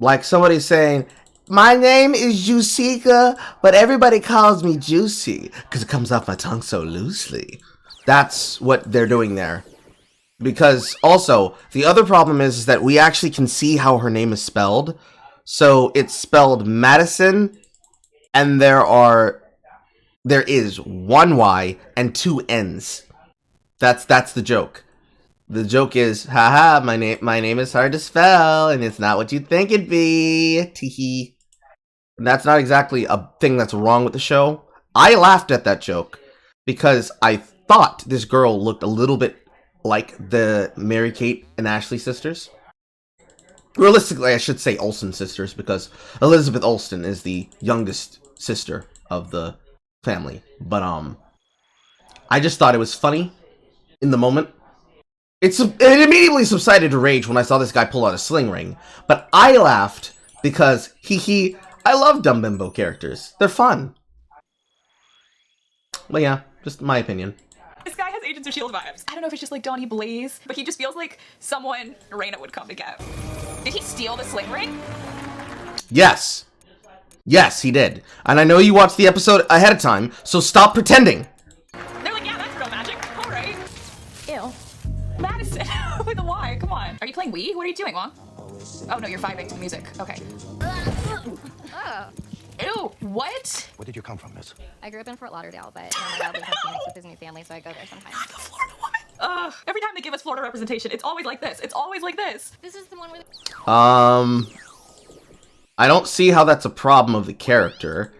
Like somebody saying, my name is Juiceika, but everybody calls me Juicy, because it comes off my tongue so loosely. That's what they're doing there. Because, also, the other problem is that we actually can see how her name is spelled. So, it's spelled Madison, and there is 1 Y and 2 N's. That's the joke. The joke is, haha, my name is hard to spell, and it's not what you think it'd be. Teehee. And that's not exactly a thing that's wrong with the show. I laughed at that joke because I thought this girl looked a little bit like the Mary-Kate and Ashley sisters. Realistically, I should say Olsen sisters, because Elizabeth Olsen is the youngest sister of the family. But, I just thought it was funny in the moment. It immediately subsided to rage when I saw this guy pull out a sling ring. But I laughed because, I love dumb bimbo characters. They're fun. But yeah, just my opinion. This guy has Agents of S.H.I.E.L.D. vibes. I don't know if it's just like Donnie Blaze, but he just feels like someone Reina would come to get. Did he steal the sling ring? Yes. Yes, he did. And I know you watched the episode ahead of time, so stop pretending. They're like, yeah, that's real magic. All right. Ew. Madison, with a Y, come on. Are you playing Wii? What are you doing, Wong? Oh no, you're vibing to the music. Okay. Ew, what? Where did you come from, miss? I grew up in Fort Lauderdale, but my dad lives in Phoenix with his new family, so I go there sometimes. The Florida woman. Every time they give us Florida representation, it's always like this. It's always like this. This is the one where I don't see how that's a problem of the character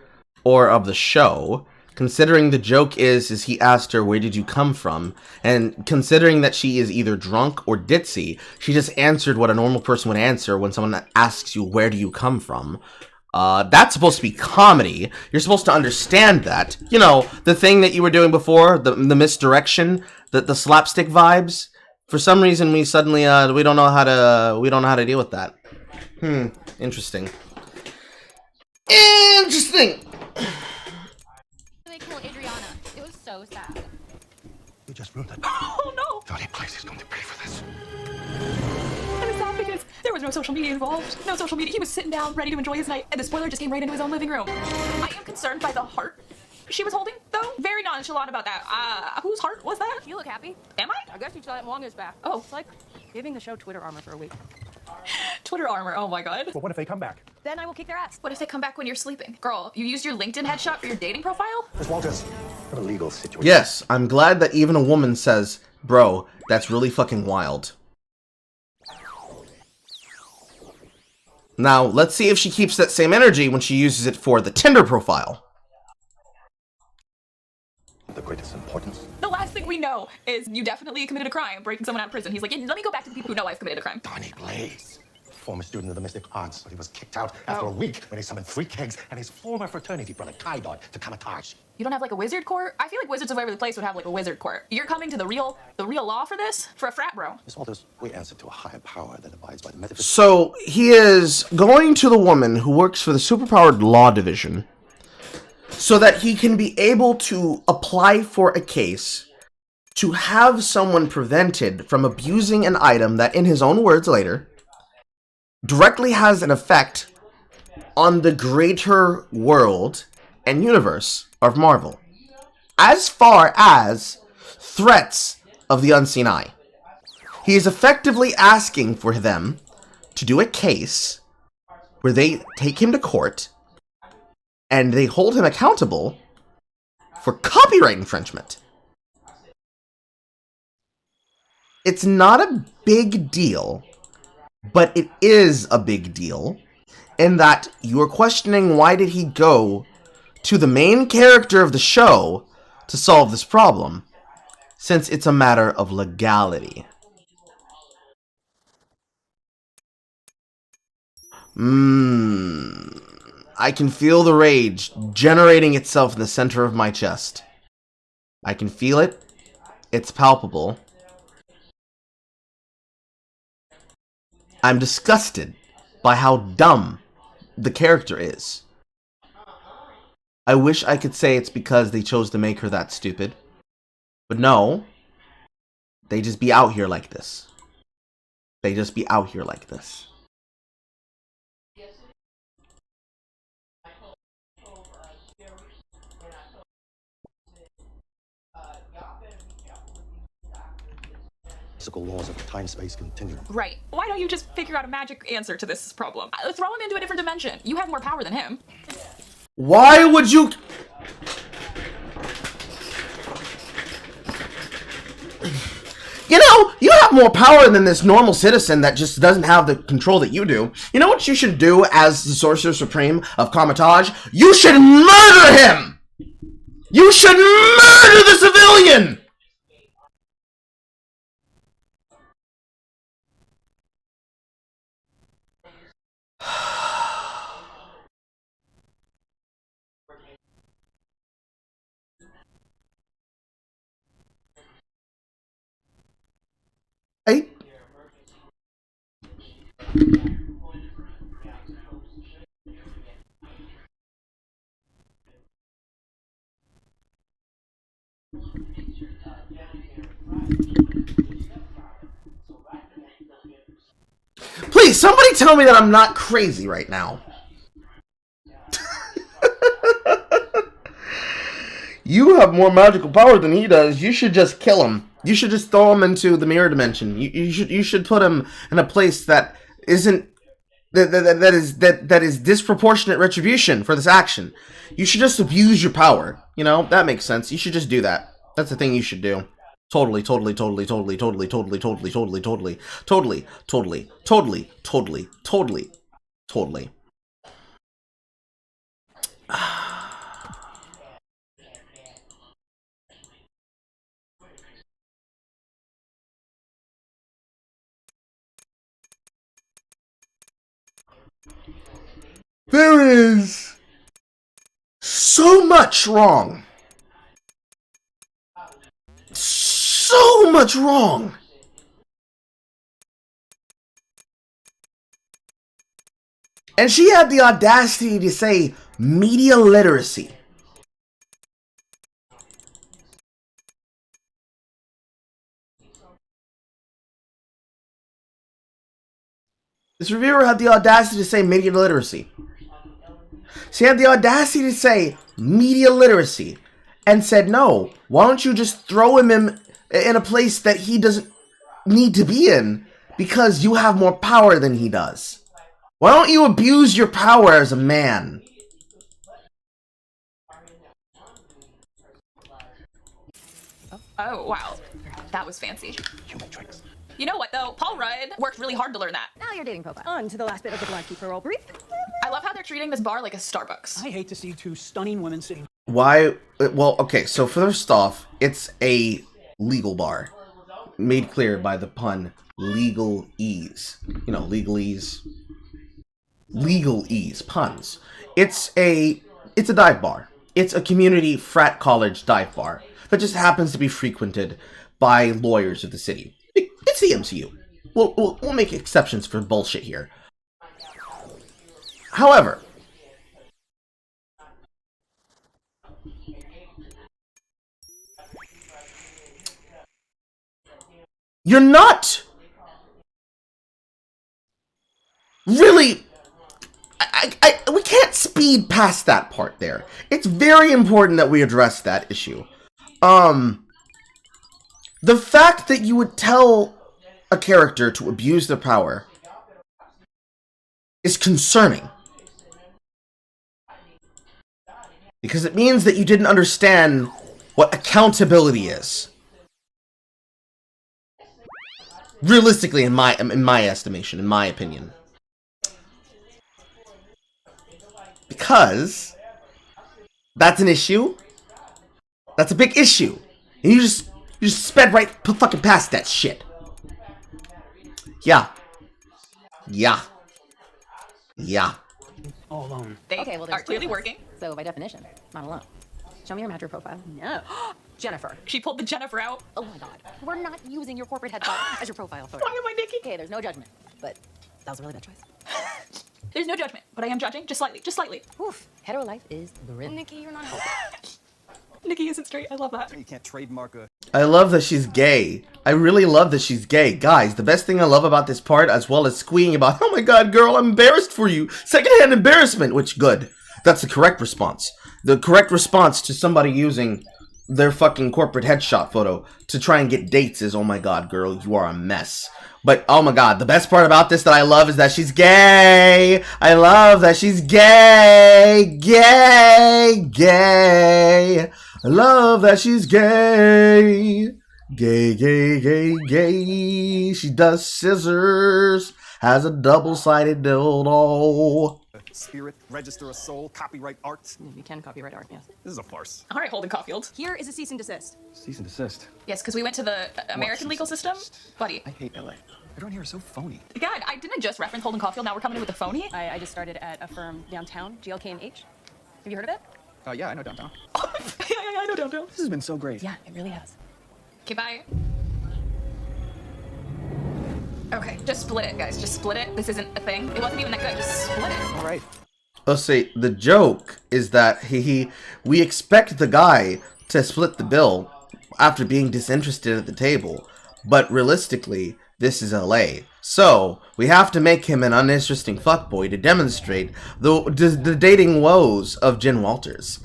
or of the show, considering the joke is he asked her, where did you come from? And considering that she is either drunk or ditzy, she just answered what a normal person would answer when someone asks you, where do you come from? That's supposed to be comedy. You're supposed to understand that. You know, the thing that you were doing before, the misdirection, the slapstick vibes. For some reason, we suddenly, we don't know how to deal with that. Interesting. Interesting! They killed Adriana. It was so sad. You just ruined it. Oh no! Donnie Blaze is going to pay for this. And it's sad because there was no social media involved. No social media. He was sitting down, ready to enjoy his night, and the spoiler just came right into his own living room. I am concerned by the heart she was holding, though. Very nonchalant about that. Whose heart was that? You look happy. Am I? I guess you saw that Wong is back. Oh. It's like giving the show Twitter armor for a week. Twitter armor, oh my god. But what if they come back? Then I will kick their ass. What if they come back when you're sleeping? Girl, you used your LinkedIn headshot for your dating profile? Miss Walters, what a legal situation. Yes, I'm glad that even a woman says, bro, that's really fucking wild. Now, let's see if she keeps that same energy when she uses it for the Tinder profile. The greatest importance. The last thing we know is you definitely committed a crime, breaking someone out of prison. He's like, yeah, let me go back to the people who know I've committed a crime. Donnie Blaze, former student of the Mystic Arts, but he was kicked out after a week when he summoned 3 kegs and his former fraternity brother, Kaidon, to Kamatage. You don't have like a wizard court? I feel like Wizards of Waverly Place would have like a wizard court. You're coming to the real law for this? For a frat bro? Miss Walters, we answer to a higher power that abides by the metaphysical. So, he is going to the woman who works for the superpowered law division so that he can be able to apply for a case to have someone prevented from abusing an item that, in his own words later, directly has an effect on the greater world and universe of Marvel, as far as threats of the unseen eye. He is effectively asking for them to do a case where they take him to court and they hold him accountable for copyright infringement. It's not a big deal, but it is a big deal in that you're questioning why did he go to the main character of the show to solve this problem, since it's a matter of legality. I can feel the rage generating itself in the center of my chest. I can feel it. It's palpable. I'm disgusted by how dumb the character is. I wish I could say it's because they chose to make her that stupid. But no. They just be out here like this. They just be out here like this. Physical laws of time-space continuum. Right. Why don't you just figure out a magic answer to this problem? Throw him into a different dimension. You have more power than him. Why would you... You know, you have more power than this normal citizen that just doesn't have the control that you do. You know what you should do as the Sorcerer Supreme of Kamatage? You should murder him! You should murder the civilian! Hey. Please, somebody tell me that I'm not crazy right now. You have more magical power than he does. You should just kill him. You should just throw him into the mirror dimension. You should put him in a place that isn't that is disproportionate retribution for this action. You should just abuse your power. You know, that makes sense. You should just do that. That's the thing you should do. Totally. There is so much wrong. So much wrong. And she had the audacity to say media literacy. This reviewer had the audacity to say media literacy. She had the audacity to say media literacy and said, no, why don't you just throw him in a place that he doesn't need to be in because you have more power than he does? Why don't you abuse your power as a man? Oh, wow. That was fancy. Human tricks. You know what though? Paul Rudd worked really hard to learn that. Now your dating profile. On to the last bit of the blind keeper roll brief. I love how they're treating this bar like a Starbucks. I hate to see two stunning women sitting. Why? Well, okay, so first off, it's a legal bar. Made clear by the pun, legal ease. You know, legalese. Legal ease, puns. It's a dive bar. It's a community frat college dive bar that just happens to be frequented by lawyers of the city. It's the MCU. We'll make exceptions for bullshit here. However, you're not really... we can't speed past that part there. It's very important that we address that issue. The fact that you would tell a character to abuse their power is concerning. Because it means that you didn't understand what accountability is. Realistically, in my estimation, in my opinion. Because that's an issue. That's a big issue. And you just sped right fucking past that shit. Yeah. Yeah. Yeah. All alone. They okay, well, are clearly working. So by definition, not alone. Show me your matcher profile. No. Jennifer. She pulled the Jennifer out. Oh my god. We're not using your corporate headshot as your profile photo. Why am I Nikki? Okay, there's no judgment. But that was a really bad choice. There's no judgment, but I am judging just slightly, just slightly. Oof. Hetero life is grim. Nikki, you're not helping. Nikki isn't straight. I love that. You can't trademark a... I love that she's gay. I really love that she's gay. Guys, the best thing I love about this part, as well as squealing about, oh my god, girl, I'm embarrassed for you. Secondhand embarrassment, which, good. That's the correct response. The correct response to somebody using their fucking corporate headshot photo to try and get dates is, oh my god, girl, you are a mess. But, oh my god, the best part about this that I love is that she's gay. I love that she's gay. Gay. Gay. I love that she's gay. Gay, gay, gay, gay. She does scissors. Has a double-sided dildo. Spirit, register a soul, copyright art. You can copyright art, yes. This is a farce. All right, Holden Caulfield. Here is a cease and desist. Cease and desist. Yes, because we went to the American legal system. Buddy. I hate LA. Everyone here is so phony. God, I didn't just reference Holden Caulfield. Now we're coming in with a phony. I just started at a firm downtown, GLK&H. Have you heard of it? Yeah, I know downtown. yeah, I know downtown. This has been so great. Yeah, it really has. Okay, bye. Okay, just split it, guys. Just split it. This isn't a thing. It wasn't even that good. Just split it. All right. Let's see, the joke is that we expect the guy to split the bill after being disinterested at the table, but realistically, this is LA. So, we have to make him an uninteresting fuckboy to demonstrate the dating woes of Jen Walters.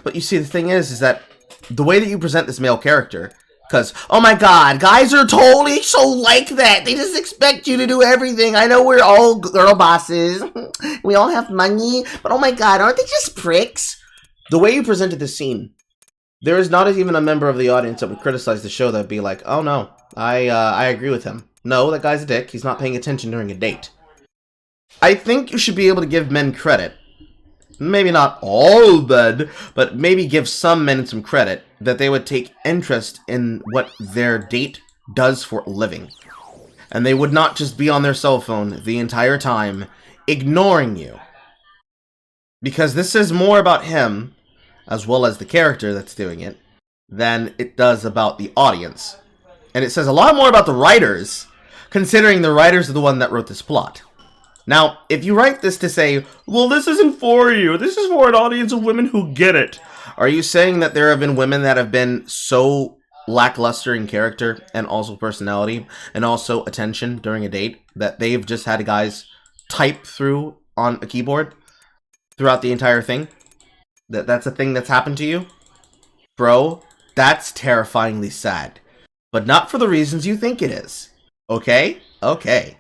But you see, the thing is that the way that you present this male character, because, oh my god, guys are totally so like that. They just expect you to do everything. I know we're all girl bosses. We all have money. But oh my god, aren't they just pricks? The way you presented this scene, there is not even a member of the audience that would criticize the show that would be like, oh no, I agree with him. No, that guy's a dick. He's not paying attention during a date. I think you should be able to give men credit. Maybe not all men, but maybe give some men some credit that they would take interest in what their date does for a living. And they would not just be on their cell phone the entire time, ignoring you. Because this is more about him, as well as the character that's doing it, than it does about the audience. And it says a lot more about the writers, considering the writers are the one that wrote this plot. Now, if you write this to say, well, this isn't for you, this is for an audience of women who get it, are you saying that there have been women that have been so lackluster in character and also personality and also attention during a date that they've just had guys type through on a keyboard throughout the entire thing? That's a thing that's happened to you? Bro, that's terrifyingly sad. But not for the reasons you think it is. Okay? Okay.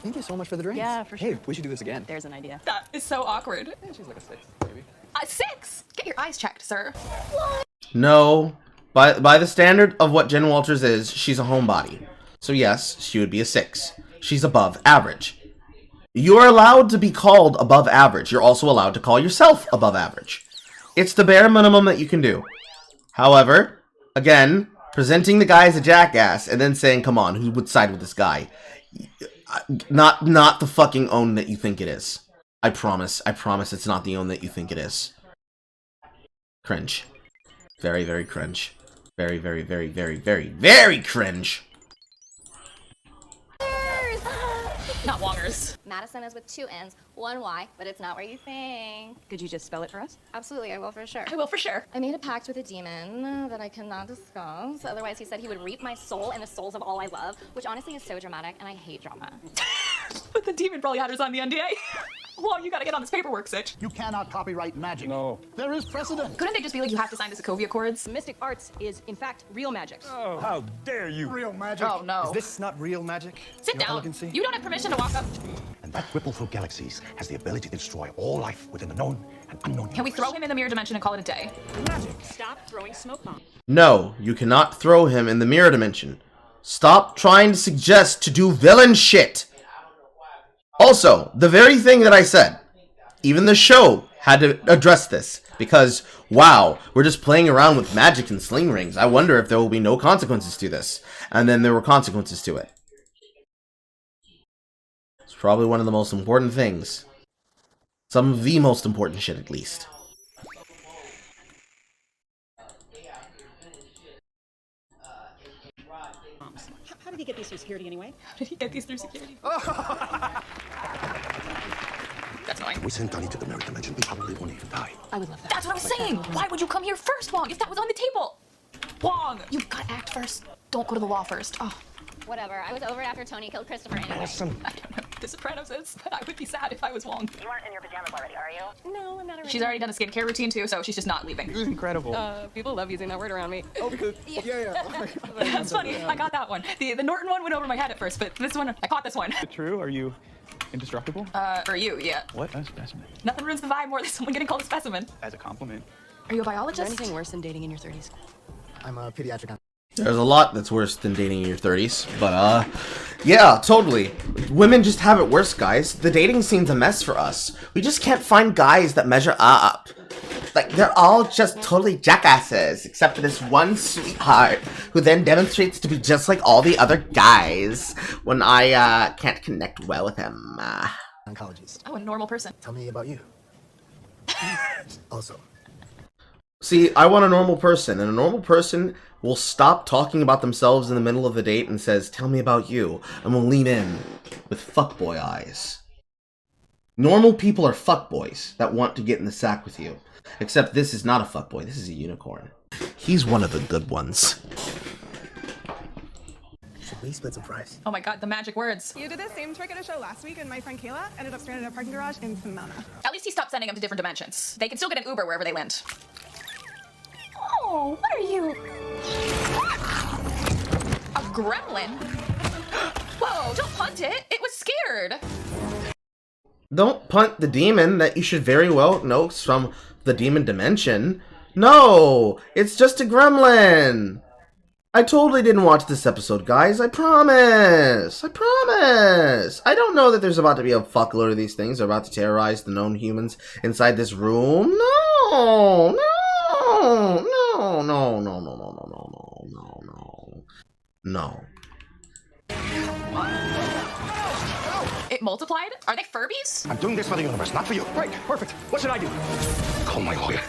Thank you so much for the drinks. Yeah, for sure. Hey, we should do this again. There's an idea. That is so awkward. Yeah, she's like a 6, maybe. 6? Get your eyes checked, sir. No. By the standard of what Jen Walters is, she's a homebody. So yes, she would be a 6. She's above average. You're allowed to be called above average. You're also allowed to call yourself above average. It's the bare minimum that you can do. However, again, presenting the guy as a jackass and then saying, come on, who would side with this guy? Not the fucking own that you think it is. I promise it's not the own that you think it is. Cringe. Very, very cringe. Very, very, very, very, very, very cringe. Not Wongers. Madison is with 2 N's, 1 Y, but it's not where you think. Could you just spell it for us? Absolutely, I will for sure. I will for sure. I made a pact with a demon that I cannot discuss. Otherwise, he said he would reap my soul and the souls of all I love, which honestly is so dramatic, and I hate drama. But the demon probably had her sign the NDA. Well, you gotta get on this paperwork, Sitch. You cannot copyright magic. No. There is precedent. Couldn't they just be like, you have to sign the Sokovia Accords? Mystic arts is, in fact, real magic. Oh, how dare you! Real magic. Oh, no. Is this not real magic? Sit Your down. elegancy? You don't have permission to walk up. And that ripple through galaxies has the ability to destroy all life within the known and unknown. Can we throw him in the mirror dimension and call it a day? Magic. Stop throwing smoke bombs. No, you cannot throw him in the mirror dimension. Stop trying to suggest to do villain shit. Also, the very thing that I said, even the show had to address this. Because, wow, we're just playing around with magic and sling rings. I wonder if there will be no consequences to this. And then there were consequences to it. It's probably one of the most important things. Some of the most important shit, at least. How did he get these through security anyway? How did he get these through security? That's annoying. If we send Donnie to the mirror dimension, we probably won't even die. I would love that. That's what I was saying. Why would you come here first, Wong, if that was on the table? Wong, you've got to act first. Don't go to the law first. Oh. Whatever, I was over it after Tony killed Christopher anyway. Awesome. I don't know what The Sopranos is, but I would be sad if I was Wong. You aren't in your pajamas already, are you? No, I'm not already. She's already done a skincare routine too, so she's just not leaving. It was incredible. People love using that word around me. Oh, because yeah. Oh my God. That's funny. I got that one. The Norton one went over my head at first, but this one, I caught this one. Is it true? Are you indestructible? For you, yeah. What a specimen. Nothing ruins the vibe more than someone getting called a specimen. As a compliment. Are you a Is there biologist? anything worse than dating in your 30s? I'm a pediatric. There's a lot that's worse than dating in your 30s, but yeah, totally. Women just have it worse, guys. The dating scene's a mess for us. We just can't find guys that measure up. Like, they're all just totally jackasses, except for this one sweetheart, who then demonstrates to be just like all the other guys when I can't connect well with him. Oncologist. Oh, a normal person. Tell me about you. Also. See, I want a normal person, and a normal person will stop talking about themselves in the middle of the date and says, tell me about you, and will lean in with fuckboy eyes. Normal people are fuckboys that want to get in the sack with you. Except this is not a fuckboy, this is a unicorn. He's one of the good ones. Should we split some fries? Oh my god, the magic words. You did the same trick at a show last week, and my friend Kayla ended up stranded in a parking garage in Pomona. At least he stopped sending them to different dimensions. They can still get an Uber wherever they went. Oh, what are you? A gremlin? Whoa, don't punt it. It was scared. Don't punt the demon that you should very well know from the demon dimension. No, it's just a gremlin. I totally didn't watch this episode, guys. I promise. I promise. I don't know that there's about to be a fuckload of these things about to terrorize the known humans inside this room. No, no, no, no, no, no, no, no, no, no, no. It multiplied? Are they Furbies? I'm doing this for the universe, not for you. Great, perfect. What should I do? Call my lawyer.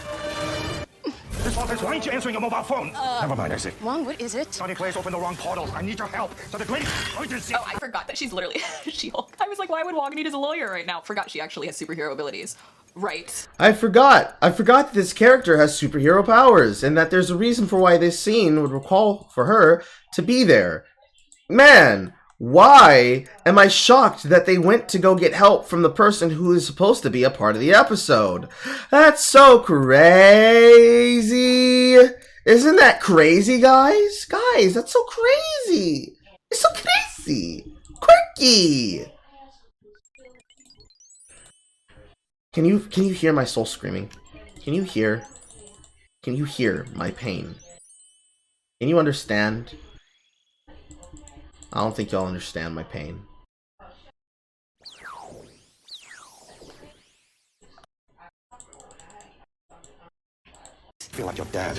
Miss Walters, why aren't you answering a mobile phone? Never mind, I see. Wong, what is it? Sonny Players opened the wrong portals. I need your help. So the greatest urgency. Oh, I forgot that she's literally SheHulk. I was like, why would Wong need as a lawyer right now? Forgot she actually has superhero abilities. Right. I forgot that this character has superhero powers, and that there's a reason for why this scene would recall for her to be there. Man, why am I shocked that they went to go get help from the person who is supposed to be a part of the episode? That's so crazy. Isn't that crazy, guys? Guys, that's so crazy. It's so crazy. Quirky. Can you hear my soul screaming? Can you hear my pain? Can you understand? I don't think y'all understand my pain. I feel like your dad.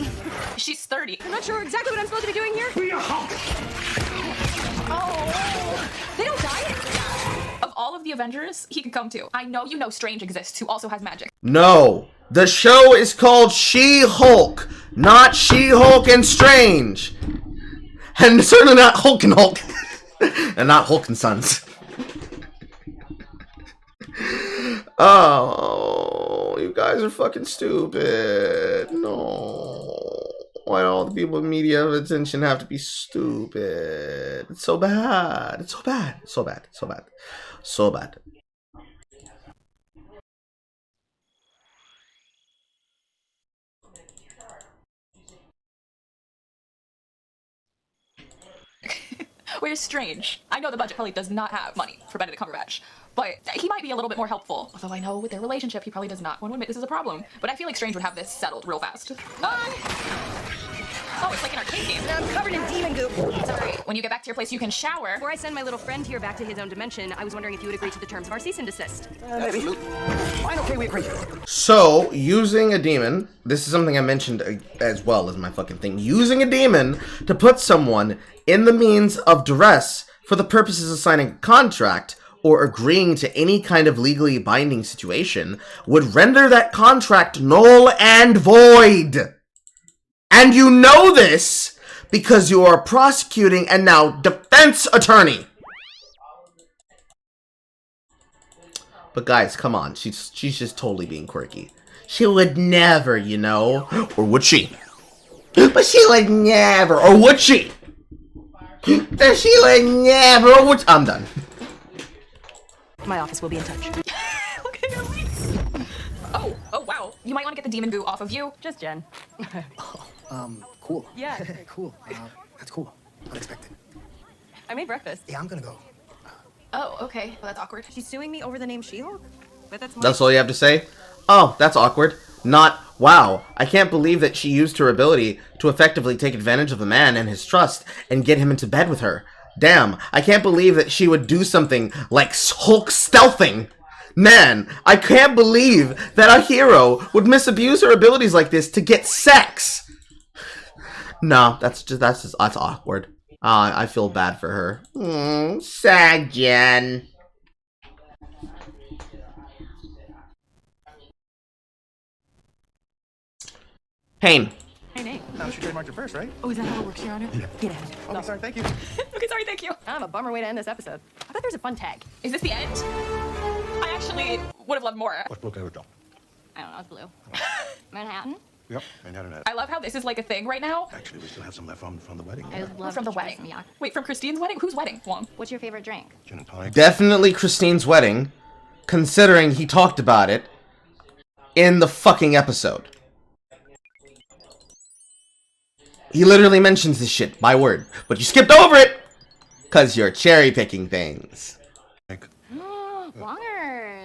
She's 30. I'm not sure exactly what I'm supposed to be doing here. Be a Hulk! Oh, they don't die? Of all of the Avengers, he can come to. I know you know Strange exists, who also has magic. No! The show is called She-Hulk, not She-Hulk and Strange. And certainly not Hulk and Hulk. And not Hulk and Sons. Oh, you guys are fucking stupid. No. Why all the people with media attention have to be stupid? It's so bad. It's so bad. So bad. So bad. So bad. Whereas Strange, I know the budget probably does not have money for Benedict Cumberbatch, but he might be a little bit more helpful. Although I know with their relationship, he probably does not want to admit this is a problem. But I feel like Strange would have this settled real fast. Oh, it's like an arcade game. I'm covered in demon goop. Sorry. When you get back to your place, you can shower. Before I send my little friend here back to his own dimension, I was wondering if you would agree to the terms of our cease and desist. Maybe. Fine, okay, we agree. So, using a demon, this is something I mentioned as well as my fucking thing. Using a demon to put someone in the means of duress for the purposes of signing a contract or agreeing to any kind of legally binding situation would render that contract null and void. And you know this because you are a prosecuting and now defense attorney. But guys, come on. She's just totally being quirky. She would never, you know. Or would she? But she would never. Or would she? She would never. Or would... I'm done. My office will be in touch. Look at your legs. Oh, wow. You might want to get the demon goo off of you. Just Jen. Cool. Yeah. Cool. That's cool. Unexpected. I made breakfast. Yeah, I'm gonna go. Oh, okay. Well, that's awkward. She's suing me over the name She-Hulk? But That's all you have to say? Oh, that's awkward. Not, wow, I can't believe that she used her ability to effectively take advantage of the man and his trust and get him into bed with her. Damn, I can't believe that she would do something like Hulk stealthing. Man, I can't believe that a hero would misabuse her abilities like this to get sex. No, that's awkward. I feel bad for her. Sad Jen. Pain. Hey, Nate. No, she trademarked it first, right? Oh, is that how it works, Your Honor? Get out. Okay, sorry, thank you. Okay, sorry, thank you. I'm a bummer way to end this episode. I bet there's a fun tag. Is this the end? I actually would have loved more. What's book I would drop? I don't know, it's blue. Manhattan? Yep, Manhattan. I love how this is like a thing right now. Actually, we still have some left from the wedding. I would love From to the try wedding. some yak. Wait, from Christine's wedding? Whose wedding? Wong. What's your favorite drink? Gin and tonic. Definitely Christine's wedding, considering he talked about it in the fucking episode. He literally mentions this shit by word, but you skipped over it because you're cherry picking things. Wongers.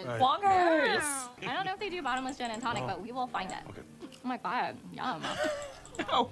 Right. Wongers. I don't know if they do bottomless gin and tonic, but we will find it. Okay. Oh my god, yum. Oh,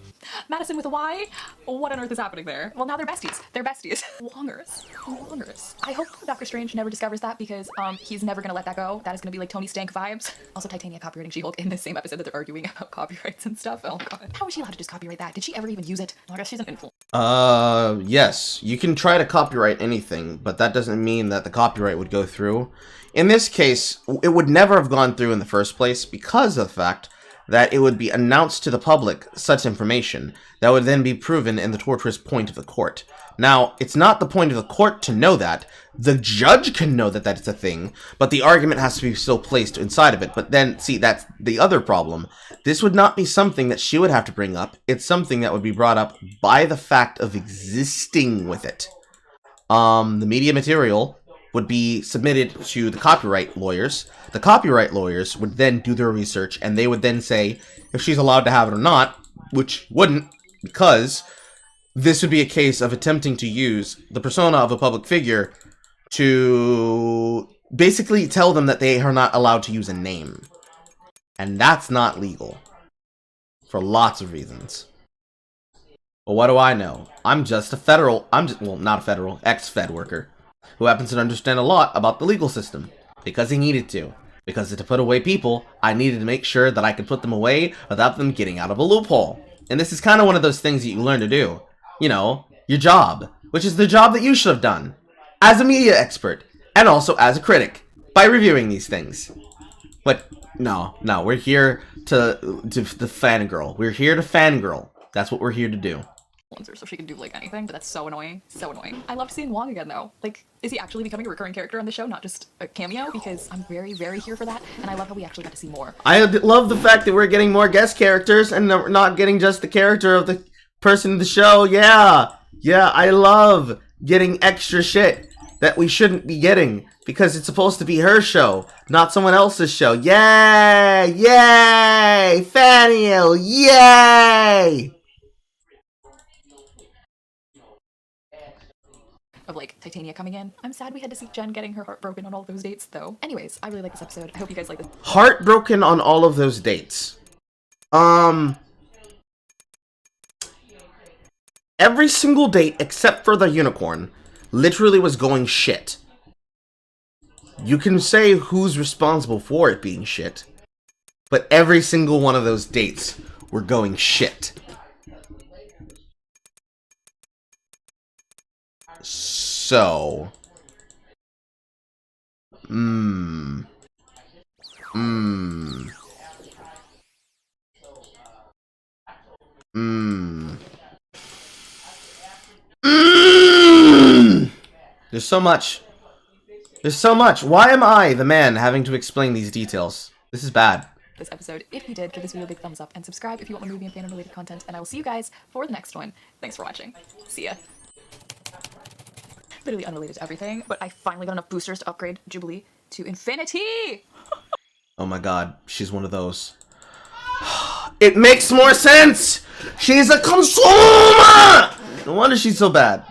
Madison with a Y? What on earth is happening there? Well, now they're besties. They're besties. Wongers. Wongers. I hope Dr. Strange never discovers that because he's never gonna let that go. That is gonna be like Tony Stank vibes. Also, Titania copywriting She-Hulk in the same episode that they're arguing about copyrights and stuff. Oh god. How was she allowed to just copyright that? Did she ever even use it? I guess she's an influencer. Yes. You can try to copyright anything, but that doesn't mean that the copyright would go through. In this case, it would never have gone through in the first place because of the fact that it would be announced to the public such information that would then be proven in the torturous point of the court. Now, it's not the point of the court to know that. The judge can know that that's a thing, but the argument has to be still placed inside of it. But then, see, that's the other problem. This would not be something that she would have to bring up. It's something that would be brought up by the fact of existing with it. The media material would be submitted to the copyright lawyers. The copyright lawyers would then do their research, and they would then say if she's allowed to have it or not, which wouldn't, because this would be a case of attempting to use the persona of a public figure to basically tell them that they are not allowed to use a name. And that's not legal. For lots of reasons. Well, what do I know? I'm just a federal, well, not a federal, ex-Fed worker, who happens to understand a lot about the legal system, because he needed to. Because to put away people, I needed to make sure that I could put them away without them getting out of a loophole. And this is kind of one of those things that you learn to do. You know, your job, which is the job that you should have done, as a media expert, and also as a critic, by reviewing these things. But, no, we're here to the fangirl. We're here to fangirl. That's what we're here to do. So she can do like anything, but that's so annoying. So annoying. I loved seeing Wong again though. Like, is he actually becoming a recurring character on the show, not just a cameo? Because I'm very, very here for that, and I love how we actually got to see more. I love the fact that we're getting more guest characters and we're not getting just the character of the person in the show. Yeah, I love getting extra shit that we shouldn't be getting because it's supposed to be her show, not someone else's show. Yay! Yay! Faniel! Yay! Of like Titania coming in. I'm sad we had to see Jen getting her heart broken on all those dates though. Anyways, I really like this episode. I hope you guys like this. Heartbroken on all of those dates. Every single date except for the unicorn literally was going shit. You can say who's responsible for it being shit, but every single one of those dates were going shit. So, There's so much. There's so much. Why am I, the man, having to explain these details? This is bad. This episode. If you did, give this video a big thumbs up and subscribe if you want more movie and fan related content, and I will see you guys for the next one. Thanks for watching. See ya. Literally unrelated to everything, but I finally got enough boosters to upgrade Jubilee to infinity! Oh my god, she's one of those. It makes more sense! She's a consumer! No wonder she's so bad.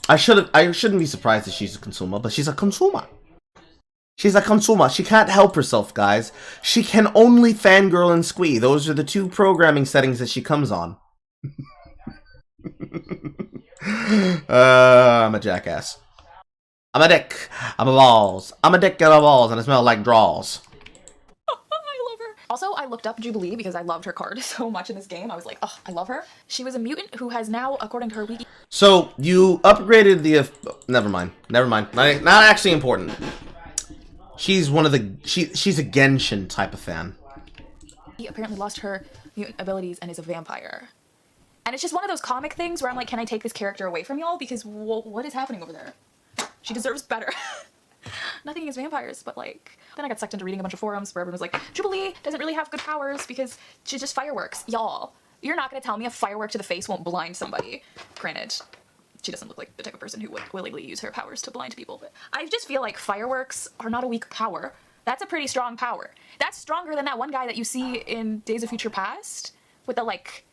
I shouldn't be surprised that she's a consumer, but she's a consumer. She's a consumer. She can't help herself, guys. She can only fangirl and squee. Those are the two programming settings that she comes on. I'm a jackass. I'm a dick. I'm a balls. I'm a dick and a balls, and I smell like draws. I love her. Also, I looked up Jubilee because I loved her card so much in this game. I was like, oh, I love her. She was a mutant who has now, according to her wiki... So, you upgraded the... Never mind. Not actually important. She's one of the... She's a Genshin type of fan. She apparently lost her mutant abilities and is a vampire. And it's just one of those comic things where I'm like, can I take this character away from y'all? Because what is happening over there? She deserves better. Nothing against vampires, but like... Then I got sucked into reading a bunch of forums where everyone was like, Jubilee doesn't really have good powers because she's just fireworks. Y'all, you're not going to tell me a firework to the face won't blind somebody. Granted, she doesn't look like the type of person who would willingly use her powers to blind people, but I just feel like fireworks are not a weak power. That's a pretty strong power. That's stronger than that one guy that you see in Days of Future Past with the, like...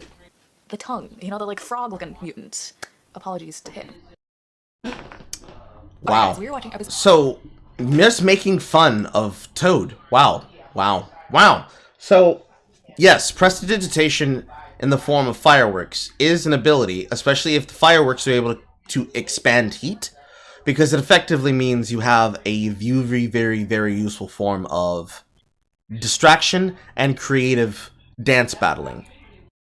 the tongue, you know, the like frog-looking mutant. Apologies to him. Wow. Guys, we were watching episode... So, just making fun of Toad. Wow. So, yes, prestidigitation in the form of fireworks is an ability, especially if the fireworks are able to expand heat, because it effectively means you have a very, very, very useful form of distraction and creative dance battling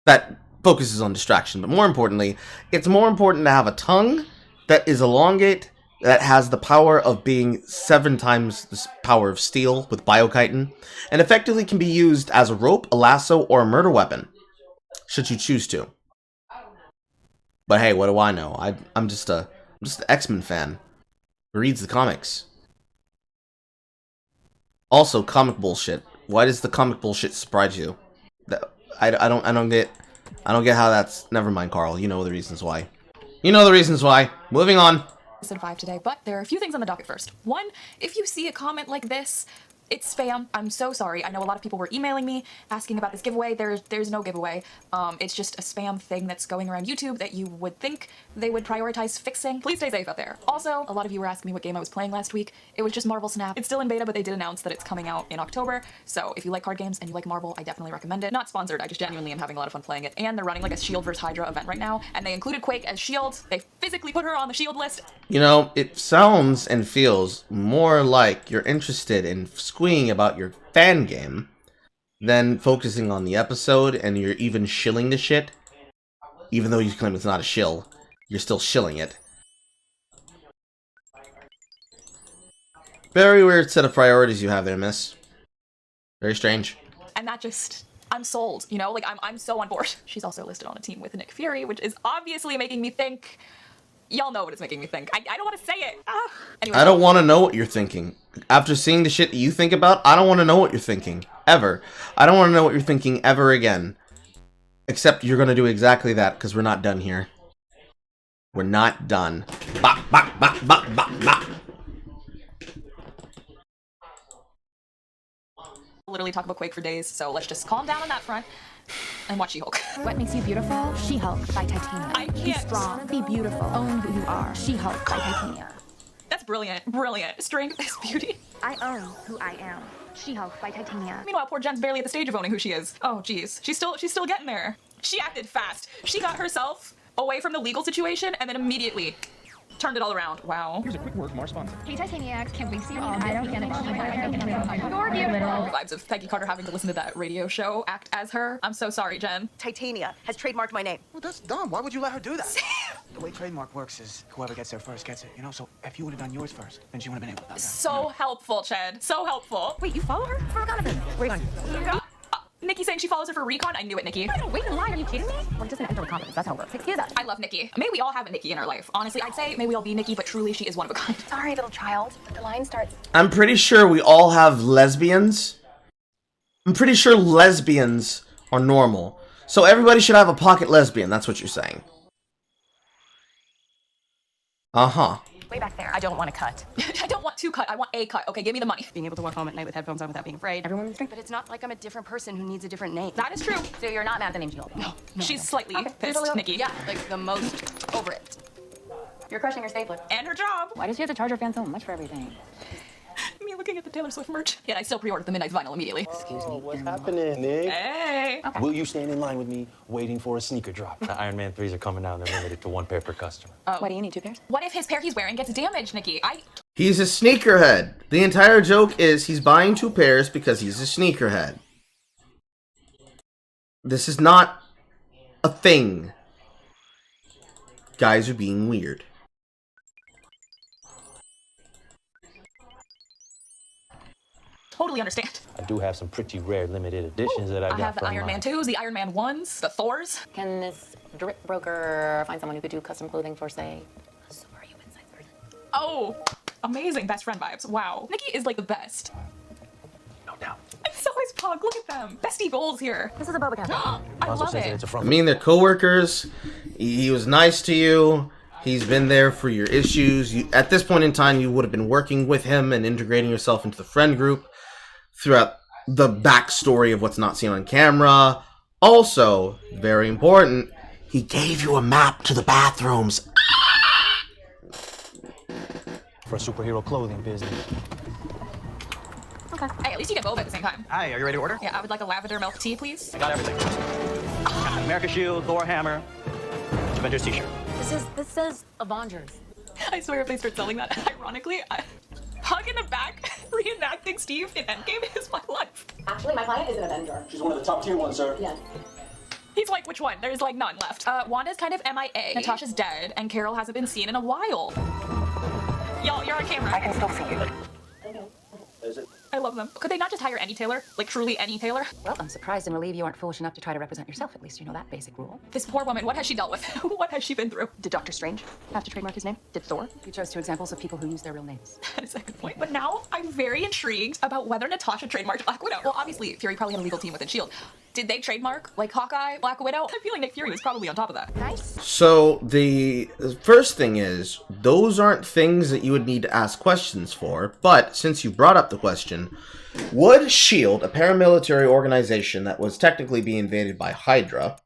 that focuses on distraction. But more importantly, it's more important to have a tongue that is elongate, that has the power of being 7 times the power of steel with biochitin, and effectively can be used as a rope, a lasso, or a murder weapon, should you choose to. But hey, what do I know? I'm just an X-Men fan who reads the comics. Also, comic bullshit. Why does the comic bullshit surprise you? I don't get how that's... Never mind, Carl. You know the reasons why. You know the reasons why. Moving on. Episode 5 today, but there are a few things on the docket first. One, if you see a comment like this, It's spam. I'm so sorry. I know a lot of people were emailing me asking about this giveaway. There's no giveaway. It's just a spam thing that's going around YouTube that you would think they would prioritize fixing. Please stay safe out there. Also, a lot of you were asking me what game I was playing last week. It was just Marvel Snap. It's still in beta, but they did announce that it's coming out in October. So if you like card games and you like Marvel, I definitely recommend it. Not sponsored, I just genuinely am having a lot of fun playing it. And they're running like a SHIELD vs. Hydra event right now, and they included Quake as SHIELD. They physically put her on the SHIELD list. You know, it sounds and feels more like you're interested in squeeing about your fan game than focusing on the episode, and you're even shilling the shit. Even though you claim it's not a shill, you're still shilling it. Very weird set of priorities you have there, miss. Very strange. And that just, I'm sold, you know? Like, I'm so on board. She's also listed on a team with Nick Fury, which is obviously making me think. Y'all know what it's making me think. I don't want to say it. Anyway, I don't want to know what you're thinking. After seeing the shit that you think about, I don't want to know what you're thinking. Ever. I don't want to know what you're thinking ever again. Except you're going to do exactly that, because we're not done here. We're not done. Bop, bop, bop, bop, bop, bop. Literally talk about Quake for days, so let's just calm down on that front and watch SheHulk. What makes you beautiful? SheHulk by Titania. I can't. Be strong. Be beautiful. Own who you are. SheHulk by Titania. That's brilliant. Brilliant. Strength is beauty. I own who I am. SheHulk by Titania. Meanwhile, poor Jen's barely at the stage of owning who she is. Oh, geez. She's still getting there. She acted fast. She got herself away from the legal situation and then immediately turned it all around. Wow. Here's a quick word from our sponsor. Hey, Titaniacs, can't we see you? I don't get it. You're beautiful. Vibes of Peggy Carter having to listen to that radio show act as her. I'm so sorry, Jen. Titania has trademarked my name. Well, that's dumb. Why would you let her do that? The way trademark works is whoever gets there first gets it, you know? So if you would have done yours first, then she would have been able to. So helpful, Chad. So helpful. Wait, you follow her? For a Where are you? Nikki saying she follows her for recon. I knew it, Nikki. I don't wait in line. Are you kidding me? We're just gonna enter with confidence. That's how it works. Excuse us. I love Nikki. May we all have a Nikki in our life. Honestly, I'd say may we all be Nikki, but truly she is one of a kind. Sorry, little child, but the line starts. I'm pretty sure we all have lesbians. I'm pretty sure lesbians are normal. So everybody should have a pocket lesbian. That's what you're saying. Uh-huh. Way back there. I don't want to cut. I don't want to cut. I want a cut. Okay, give me the money. Being able to walk home at night with headphones on without being afraid. Everyone's drink. But it's not like I'm a different person who needs a different name. That is true. So you're not mad at the name SheHulk? No. She's slightly pissed, Nikki. Yeah, like the most over it. You're crushing her stapler. And her job. Why does she have to charge her fans so much for everything? Me looking at the Taylor Swift merch. Yeah, I still pre-ordered the Midnight vinyl immediately. Excuse me. What's happening, Nick? Hey. Okay. Will you stand in line with me waiting for a sneaker drop? The Iron Man 3s are coming out and they're limited to 1 pair per customer. Oh. Why do you need 2 pairs? What if his pair he's wearing gets damaged, Nikki? He's a sneakerhead. The entire joke is he's buying 2 pairs because he's a sneakerhead. This is not a thing. Guys are being weird. Totally understand. I do have some pretty rare limited editions that I got have the from Iron Man 2s, the Iron Man 1s, the Thors. Can this drip broker find someone who could do custom clothing for, say, a superhuman size person? Oh, amazing best friend vibes. Wow. Nikki is like the best. No doubt. And so is Pug. Look at them. Bestie goals here. This is a boba cat. I love it. I mean, they're coworkers. He was nice to you. He's been there for your issues. At this point in time, you would have been working with him and integrating yourself into the friend group throughout the backstory of what's not seen on camera. Also, very important, he gave you a map to the bathrooms. For a superhero clothing business. Okay. Hey, at least you get boba at the same time. Hi, are you ready to order? Yeah, I would like a lavender milk tea, please. I got everything. America Shield, Thor Hammer, Avengers t-shirt. This says Avengers. I swear if they start selling that, ironically, Hug in the back reenacting Steve in Endgame is my life. Actually, my client is an Avenger. She's one of the top tier ones, sir. Yes. He's like, which one? There's like none left. Wanda's kind of MIA. Natasha's dead, and Carol hasn't been seen in a while. Y'all, you're on camera. I can still see you. Is it? I love them. Could they not just hire any tailor? Like, truly any tailor? Well, I'm surprised and relieved you aren't foolish enough to try to represent yourself. At least you know that basic rule. This poor woman, what has she dealt with? What has she been through? Did Doctor Strange have to trademark his name? Did Thor? You chose 2 examples of people who use their real names. That is a good point. But now I'm very intrigued about whether Natasha trademarked Black Widow. Well, obviously, Fury probably had a legal team within S.H.I.E.L.D. Did they trademark like Hawkeye, Black Widow? I'm feeling Nick Fury was probably on top of that. Nice. So the first thing is, those aren't things that you would need to ask questions for, but since you brought up the question, would SHIELD, a paramilitary organization that was technically being invaded by Hydra,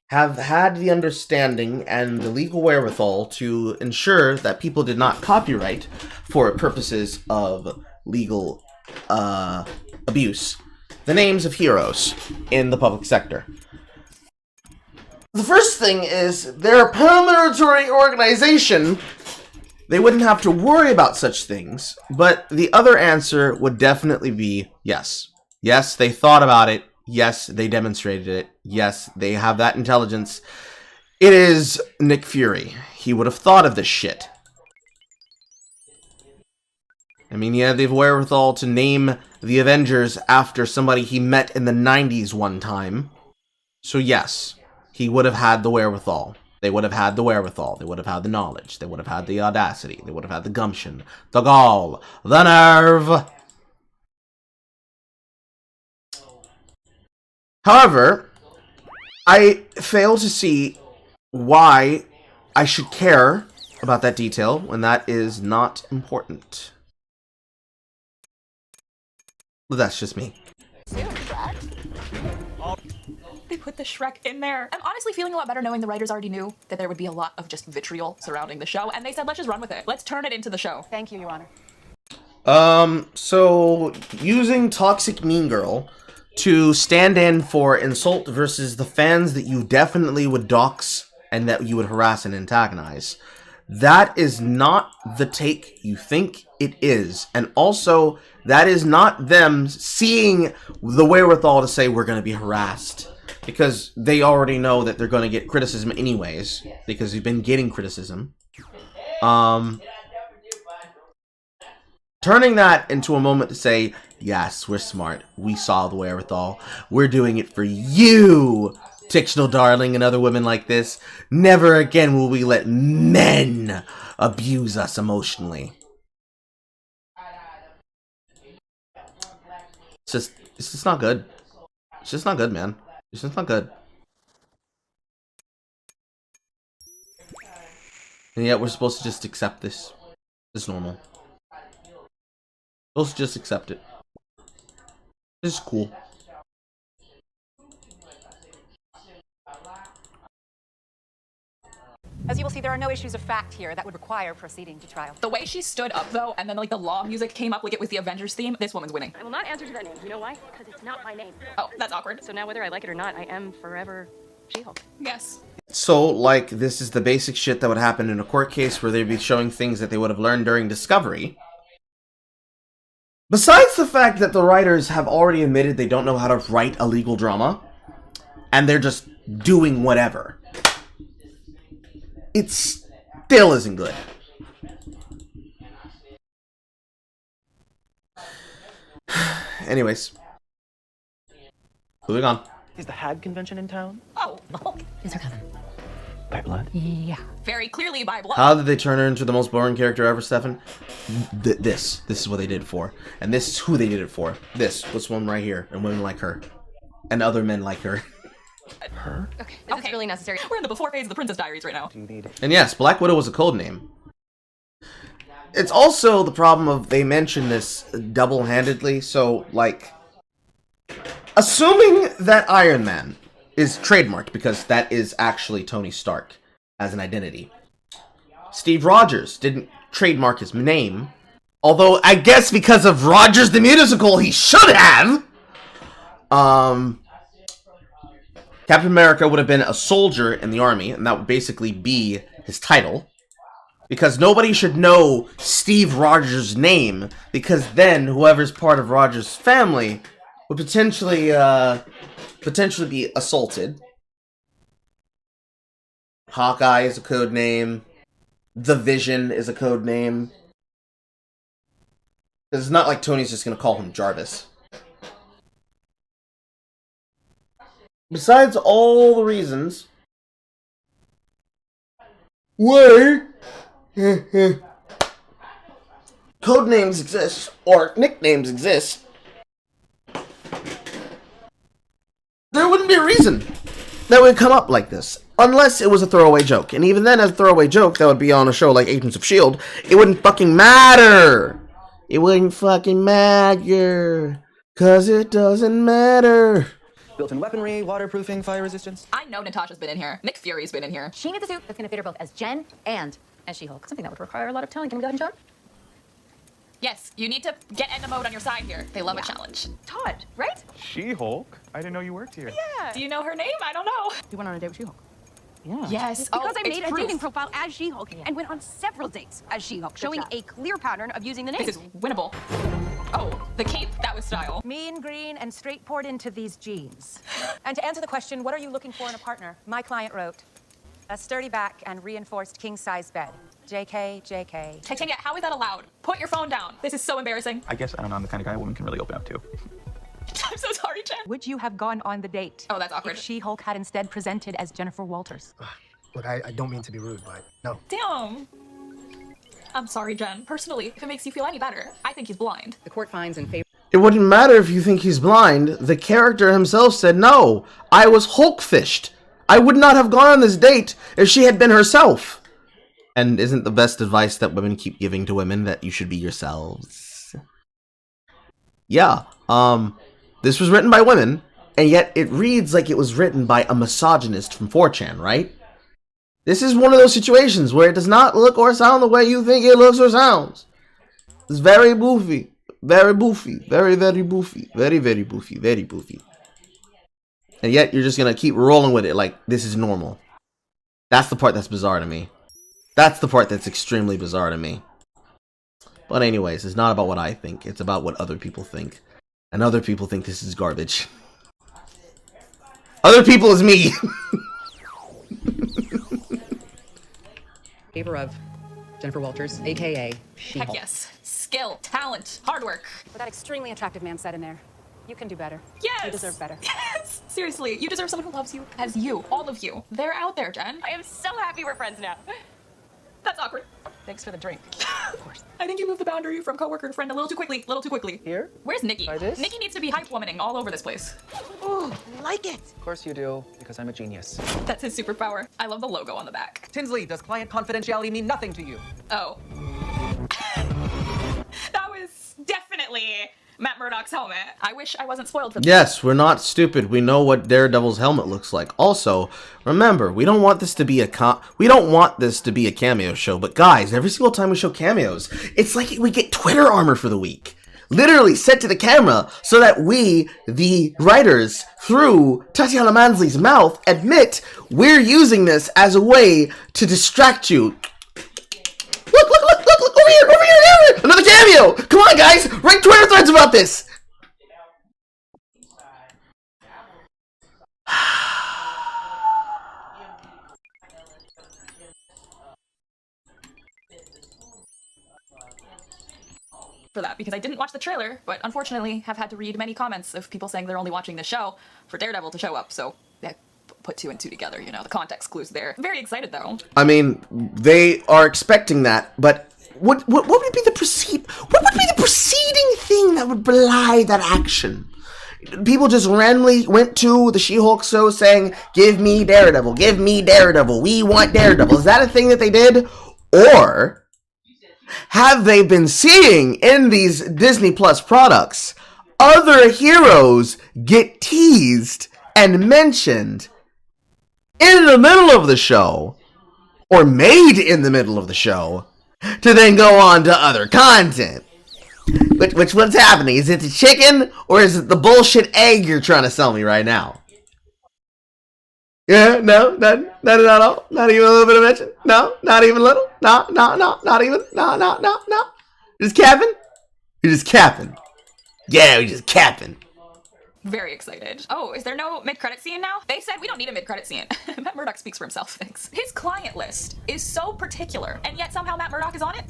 have had the understanding and the legal wherewithal to ensure that people did not copyright for purposes of legal abuse the names of heroes in the public sector? The first thing is, they're a paramilitary organization. They wouldn't have to worry about such things, but the other answer would definitely be yes. Yes, they thought about it. Yes, they demonstrated it. Yes, they have that intelligence. It is Nick Fury. He would have thought of this shit. I mean, he had the wherewithal to name the Avengers after somebody he met in the 90s one time. So yes, he would have had the wherewithal. They would have had the wherewithal. They would have had the knowledge. They would have had the audacity. They would have had the gumption, the gall, the nerve. However, I fail to see why I should care about that detail when that is not important. Well, that's just me. They put the Shrek in there. I'm honestly feeling a lot better knowing the writers already knew that there would be a lot of just vitriol surrounding the show, and they said, let's just run with it. Let's turn it into the show. Thank you, Your Honor. So, using Toxic Mean Girl to stand in for insult versus the fans that you definitely would dox and that you would harass and antagonize, that is not the take you think it is. And also, that is not them seeing the wherewithal to say we're going to be harassed. Because they already know that they're going to get criticism anyways. Because you've been getting criticism. Turning that into a moment to say, yes, we're smart. We saw the wherewithal. We're doing it for you, FictionalDarling and other women like this. Never again will we let men abuse us emotionally. It's just not good. It's just not good, man. It's just not good. And yet we're supposed to just accept this. It's normal. Supposed to just accept it. This is cool. As you will see, there are no issues of fact here that would require proceeding to trial. The way she stood up, though, and then like the law music came up like it was the Avengers theme, this woman's winning. I will not answer to that name. You know why? Because it's not my name. Oh, that's awkward. So now whether I like it or not, I am forever She-Hulk. Yes. So, like, this is the basic shit that would happen in a court case where they'd be showing things that they would have learned during discovery. Besides the fact that the writers have already admitted they don't know how to write a legal drama, and they're just doing whatever, it still isn't good. Anyways. Moving on. Is the HAG convention in town? Oh, the Hulk is her cousin. By blood? Yeah. Very clearly by blood. How did they turn her into the most boring character ever, Stefan? This is what they did it for. And this is who they did it for. This one right here. And women like her. And other men like her. Her? Okay, this is really necessary. We're in the before phase of the Princess Diaries right now. And yes, Black Widow was a code name. It's also the problem of they mention this double-handedly, so, like, assuming that Iron Man is trademarked, because that is actually Tony Stark as an identity. Steve Rogers didn't trademark his name, although I guess because of Rogers the Musical, he should have! Captain America would have been a soldier in the army, and that would basically be his title. Because nobody should know Steve Rogers' name, because then whoever's part of Rogers' family would potentially be assaulted. Hawkeye is a code name. The Vision is a code name. It's not like Tony's just gonna call him Jarvis. Besides all the reasons why code names exist, or nicknames exist, a reason that would come up like this. Unless it was a throwaway joke. And even then, as a throwaway joke that would be on a show like Agents of S.H.I.E.L.D., it wouldn't fucking matter. It wouldn't fucking matter. Cause it doesn't matter. Built-in weaponry, waterproofing, fire resistance. I know Natasha's been in here. Nick Fury's been in here. She needs a suit that's going to fit her both as Jen and as She-Hulk. Something that would require a lot of talent. Can we go ahead and show her? Yes, you need to get Edna mode on your side here. They love a challenge. Todd, right? She-Hulk? I didn't know you worked here. Yeah. Do you know her name? I don't know. You went on a date with She-Hulk. Yeah. Yes. Because I it's made a proof. dating profile as She-Hulk and went on several dates as She-Hulk, showing a clear pattern of using the name. This is winnable. Oh, the cape. That was style. Mean green and straight poured into these jeans. And to answer the question, what are you looking for in a partner? My client wrote, a sturdy back and reinforced king-size bed. JK, JK. Titania, how is that allowed? Put your phone down. This is so embarrassing. I guess, I don't know, I'm the kind of guy a woman can really open up to. I'm so sorry, Jen. Would you have gone on the date? Oh, that's awkward. If She-Hulk had instead presented as Jennifer Walters. Look, I don't mean to be rude, but no. Damn. I'm sorry, Jen. Personally, if it makes you feel any better, I think he's blind. The court finds in favor. It wouldn't matter if you think he's blind. The character himself said, no, I was Hulk-fished. I would not have gone on this date if she had been herself. And isn't the best advice that women keep giving to women that you should be yourselves? Yeah, this was written by women, and yet it reads like it was written by a misogynist from 4chan, right? This is one of those situations where it does not look or sound the way you think it looks or sounds. It's very boofy. Very boofy. Very, very boofy. Very, very boofy. Very boofy. And yet you're just gonna keep rolling with it like this is normal. That's the part that's bizarre to me. That's the part that's extremely bizarre to me. But anyways, it's not about what I think. It's about what other people think. And other people think this is garbage. Other people is me. Favor of Jennifer Walters, aka She-Hulk. Heck yes. Skill, talent, hard work. What that extremely attractive man said in there. You can do better. Yes. You deserve better. Yes. Seriously, you deserve someone who loves you as you. All of you. They're out there, Jen. I am so happy we're friends now. That's awkward. Thanks for the drink. Of course. I think you moved the boundary from coworker to friend a little too quickly. Little too quickly. Here? Where's Nikki? Try this? Nikki needs to be hype womaning all over this place. Ooh, like it. Of course you do, because I'm a genius. That's his superpower. I love the logo on the back. Tinsley, does client confidentiality mean nothing to you? Oh. That was definitely Matt Murdock's helmet. I wish I wasn't spoiled for this. Yes, we're not stupid. We know what Daredevil's helmet looks like. Also, remember, we don't want this to be a cameo show, but guys, every single time we show cameos, it's like we get Twitter armor for the week. Literally set to the camera so that we, the writers, through Tatiana Mansley's mouth, admit we're using this as a way to distract you. Look, over here, another cameo! Come on, guys, write Twitter threads about this! For that, because I didn't watch the trailer, but unfortunately have had to read many comments of people saying they're only watching the show for Daredevil to show up, so yeah, put two and two together, you know, the context clues there. Very excited though. I mean, they are expecting that, but what would be the preceding thing that would belie that action? People just randomly went to the She-Hulk show saying, give me Daredevil, we want Daredevil. Is that a thing that they did? Or have they been seeing in these Disney Plus products other heroes get teased and mentioned in the middle of the show, or made in the middle of the show, to then go on to other content? Which one's happening? Is it the chicken, or is it the bullshit egg you're trying to sell me right now? Yeah, no, not at all. Not even a little bit of mention. No, not even a little. No, not even. No. Just capping? You're just capping. Yeah, we're just capping. Very excited. Oh, is there no mid-credit scene now? They said we don't need a mid-credit scene. Matt Murdock speaks for himself, thanks. His client list is so particular, and yet somehow Matt Murdock is on it?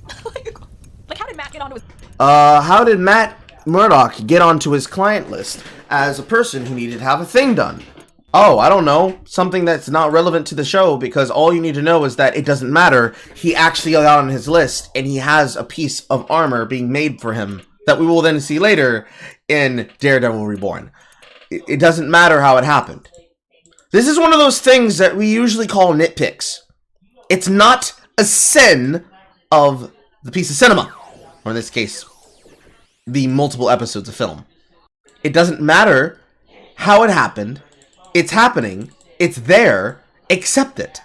Like, how did Matt get onto his... How did Matt Murdock get onto his client list as a person who needed to have a thing done? Oh, I don't know. Something that's not relevant to the show, because all you need to know is that it doesn't matter. He actually got on his list, and he has a piece of armor being made for him that we will then see later in Daredevil Reborn. It doesn't matter how it happened. This is one of those things that we usually call nitpicks. It's not a sin of the piece of cinema, or in this case, the multiple episodes of film. It doesn't matter how it happened. It's happening. It's there. Accept it.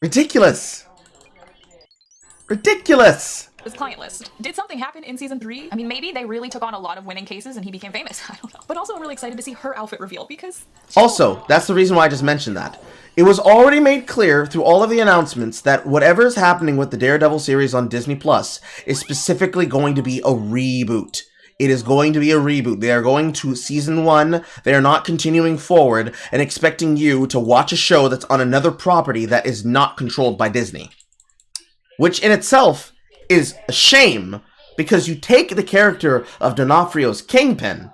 Ridiculous. Ridiculous. His client list. Did something happen in season 3? I mean, maybe they really took on a lot of winning cases and he became famous. I don't know. But also, I'm really excited to see her outfit reveal because... Also, that's the reason why I just mentioned that. It was already made clear through all of the announcements that whatever is happening with the Daredevil series on Disney Plus is specifically going to be a reboot. It is going to be a reboot. They are going to season 1. They are not continuing forward and expecting you to watch a show that's on another property that is not controlled by Disney. Which in itself is a shame, because you take the character of D'Onofrio's Kingpin,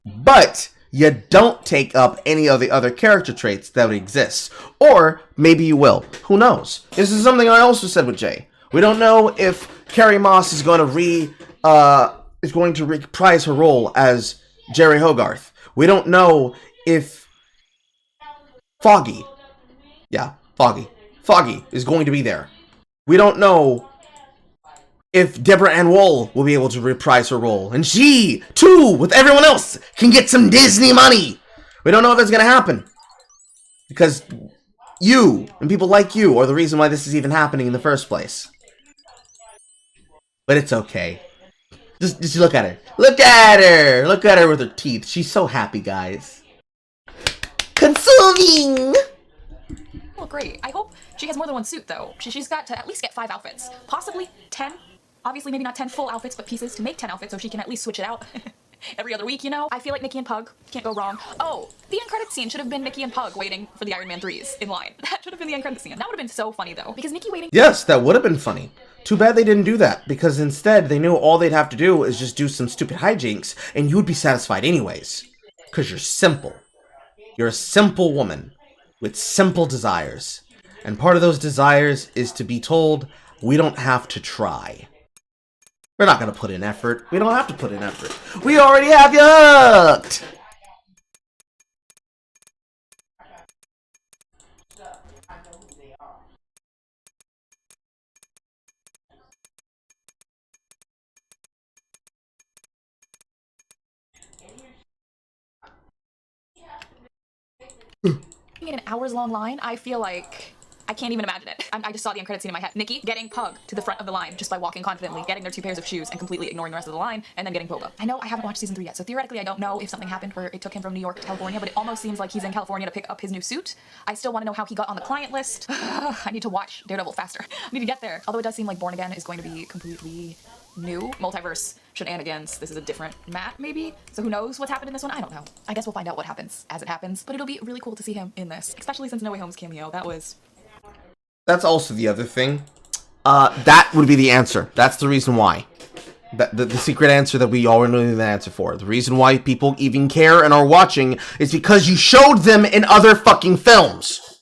but you don't take up any of the other character traits that would exist. Or maybe you will. Who knows? This is something I also said with Jay. We don't know if Carrie Moss is going to reprise her role as Jerry Hogarth. We don't know if Foggy is going to be there. We don't know if Deborah Ann Woll will be able to reprise her role. And she, too, with everyone else, can get some Disney money. We don't know if that's going to happen. Because you, and people like you, are the reason why this is even happening in the first place. But it's okay. Just look at her. Look at her! Look at her with her teeth. She's so happy, guys. Consuming! Well, great. I hope she has more than one suit, though. She's got to at least get 5 outfits. Possibly 10. Obviously, maybe not 10 full outfits, but pieces to make 10 outfits so she can at least switch it out every other week, you know? I feel like Nikki and Pug can't go wrong. Oh, the end credits scene should have been Nikki and Pug waiting for the Iron Man 3s in line. That should have been the end credits scene. That would have been so funny, though, because Nikki waiting... Yes, that would have been funny. Too bad they didn't do that, because instead they knew all they'd have to do is just do some stupid hijinks, and you would be satisfied anyways. Because you're simple. You're a simple woman with simple desires. And part of those desires is to be told, we don't have to try. We're not going to put in effort. We don't have to put in effort. We already have you hooked! In an hours-long line, I feel like I can't even imagine it. I just saw the end credit scene in my head. Nikki getting Pug to the front of the line just by walking confidently, getting their 2 pairs of shoes and completely ignoring the rest of the line, and then getting Boba. I know I haven't watched season 3 yet, so theoretically I don't know if something happened where it took him from New York to California, but it almost seems like he's in California to pick up his new suit. I still want to know how he got on the client list. I need to watch Daredevil faster. I need to get there. Although it does seem like Born Again is going to be completely new. Multiverse shenanigans. This is a different Matt, maybe? So who knows what's happened in this one? I don't know. I guess we'll find out what happens as it happens, but it'll be really cool to see him in this, especially since No Way Home's cameo. That was... That's also the other thing. That would be the answer. That's the reason why. The secret answer that we already know the answer for. The reason why people even care and are watching is because you showed them in other fucking films.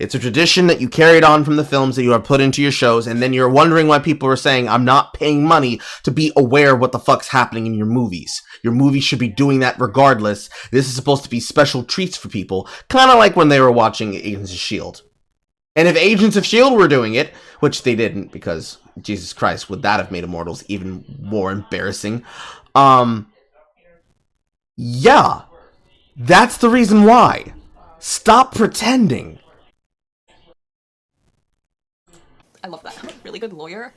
It's a tradition that you carried on from the films that you have put into your shows, and then you're wondering why people are saying, I'm not paying money to be aware of what the fuck's happening in your movies. Your movies should be doing that regardless. This is supposed to be special treats for people, kind of like when they were watching Agents of S.H.I.E.L.D. And if Agents of S.H.I.E.L.D. were doing it, which they didn't, because, Jesus Christ, would that have made Immortals even more embarrassing? Yeah, that's the reason why. Stop pretending. I love that. Really good lawyer.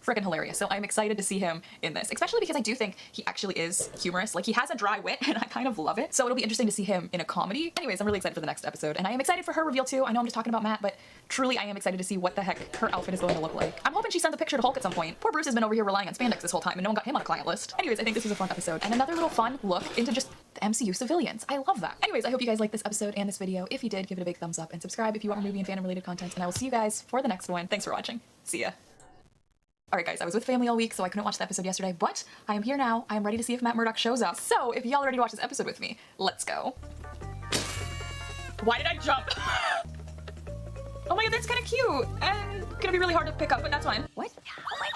Freaking hilarious. So I'm excited to see him in this, especially because I do think he actually is humorous. Like, he has a dry wit, and I kind of love it. So it'll be interesting to see him in a comedy. Anyways, I'm really excited for the next episode, and I am excited for her reveal too. I know I'm just talking about Matt, but truly I am excited to see what the heck her outfit is going to look like. I'm hoping she sends a picture to Hulk at some point. Poor Bruce has been over here relying on spandex this whole time, and no one got him on a client list. Anyways, I think this was a fun episode, and another little fun look into just the MCU civilians. I love that. Anyways, I hope you guys liked this episode and this video. If you did, give it a big thumbs up and subscribe if you want more movie and fandom related content, and I will see you guys for the next one. Thanks for watching. See ya. Alright guys, I was with family all week, so I couldn't watch the episode yesterday, but I am here now. I am ready to see if Matt Murdock shows up. So, if y'all ready to watch this episode with me, let's go. Why did I jump? Oh my god, that's kind of cute, and gonna be really hard to pick up, but that's fine. What? Oh my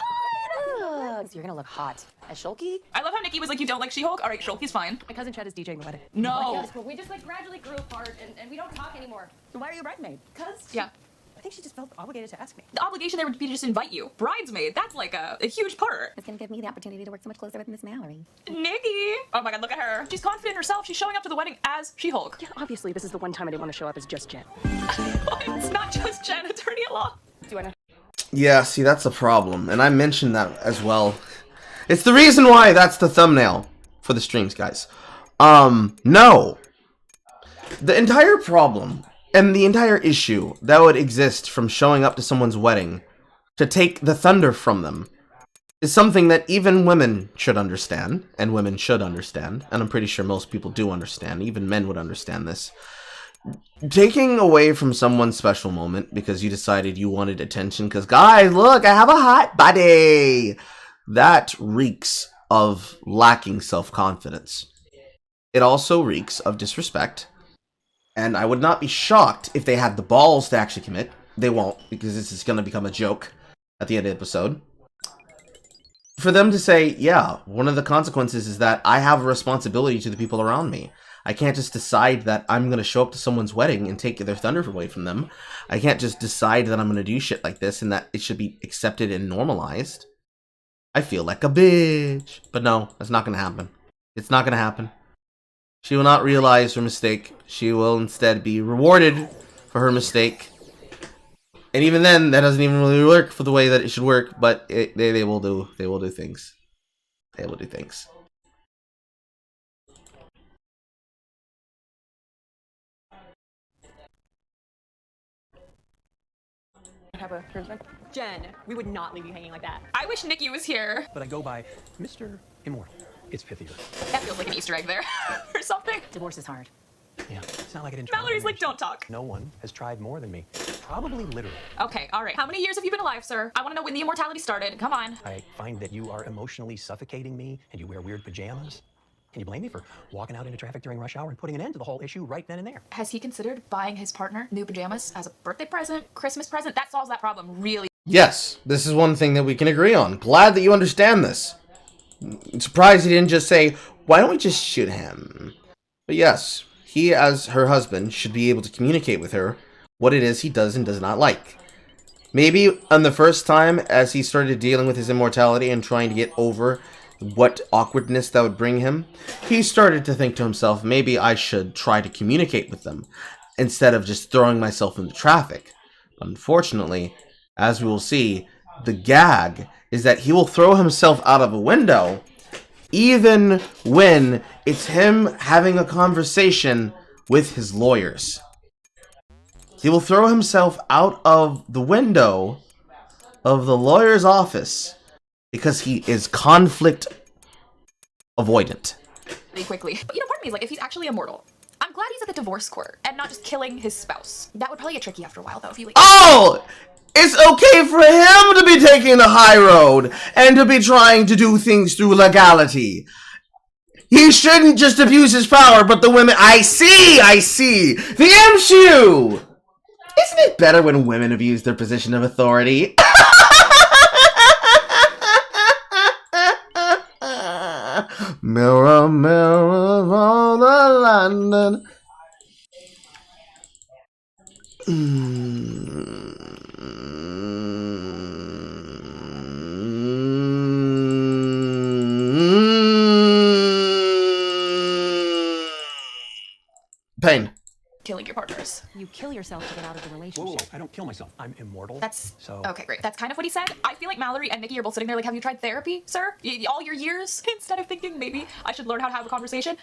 god! drugs, you're gonna look hot. As Shulky? I love how Nikki was like, you don't like She-Hulk? All right, Shulky's fine. My cousin Chad is DJing the wedding. No. Yes, but we just like gradually grew apart and we don't talk anymore. So why are you a bridesmaid? Cause Yeah. I think she just felt obligated to ask me. The obligation there would be to just invite you. Bridesmaid, that's like a huge part. it's gonna give me the opportunity to work so much closer with Miss Mallory. Nikki! Oh my god, look at her. She's confident in herself. She's showing up to the wedding as She-Hulk. Yeah, obviously this is the one time I didn't want to show up as just Jen. It's not just Jen, attorney-at-law. Do I know? Yeah, see, that's a problem, and I mentioned that as well. It's the reason why that's the thumbnail for the streams, guys. No. The entire problem and the entire issue that would exist from showing up to someone's wedding to take the thunder from them is something that even women should understand, and women should understand, and I'm pretty sure most people do understand, even men would understand this. Taking away from someone's special moment because you decided you wanted attention because, guys, look, I have a hot body. That reeks of lacking self-confidence. It also reeks of disrespect. And I would not be shocked if they had the balls to actually commit. They won't, because this is going to become a joke at the end of the episode. For them to say, yeah, one of the consequences is that I have a responsibility to the people around me. I can't just decide that I'm going to show up to someone's wedding and take their thunder away from them. I can't just decide that I'm going to do shit like this and that it should be accepted and normalized. I feel like a bitch. But no, that's not going to happen. It's not going to happen. She will not realize her mistake. She will instead be rewarded for her mistake. And even then, that doesn't even really work for the way that it should work, but they will do things. They will do things. Have a groomsman? Jen, we would not leave you hanging like that. I wish Nikki was here. But I go by Mr. Immortal. It's pithier. That feels like an Easter egg there or something. Divorce is hard. Yeah, it's not like I didn't try. Mallory's like, don't talk. No one has tried more than me. Probably literally. Okay, all right. How many years have you been alive, sir? I want to know when the immortality started. Come on. I find that you are emotionally suffocating me and you wear weird pajamas. Can you blame me for walking out into traffic during rush hour and putting an end to the whole issue right then and there? Has he considered buying his partner new pajamas as a birthday present, Christmas present? That solves that problem, really. Yes, this is one thing that we can agree on. Glad that you understand this. I'm surprised he didn't just say, why don't we just shoot him? But yes, he as her husband should be able to communicate with her what it is he does and does not like. Maybe on the first time as he started dealing with his immortality and trying to get over what awkwardness that would bring him, he started to think to himself, maybe I should try to communicate with them instead of just throwing myself into traffic. Unfortunately, as we will see, the gag is that he will throw himself out of a window even when it's him having a conversation with his lawyers. He will throw himself out of the window of the lawyer's office because he is conflict avoidant. Pretty quickly. But, part of me is like, if he's actually immortal, I'm glad he's at the divorce court and not just killing his spouse. That would probably get tricky after a while, though, if he like... Oh! It's okay for him to be taking the high road and to be trying to do things through legality. He shouldn't just abuse his power, but the women... I see! The MCU! Isn't it better when women abuse their position of authority? Mirror, mirror on the London. Pain. Killing your partners. You kill yourself to get out of the relationship. Whoa, I don't kill myself. I'm immortal. That's so okay, great. That's kind of what he said. I feel like Mallory and Nikki are both sitting there like, have you tried therapy, sir? All your years? Instead of thinking maybe I should learn how to have a conversation,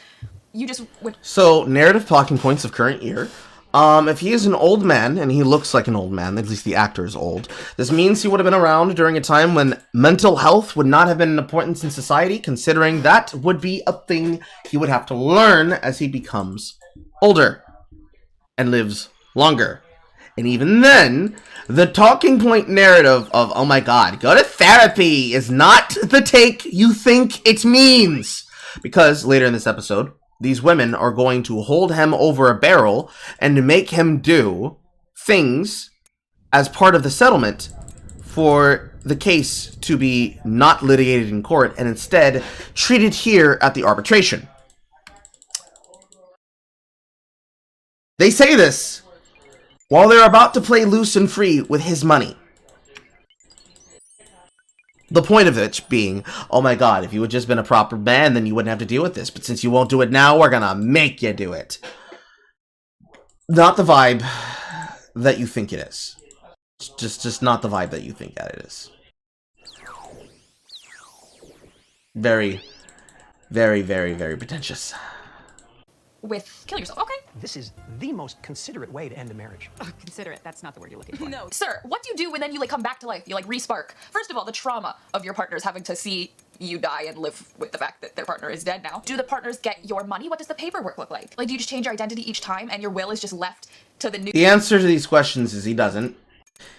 you just went... So, narrative talking points of current year. If he is an old man, and he looks like an old man, at least the actor is old, this means he would have been around during a time when mental health would not have been an importance in society, considering that would be a thing he would have to learn as he becomes older and lives longer. And even then, the talking point narrative of, oh my god, go to therapy is not the take you think it means. Because later in this episode, these women are going to hold him over a barrel and make him do things as part of the settlement for the case to be not litigated in court and instead treated here at the arbitration. They say this while they're about to play loose and free with his money. The point of it being, oh my god, if you had just been a proper man, then you wouldn't have to deal with this. But since you won't do it now, we're gonna make you do it. Not the vibe that you think it is. Just not the vibe that you think that it is. Very, very, very, very pretentious. With killing yourself, okay. This is the most considerate way to end a marriage. Considerate, that's not the word you're looking for. No, sir, what do you do when then you like come back to life? You like re-spark. First of all, the trauma of your partners having to see you die and live with the fact that their partner is dead now. Do the partners get your money? What does the paperwork look like? Like, do you just change your identity each time and your will is just left to the new— The answer to these questions is he doesn't.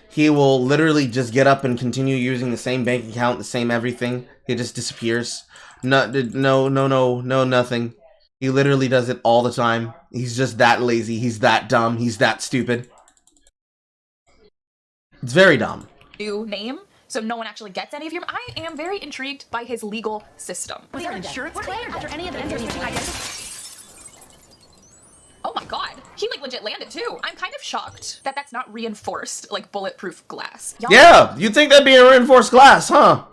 He will literally just get up and continue using the same bank account, the same everything. He just disappears. No, nothing. He literally does it all the time. He's just that lazy. He's that dumb. He's that stupid. It's very dumb. New name, so no one actually gets any of your— I am very intrigued by his legal system. Was there insurance claim after any of the entries? Oh my god, he like legit landed too. I'm kind of shocked that that's not reinforced, like bulletproof glass. Yeah, you'd think that'd be a reinforced glass, huh?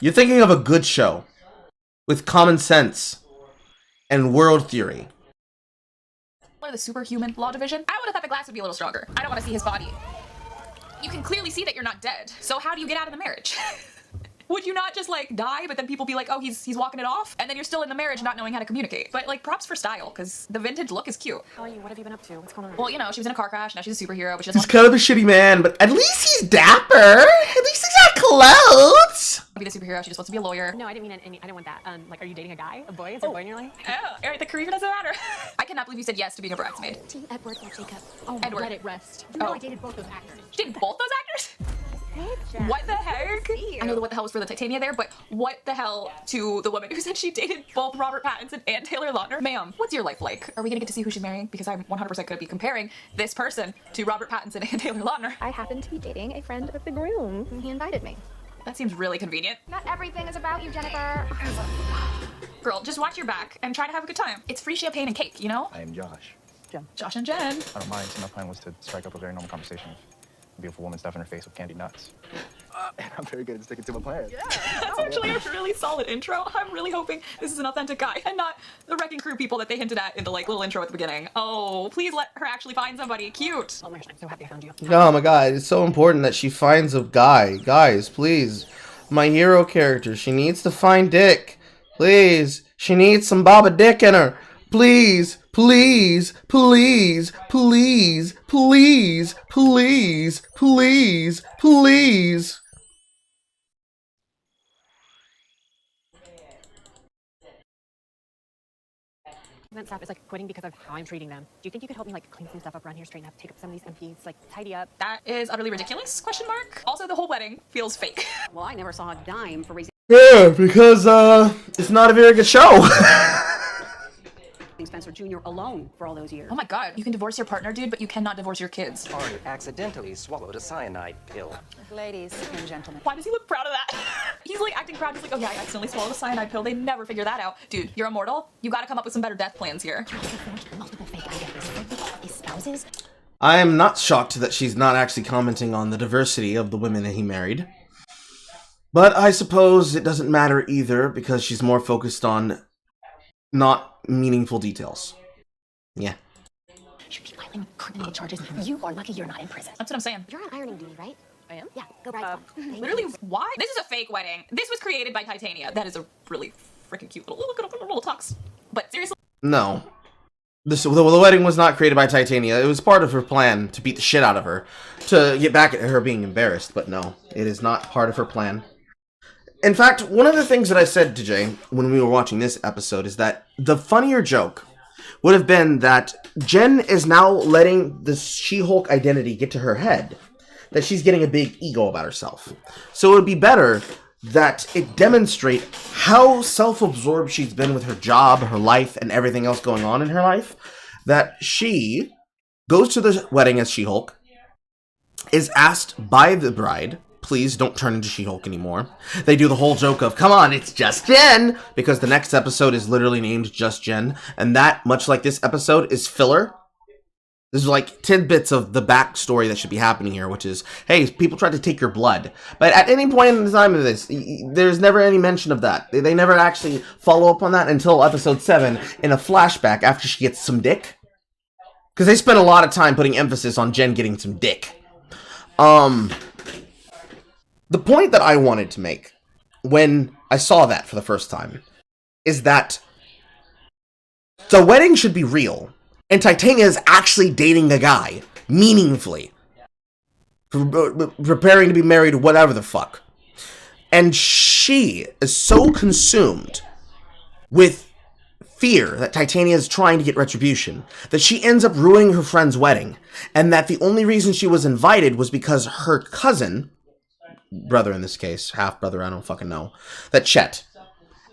You're thinking of a good show with common sense and world theory. The superhuman law division. I would have thought the glass would be a little stronger. I don't want to see his body. You can clearly see that you're not dead. So how do you get out of the marriage? Would you not just like die, but then people be like, oh, he's walking it off? And then you're still in the marriage not knowing how to communicate. But like props for style, because the vintage look is cute. How are you? What have you been up to? What's going on? Well, you know, she was in a car crash, now she's a superhero, but she doesn't He's kind of a shitty man, but at least he's dapper. At least he's got clothes. be the superhero, she just wants to be a lawyer. No, I didn't mean any, I don't want that. Like, are you dating a guy? A boy? Is there a boy in your life? Oh, alright, the career doesn't matter. I cannot believe you said yes to being a bridesmaid. Team Edward or Jacob? Oh, Edward. let it rest. Oh. No, I dated both those actors. You dated both those actors? What the heck? I know what the hell was for the Titania there, but what the hell to the woman who said she dated both Robert Pattinson and Taylor Lautner? Ma'am, what's your life like? Are we gonna get to see who she's marrying? Because I'm 100% gonna be comparing this person to Robert Pattinson and Taylor Lautner. I happen to be dating a friend of the groom, and he invited me. That seems really convenient. Not everything is about you, Jennifer. Girl, just watch your back and try to have a good time. It's free champagne and cake, you know? I am Josh. Jen. Josh and Jen. I don't mind, so my plan was to strike up a very normal conversation. A beautiful woman stuffing her face with candy nuts. I'm very good at sticking to my plan. Yeah, that's actually a really solid intro. I'm really hoping this is an authentic guy and not the Wrecking Crew people that they hinted at in the like little intro at the beginning. Oh, please let her actually find somebody cute. Oh my gosh, I'm so happy I found you. Oh my god, it's so important that she finds a guy. Guys, please. My hero character, she needs to find Dick. Please. She needs some Baba Dick in her. Please, please, please, please, please, please, please, please. That stuff is like quitting because of how I'm treating them. Do you think you could help me like clean some stuff up around here, straighten up, take up some of these empties, like tidy up? That is utterly ridiculous, question mark. Also, the whole wedding feels fake. Well, I never saw a dime for raising Yeah, because, it's not a very good show. Spencer Jr. alone for all those years. Oh my god, you can divorce your partner, dude, but you cannot divorce your kids. Or accidentally swallowed a cyanide pill. Ladies and gentlemen. Why does he look proud of that? He's like acting proud. He's like, oh yeah, I accidentally swallowed a cyanide pill. They never figure that out. Dude, you're immortal. You gotta come up with some better death plans here. Multiple fake identities, spouses. I am not shocked that she's not actually commenting on the diversity of the women that he married. But I suppose it doesn't matter either because she's more focused on not meaningful details. Yeah. Should be filing criminal charges. You are lucky you're not in prison. That's what I'm saying. You're on ironing duty, right? I am? Yeah, go right. Literally, why? This is a fake wedding. This was created by Titania. That is a really freaking cute little tux. But seriously. No. The wedding was not created by Titania. It was part of her plan to beat the shit out of her. To get back at her being embarrassed. But no, it is not part of her plan. In fact, one of the things that I said to Jay when we were watching this episode is that the funnier joke would have been that Jen is now letting the She-Hulk identity get to her head. That she's getting a big ego about herself. So it would be better that it demonstrate how self-absorbed she's been with her job, her life, and everything else going on in her life. That she goes to the wedding as She-Hulk, is asked by the bride, please don't turn into She-Hulk anymore. They do the whole joke of, come on, it's just Jen, because the next episode is literally named Just Jen, and that, much like this episode, is filler. This is like tidbits of the backstory that should be happening here, which is, hey, people tried to take your blood. But at any point in the time of this, there's never any mention of that. They never actually follow up on that until episode 7 in a flashback after she gets some dick. Because they spent a lot of time putting emphasis on Jen getting some dick. The point that I wanted to make when I saw that for the first time is that the wedding should be real, and Titania is actually dating a guy, meaningfully. Preparing to be married, whatever the fuck. And she is so consumed with fear that Titania is trying to get retribution that she ends up ruining her friend's wedding, and that the only reason she was invited was because her cousin, brother in this case, half-brother, I don't fucking know, that Chet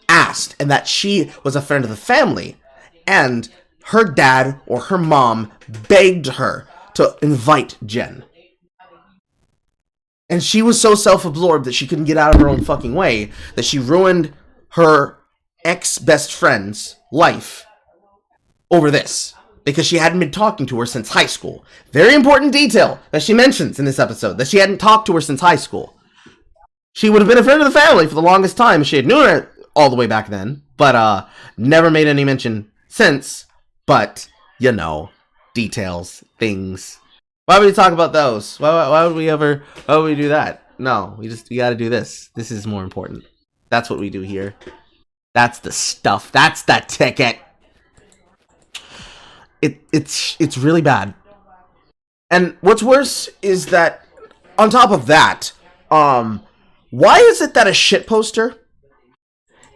asked, and that she was a friend of the family, and her dad or her mom begged her to invite Jen. And she was so self-absorbed that she couldn't get out of her own fucking way that she ruined her ex-best friend's life over this. Because she hadn't been talking to her since high school. Very important detail that she mentions in this episode, that she hadn't talked to her since high school. She would have been a friend of the family for the longest time if she had known her all the way back then, but never made any mention since. But, you know, details, things. Why would we talk about those? Why would we do that? No, we gotta do this. This is more important. That's what we do here. That's the stuff. That's the ticket. It's really bad. And what's worse is that, on top of that, why is it that a shitposter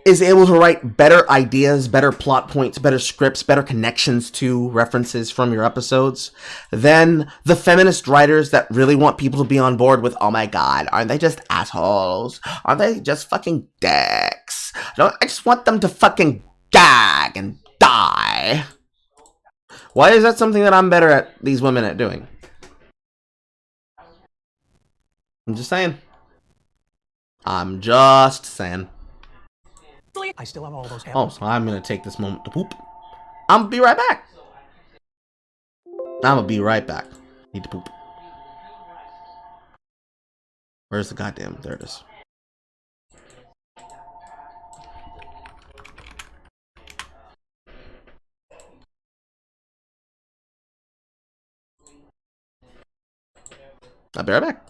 is able to write better ideas, better plot points, better scripts, better connections to references from your episodes than the feminist writers that really want people to be on board with, oh my god, aren't they just assholes? Aren't they just fucking dicks? I just want them to fucking gag and die. Why is that something that I'm better at these women at doing? I'm just saying. I'm just saying. I still have all those. Oh, so I'm gonna take this moment to poop. I'm gonna be right back. I'm gonna be right back. Need to poop. Where's the goddamn? There it is. I'll be right back.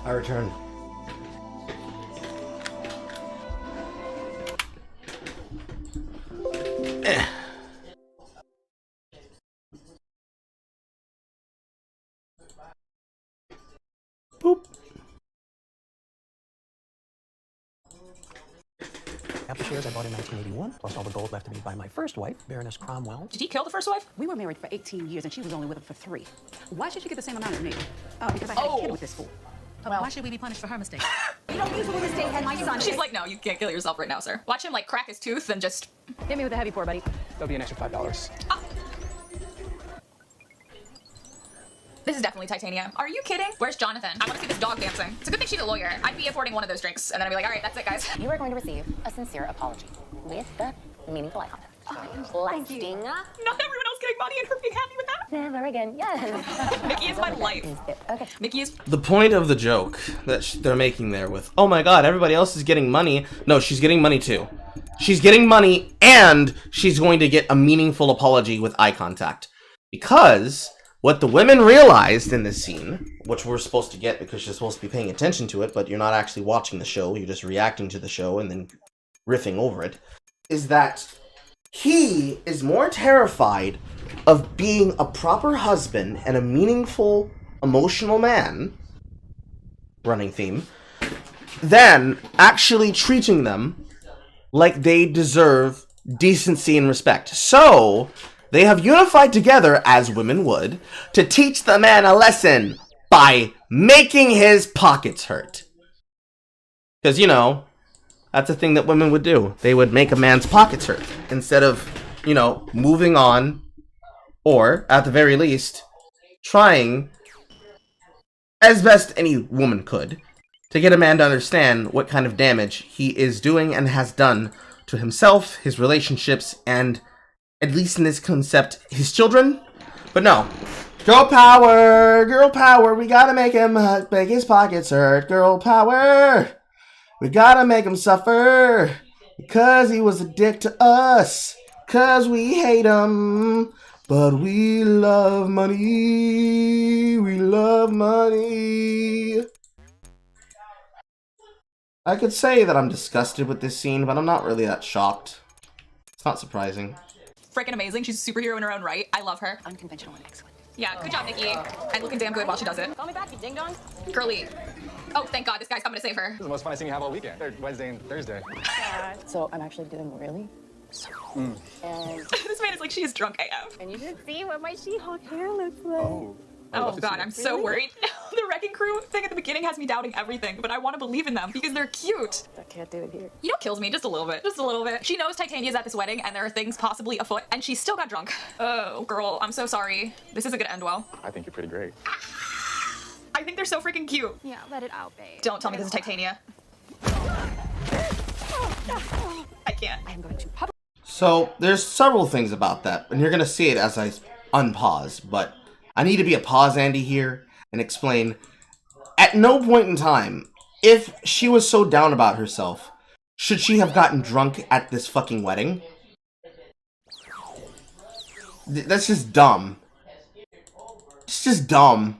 I return. Boop. Apple shares I bought in 1981, plus all the gold left to me by my first wife, Baroness Cromwell. Did he kill the first wife? We were married for 18 years and she was only with him for 3. Why should she get the same amount as me? Because I had a kid with this fool. Well, why should we be punished for her mistake? You don't use the woman's mistake and my son. She's like, no, you can't kill yourself right now, sir. Watch him like crack his tooth and just hit me with the heavy pour, buddy. There'll be an extra $5. This is definitely Titania. Are you kidding? Where's Jonathan? I want to see this dog dancing. It's a good thing she's a lawyer. I'd be affording one of those drinks, and then I'd be like, all right, that's it, guys. You are going to receive a sincere apology with the meaningful eye contact. Lasting. Not everyone else getting money and her being happy with that. Never again. Yes. Mickey is my life. Okay. Mickey is. The point of the joke that they're making there with, oh my god, everybody else is getting money. No, she's getting money too. She's getting money and she's going to get a meaningful apology with eye contact. Because what the women realized in this scene, which we're supposed to get because you're supposed to be paying attention to it, but you're not actually watching the show, you're just reacting to the show and then riffing over it, is that he is more terrified of being a proper husband and a meaningful, emotional man, running theme, than actually treating them like they deserve decency and respect. So, they have unified together, as women would, to teach the man a lesson by making his pockets hurt. Because, you know, that's a thing that women would do. They would make a man's pockets hurt instead of, you know, moving on or, at the very least, trying as best any woman could to get a man to understand what kind of damage he is doing and has done to himself, his relationships, and, at least in this concept, his children. But no. Girl power, we gotta make him make his pockets hurt. Girl power, we gotta make him suffer, because he was a dick to us, because we hate him, but we love money, we love money. I could say that I'm disgusted with this scene, but I'm not really that shocked. It's not surprising. Freaking amazing. She's a superhero in her own right. I love her. Unconventional and excellent. Yeah, good job, Nikki. And looking damn good while she does it. Call me back, you ding dong. Girly. Oh, thank God, this guy's coming to save her. This is the most fun I've seen you have all weekend. Wednesday and Thursday. So I'm actually doing really. And This man is like, she is drunk AF. and you should see what my She-Hulk hair looks like. Oh God, I'm so worried. The wrecking crew thing at the beginning has me doubting everything, but I want to believe in them because they're cute. I can't do it here. You know, kills me just a little bit. Just a little bit. She knows Titania's at this wedding and there are things possibly afoot, and she still got drunk. Oh, girl, I'm so sorry. This isn't gonna end well. I think you're pretty great. I think they're so freaking cute. Yeah, let it out, babe. Don't tell me this is Titania. I can't. I'm going to So, there's several things about that, and you're gonna see it as I unpause, but I need to be a pause Andy here and explain, at no point in time, if she was so down about herself, should she have gotten drunk at this fucking wedding? That's just dumb. It's just dumb.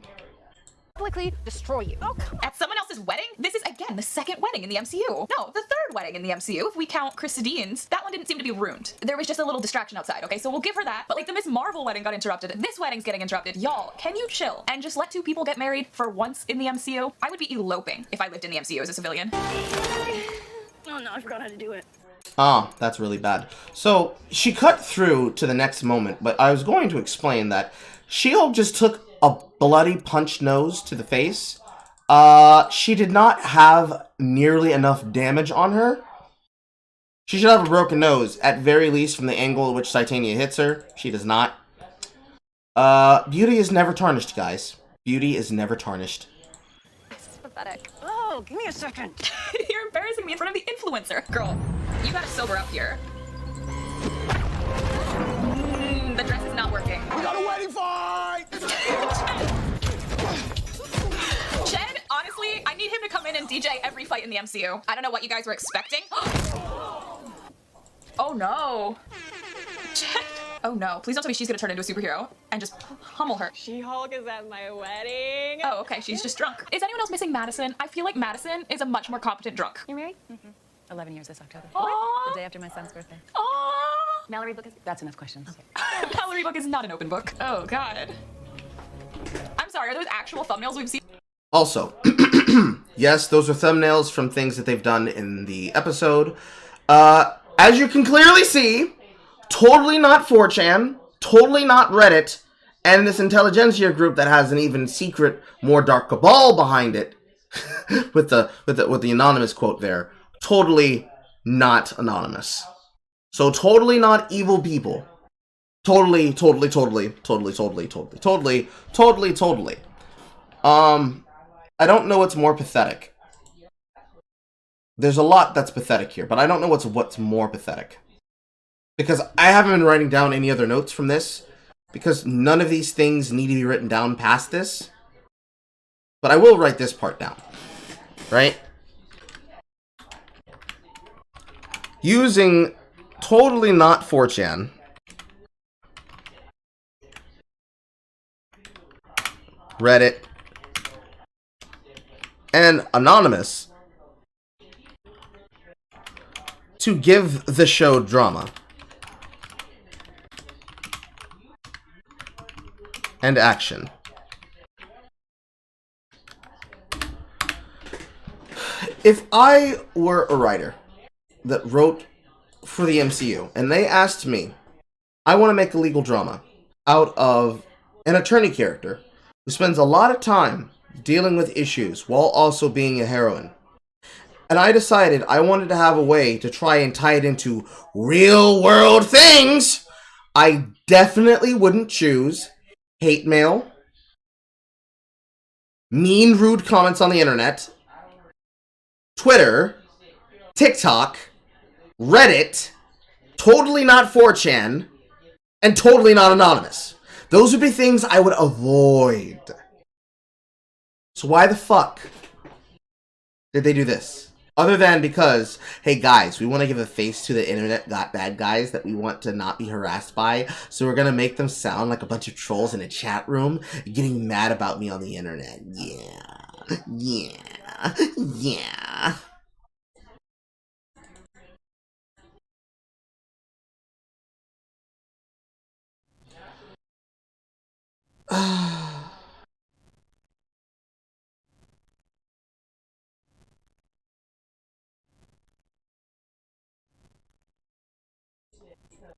publicly destroy you. Oh, at someone else's wedding? This is, again, the second wedding in the MCU. No, the third wedding in the MCU, if we count Chris Dean's. That one didn't seem to be ruined. There was just a little distraction outside, okay? So we'll give her that. But like the Miss Marvel wedding got interrupted. This wedding's getting interrupted. Y'all, can you chill and just let two people get married for once in the MCU? I would be eloping if I lived in the MCU as a civilian. Oh no, I forgot how to do it. Ah, that's really bad. So, she cut through to the next moment, but I was going to explain that SheHulk just took a bloody punch nose to the face. She did not have nearly enough damage on her. She should have a broken nose, at very least from the angle at which Titania hits her. She does not. Beauty is never tarnished, guys. Beauty is never tarnished. This is pathetic. Oh, give me a second. You're embarrassing me in front of the influencer. Girl, you gotta sober up here. The dress is not working. We got a wedding fight! Jed, honestly, I need him to come in and DJ every fight in the MCU. I don't know what you guys were expecting. Oh no. Jed. Oh no, please don't tell me she's gonna turn into a superhero and just pummel her. SheHulk is at my wedding. Oh, okay, she's just drunk. Is anyone else missing Madison? I feel like Madison is a much more competent drunk. You're married? 11 years this October. Aww. The day after my son's birthday. Aww. Mallory book is... That's enough questions. Okay. Mallory book is not an open book. Oh god. I'm sorry, are those actual thumbnails we've seen? Also, yes, those are thumbnails from things that they've done in the episode. As you can clearly see, totally not 4chan, totally not Reddit, and this intelligentsia group that has an even secret, more dark cabal behind it, with the anonymous quote there. Totally not anonymous. So totally not evil people. Totally. I don't know what's more pathetic. There's a lot that's pathetic here, but I don't know what's more pathetic. Because I haven't been writing down any other notes from this, because none of these things need to be written down past this. But I will write this part down. Right? Using totally not 4chan, Reddit, and Anonymous to give the show drama and action. If I were a writer that wrote for the MCU and they asked me, I want to make a legal drama out of an attorney character who spends a lot of time dealing with issues while also being a heroine, and I decided I wanted to have a way to try and tie it into real world things, I definitely wouldn't choose hate mail, mean, rude comments on the internet, Twitter, TikTok, Reddit, totally not 4chan, and totally not Anonymous. Those would be things I would avoid. So why the fuck did they do this? Other than because, hey guys, we want to give a face to the internet bad guys that we want to not be harassed by, so we're gonna make them sound like a bunch of trolls in a chat room getting mad about me on the internet. Yeah.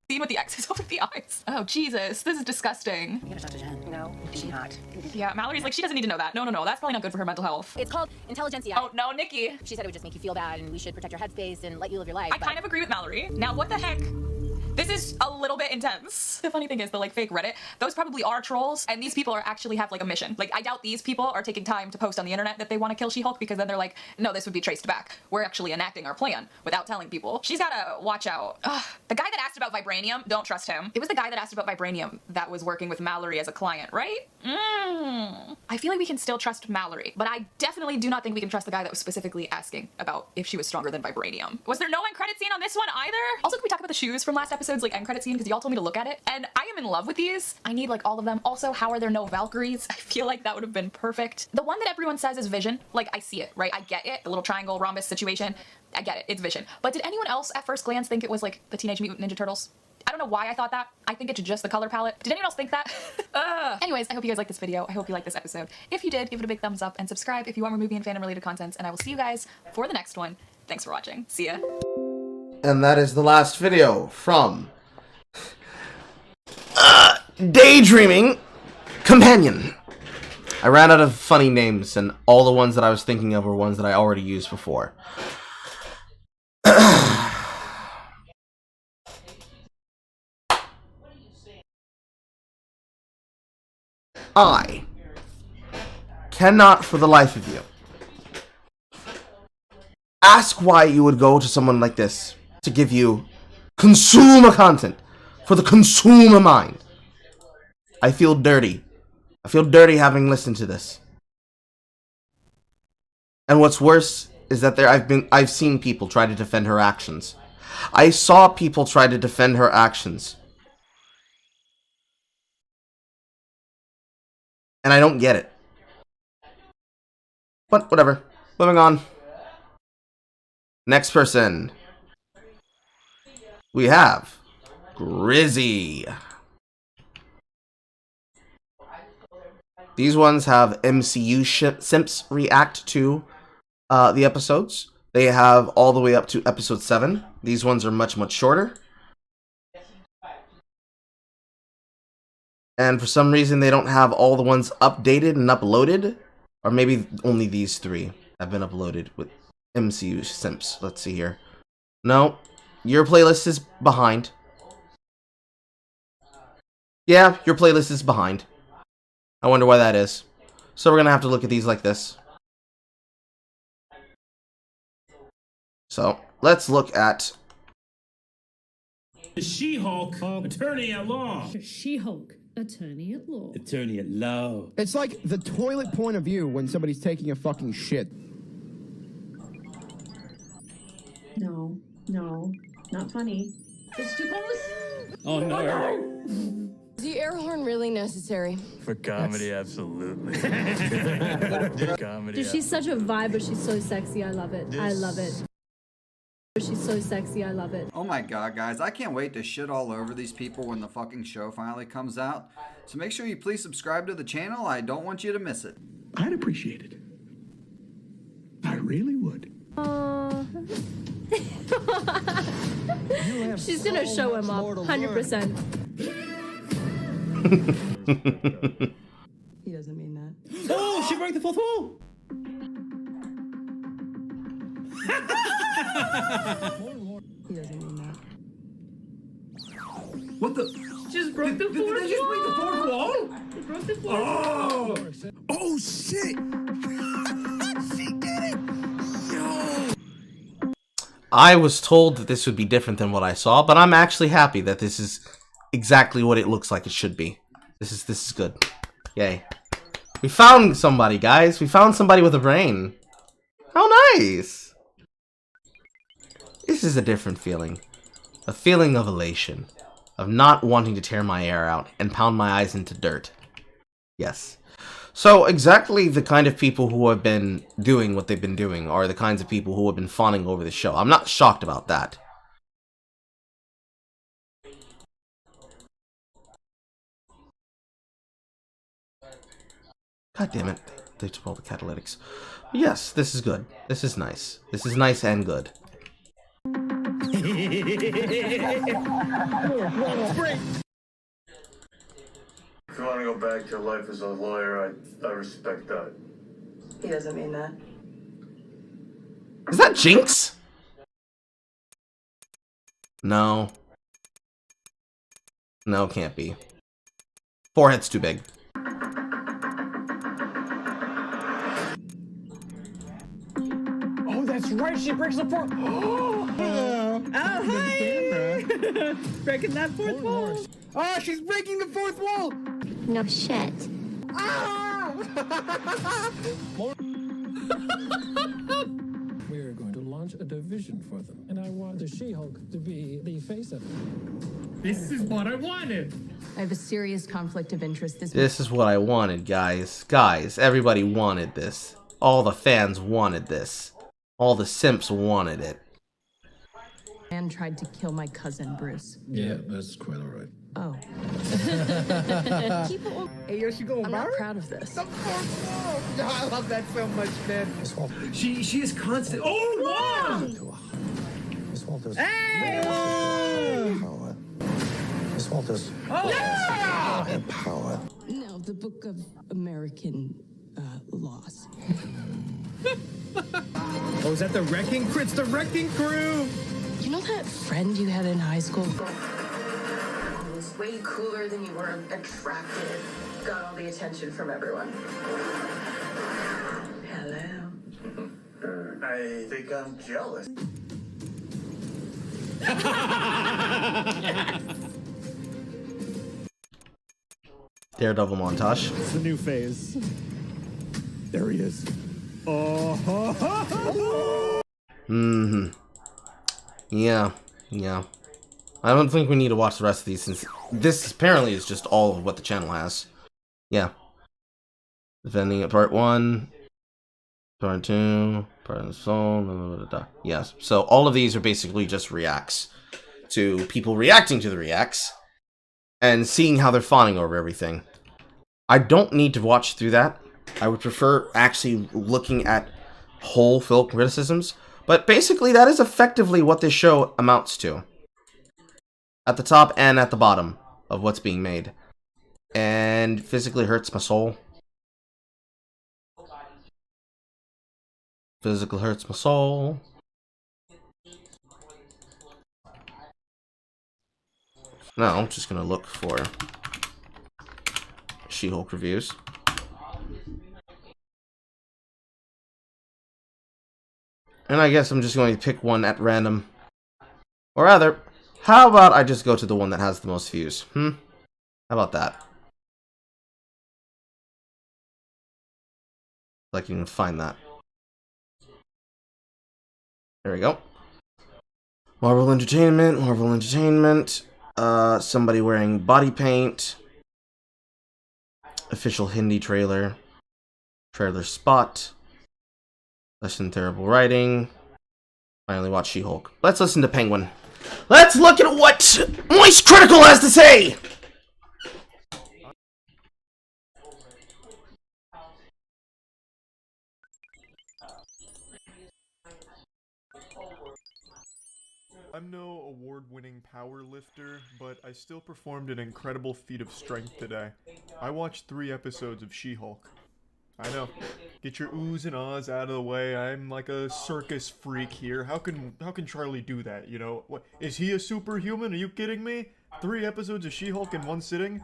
Scene with the X's over the eyes. Oh, Jesus. This is disgusting. You gotta talk to Jen. No, she not. Yeah, Mallory's like, she doesn't need to know that. No, that's probably not good for her mental health. It's called intelligentsia. Oh, no, Nikki. She said it would just make you feel bad and we should protect your headspace and let you live your life. I kind of agree with Mallory. Now, what the heck? This is a little bit intense. The funny thing is, the like fake Reddit, those probably are trolls, and these people are actually have like a mission. Like, I doubt these people are taking time to post on the internet that they want to kill She-Hulk, because then they're like, no, this would be traced back. We're actually enacting our plan without telling people. She's gotta watch out. Ugh. The guy that asked about Vibranium, don't trust him. It was the guy that asked about Vibranium that was working with Mallory as a client, right? I feel like we can still trust Mallory, but I definitely do not think we can trust the guy that was specifically asking about if she was stronger than Vibranium. Was there no end credit scene on this one either? Also, can we talk about the shoes from last episode's like end credit scene? Because y'all told me to look at it, and I am in love with these. I need like all of them. Also, how are there no Valkyries? I feel like that would have been perfect. The one that everyone says is Vision. Like, I see it, right? I get it. The little triangle rhombus situation. I get it. It's Vision. But did anyone else at first glance think it was like the Teenage Mutant Ninja Turtles? I don't know why I thought that. I think it's just the color palette. Did anyone else think that? Anyways, I hope you guys liked this video. I hope you liked this episode. If you did, give it a big thumbs up and subscribe if you want more movie and fandom related content, and I will see you guys for the next one. Thanks for watching. See ya. And that is the last video from Daydreaming Companion. I ran out of funny names, and all the ones that I was thinking of were ones that I already used before. I cannot for the life of you ask why you would go to someone like this to give you consumer content for the consumer mind. I feel dirty. I feel dirty having listened to this. And what's worse is that I've seen people try to defend her actions. I saw people try to defend her actions. And I don't get it. But whatever. Moving on. Next person. We have Grizzy. These ones have MCU simps react to the episodes. They have all the way up to episode 7. These ones are much, much shorter. And for some reason, they don't have all the ones updated and uploaded. Or maybe only these 3 have been uploaded with MCU simps. Let's see here. No, your playlist is behind. Yeah, your playlist is behind. I wonder why that is. So we're gonna have to look at these like this. So let's look at The SheHulk, attorney at law. SheHulk, attorney at law. Attorney at law. It's like the toilet point of view when somebody's taking a fucking shit. No, not funny. It's too close. Oh no. Is the air horn really necessary? For comedy, absolutely. Comedy. Dude, she's such a vibe, but she's so sexy. I love it. I love it. She's so sexy. I love it. Oh my god, guys. I can't wait to shit all over these people when the fucking show finally comes out. So make sure you please subscribe to the channel. I don't want you to miss it. I'd appreciate it. I really would. She's gonna show him up, 100%. He doesn't mean that. Oh, she broke the fourth wall. He doesn't mean that. What the? Just broke the fourth Did they just break the fourth wall? She broke the fourth wall. Oh shit! She did it! Yo! I was told that this would be different than what I saw, but I'm actually happy that this is exactly what it looks like it should be. This is good. Yay. We found somebody, guys. We found somebody with a brain. How nice! This is a different feeling. A feeling of elation. Of not wanting to tear my hair out and pound my eyes into dirt. Yes. So, exactly the kind of people who have been doing what they've been doing are the kinds of people who have been fawning over the show. I'm not shocked about that. God damn it. They took all the catalytics. But yes, this is good. This is nice. This is nice and good. If you want to go back to life as a lawyer, I respect that. He doesn't mean that. Is that Jinx? No. No, can't be. Forehead's too big. Oh, that's right. She breaks the fourth. Oh, hi! Breaking that fourth wall. Oh, she's breaking the fourth wall! No shit. We are going to launch a division for them, and I want the SheHulk to be the face of it. This is what I wanted. I have a serious conflict of interest This is what I wanted, guys. Guys, everybody wanted this. All the fans wanted this. All the simps wanted it. man tried to kill my cousin, Bruce. Yeah, that's quite all right. Oh. Keep it. Hey, yo, she going I'm not proud of this. I love that so much, man. She is constant. Oh, wow! Miss Walters. Hey! Miss Walters. Oh, yeah! And power. No, the Book of American Laws. Oh, is that the Wrecking Crew? It's the Wrecking Crew! You know that friend you had in high school? He was way cooler than you were, attractive, got all the attention from everyone. Hello. I think I'm jealous. Daredevil montage. It's the new phase. There he is. Oh. Mm-hmm. Yeah. I don't think we need to watch the rest of these since this apparently is just all of what the channel has. Yeah. Defending at part 1, part 2, part of the soul, yes. So all of these are basically just reacts to people reacting to the reacts and seeing how they're fawning over everything. I don't need to watch through that. I would prefer actually looking at whole film criticisms, but basically that is effectively what this show amounts to. At the top and at the bottom of what's being made. And physically hurts my soul. Physically hurts my soul. Now I'm just gonna look for She-Hulk reviews. And I guess I'm just going to pick one at random. Or rather, how about I just go to the one that has the most views? How about that? Like you can find that. There we go. Marvel Entertainment, Marvel Entertainment. Somebody wearing body paint. Official Hindi trailer. Trailer spot. Less than terrible writing. Finally watch She-Hulk. Let's listen to Penguin. Let's look at what Moist Critical has to say! I'm no award-winning power lifter, but I still performed an incredible feat of strength today. I watched 3 episodes of She-Hulk. I know. Get your oohs and ahs out of the way. I'm like a circus freak here. How can Charlie do that, you know? What, is he a superhuman? Are you kidding me? 3 episodes of She-Hulk in one sitting?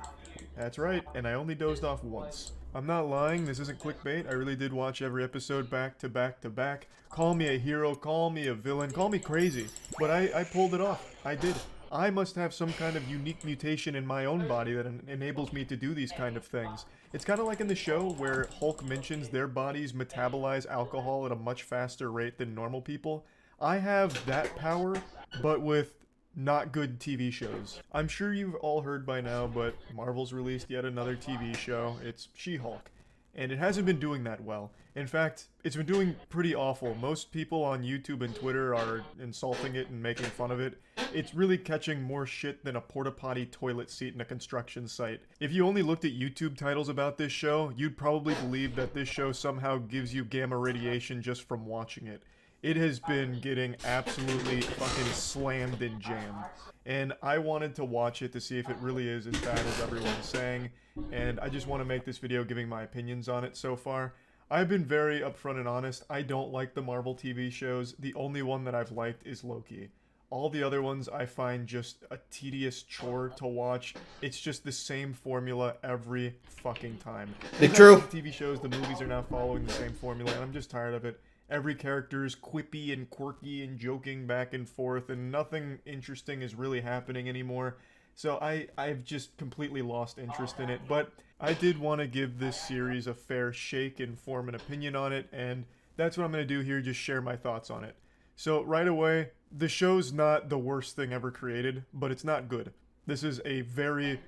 That's right, and I only dozed off once. I'm not lying, this isn't clickbait. I really did watch every episode back to back to back. Call me a hero, call me a villain, call me crazy. But I pulled it off. I did. I must have some kind of unique mutation in my own body that enables me to do these kind of things. It's kind of like in the show where Hulk mentions their bodies metabolize alcohol at a much faster rate than normal people. I have that power, but with not good TV shows. I'm sure you've all heard by now, but Marvel's released yet another TV show. It's She-Hulk. And it hasn't been doing that well. In fact, it's been doing pretty awful. Most people on YouTube and Twitter are insulting it and making fun of it. It's really catching more shit than a porta-potty toilet seat in a construction site. If you only looked at YouTube titles about this show, you'd probably believe that this show somehow gives you gamma radiation just from watching it. It has been getting absolutely fucking slammed and jammed. And I wanted to watch it to see if it really is as bad as everyone's saying. And I just want to make this video giving my opinions on it so far. I've been very upfront and honest. I don't like the Marvel TV shows. The only one that I've liked is Loki. All the other ones I find just a tedious chore to watch. It's just the same formula every fucking time. True. The TV shows, the movies are now following the same formula, and I'm just tired of it. Every character is quippy and quirky and joking back and forth, and nothing interesting is really happening anymore. So I've just completely lost interest in it, but I did want to give this series a fair shake and form an opinion on it, and that's what I'm going to do here, just share my thoughts on it. So right away, the show's not the worst thing ever created, but it's not good. This is a very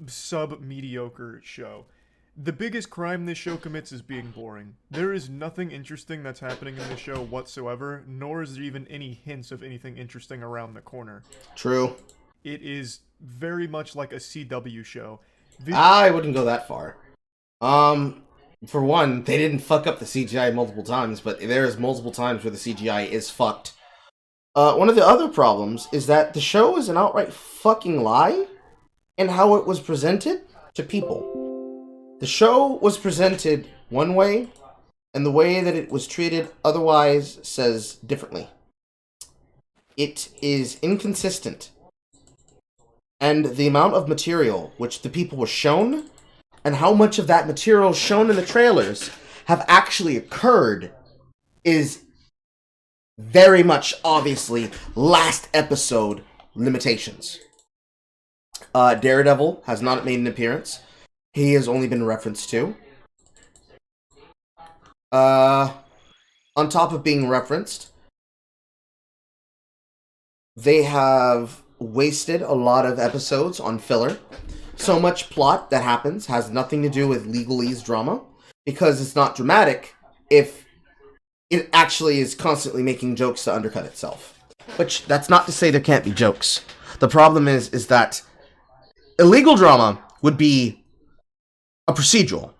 sub-mediocre show. The biggest crime this show commits is being boring. There is nothing interesting that's happening in this show whatsoever, nor is there even any hints of anything interesting around the corner. True. It is very much like a CW show. I wouldn't go that far. For one, they didn't fuck up the CGI multiple times, but there is multiple times where the CGI is fucked. One of the other problems is that the show is an outright fucking lie in how it was presented to people. The show was presented one way, and the way that it was treated otherwise says differently. It is inconsistent. And the amount of material which the people were shown, and how much of that material shown in the trailers have actually occurred, is very much, obviously, last episode limitations. Daredevil has not made an appearance. He has only been referenced to. On top of being referenced, they have wasted a lot of episodes on filler. So much plot that happens has nothing to do with legalese drama, because it's not dramatic if it actually is constantly making jokes to undercut itself. Which, that's not to say there can't be jokes. The problem is that illegal drama would be a procedural.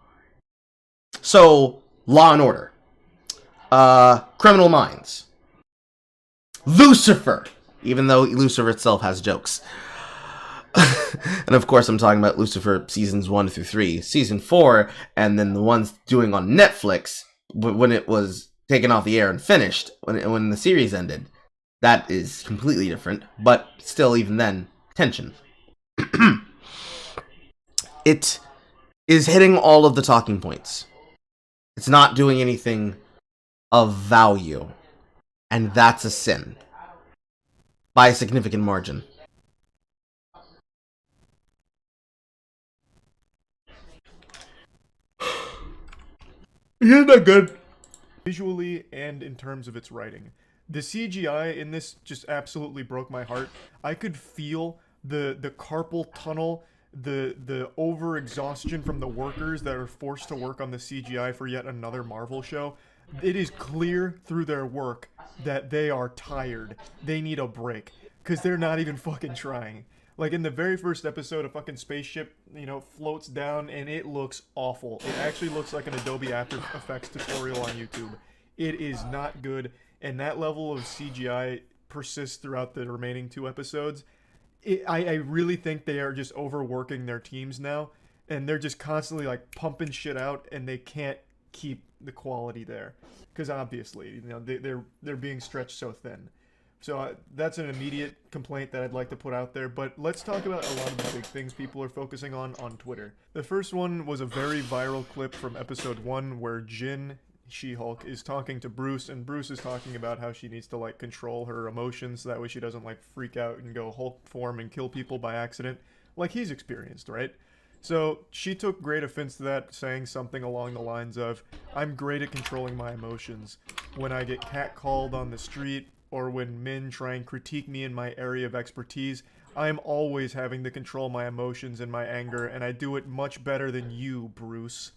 So, Law and Order. Criminal Minds. Lucifer! Even though Lucifer itself has jokes. And of course I'm talking about Lucifer seasons 1 through 3. Season 4, and then the ones doing on Netflix, when it was taken off the air and finished, when the series ended. That is completely different, but still, even then, tension. is hitting all of the talking points. It's not doing anything of value. And that's a sin. By a significant margin. You're not good. Visually and in terms of its writing. The CGI in this just absolutely broke my heart. I could feel the carpal tunnel, the over-exhaustion from the workers that are forced to work on the CGI for yet another Marvel show. It is clear through their work that they are tired. They need a break. Because they're not even fucking trying. Like, in the very first episode, a fucking spaceship, you know, floats down, and it looks awful. It actually looks like an Adobe After Effects tutorial on YouTube. It is not good, and that level of CGI persists throughout the remaining 2 episodes. I really think they are just overworking their teams now, and they're just constantly, like, pumping shit out, and they can't keep the quality there. Because obviously, you know, they're being stretched so thin. So that's an immediate complaint that I'd like to put out there, but let's talk about a lot of the big things people are focusing on Twitter. The first one was a very viral clip from episode 1 where Jin, SheHulk, is talking to Bruce, and Bruce is talking about how she needs to, like, control her emotions so that way she doesn't, like, freak out and go Hulk form and kill people by accident, like he's experienced, right? So she took great offense to that, saying something along the lines of, "I'm great at controlling my emotions. When I get catcalled on the street, or when men try and critique me in my area of expertise, I'm always having to control my emotions and my anger, and I do it much better than you, Bruce."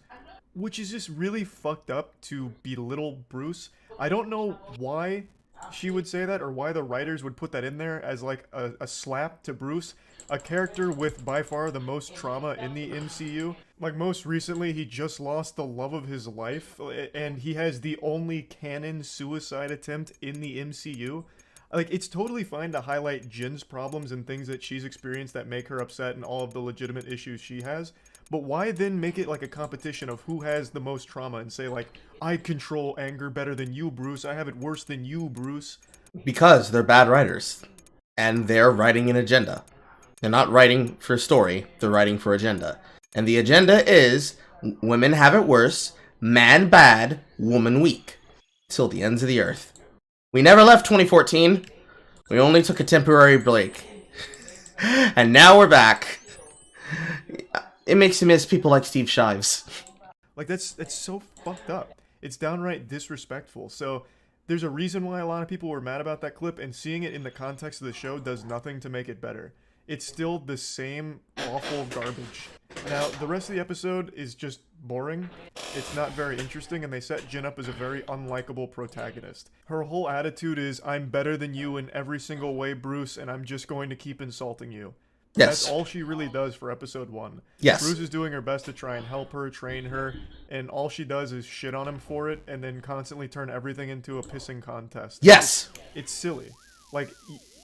Which is just really fucked up to belittle Bruce. I don't know why she would say that, or why the writers would put that in there as like a slap to Bruce. A character with by far the most trauma in the MCU. Like, most recently, he just lost the love of his life, and he has the only canon suicide attempt in the MCU. Like, it's totally fine to highlight Jin's problems and things that she's experienced that make her upset and all of the legitimate issues she has, but why then make it like a competition of who has the most trauma and say, like, "I control anger better than you, Bruce. I have it worse than you, Bruce." Because they're bad writers. And they're writing an agenda. They're not writing for story, they're writing for agenda. And the agenda is, women have it worse, man bad, woman weak. Till the ends of the earth. We never left 2014. We only took a temporary break. And now we're back. It makes me miss people like Steve Shives. Like, that's so fucked up. It's downright disrespectful. So there's a reason why a lot of people were mad about that clip, and seeing it in the context of the show does nothing to make it better. It's still the same awful garbage. Now, the rest of the episode is just boring. It's not very interesting, and they set Jin up as a very unlikable protagonist. Her whole attitude is, "I'm better than you in every single way, Bruce, and I'm just going to keep insulting you." Yes. That's all she really does for episode 1. Yes. Bruce is doing her best to try and help her, train her, and all she does is shit on him for it, and then constantly turn everything into a pissing contest. Yes! It's silly. Like,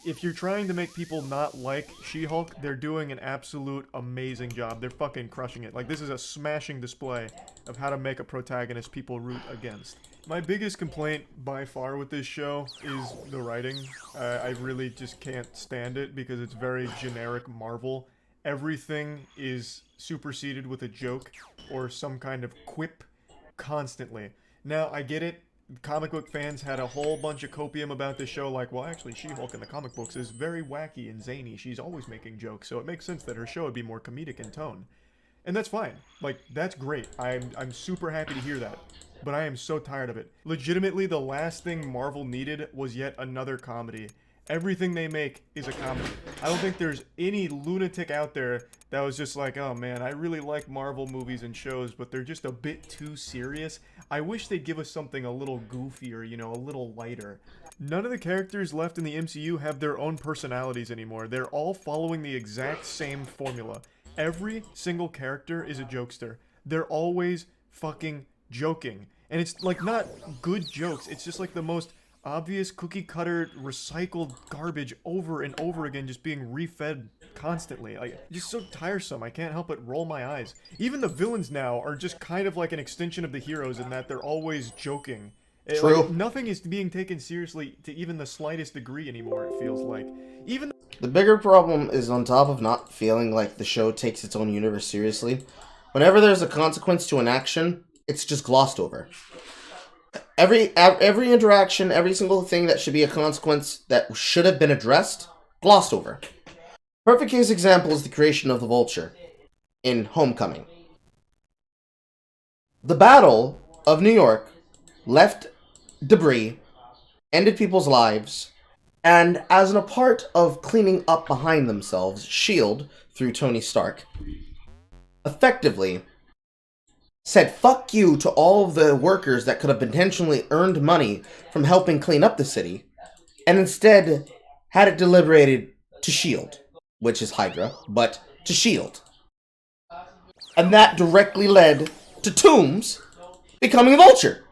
if you're trying to make people not like She-Hulk, they're doing an absolute amazing job. They're fucking crushing it. Like, this is a smashing display of how to make a protagonist people root against. My biggest complaint by far with this show is the writing. I really just can't stand it because it's very generic Marvel. Everything is superseded with a joke or some kind of quip constantly. Now, I get it. Comic book fans had a whole bunch of copium about this show, like, well, actually, She-Hulk in the comic books is very wacky and zany. She's always making jokes, so it makes sense that her show would be more comedic in tone. And that's fine. Like, that's great. I'm super happy to hear that. But I am so tired of it. Legitimately, the last thing Marvel needed was yet another comedy. Everything they make is a comedy. I don't think there's any lunatic out there that was just like, "Oh man, I really like Marvel movies and shows, but they're just a bit too serious. I wish they'd give us something a little goofier, you know, a little lighter." None of the characters left in the MCU have their own personalities anymore. They're all following the exact same formula. Every single character is a jokester. They're always fucking joking. And it's like not good jokes. It's just like the most obvious cookie cutter recycled garbage over and over again, just being refed constantly. Like, just so tiresome. I can't help but roll my eyes. Even the villains now are just kind of like an extension of the heroes in that they're always joking. True. Like, nothing is being taken seriously to even the slightest degree anymore, it feels like. Even the bigger problem is, on top of not feeling like the show takes its own universe seriously, Whenever there's a consequence to an action, it's just glossed over. Every interaction, every single thing that should be a consequence that should have been addressed, glossed over. Perfect case example is the creation of the Vulture in Homecoming. The Battle of New York left debris, ended people's lives, and as a part of cleaning up behind themselves, S.H.I.E.L.D., through Tony Stark, effectively said fuck you to all of the workers that could have potentially earned money from helping clean up the city, and instead had it deliberated to S.H.I.E.L.D., which is Hydra, but to S.H.I.E.L.D. And that directly led to Toombs becoming a Vulture.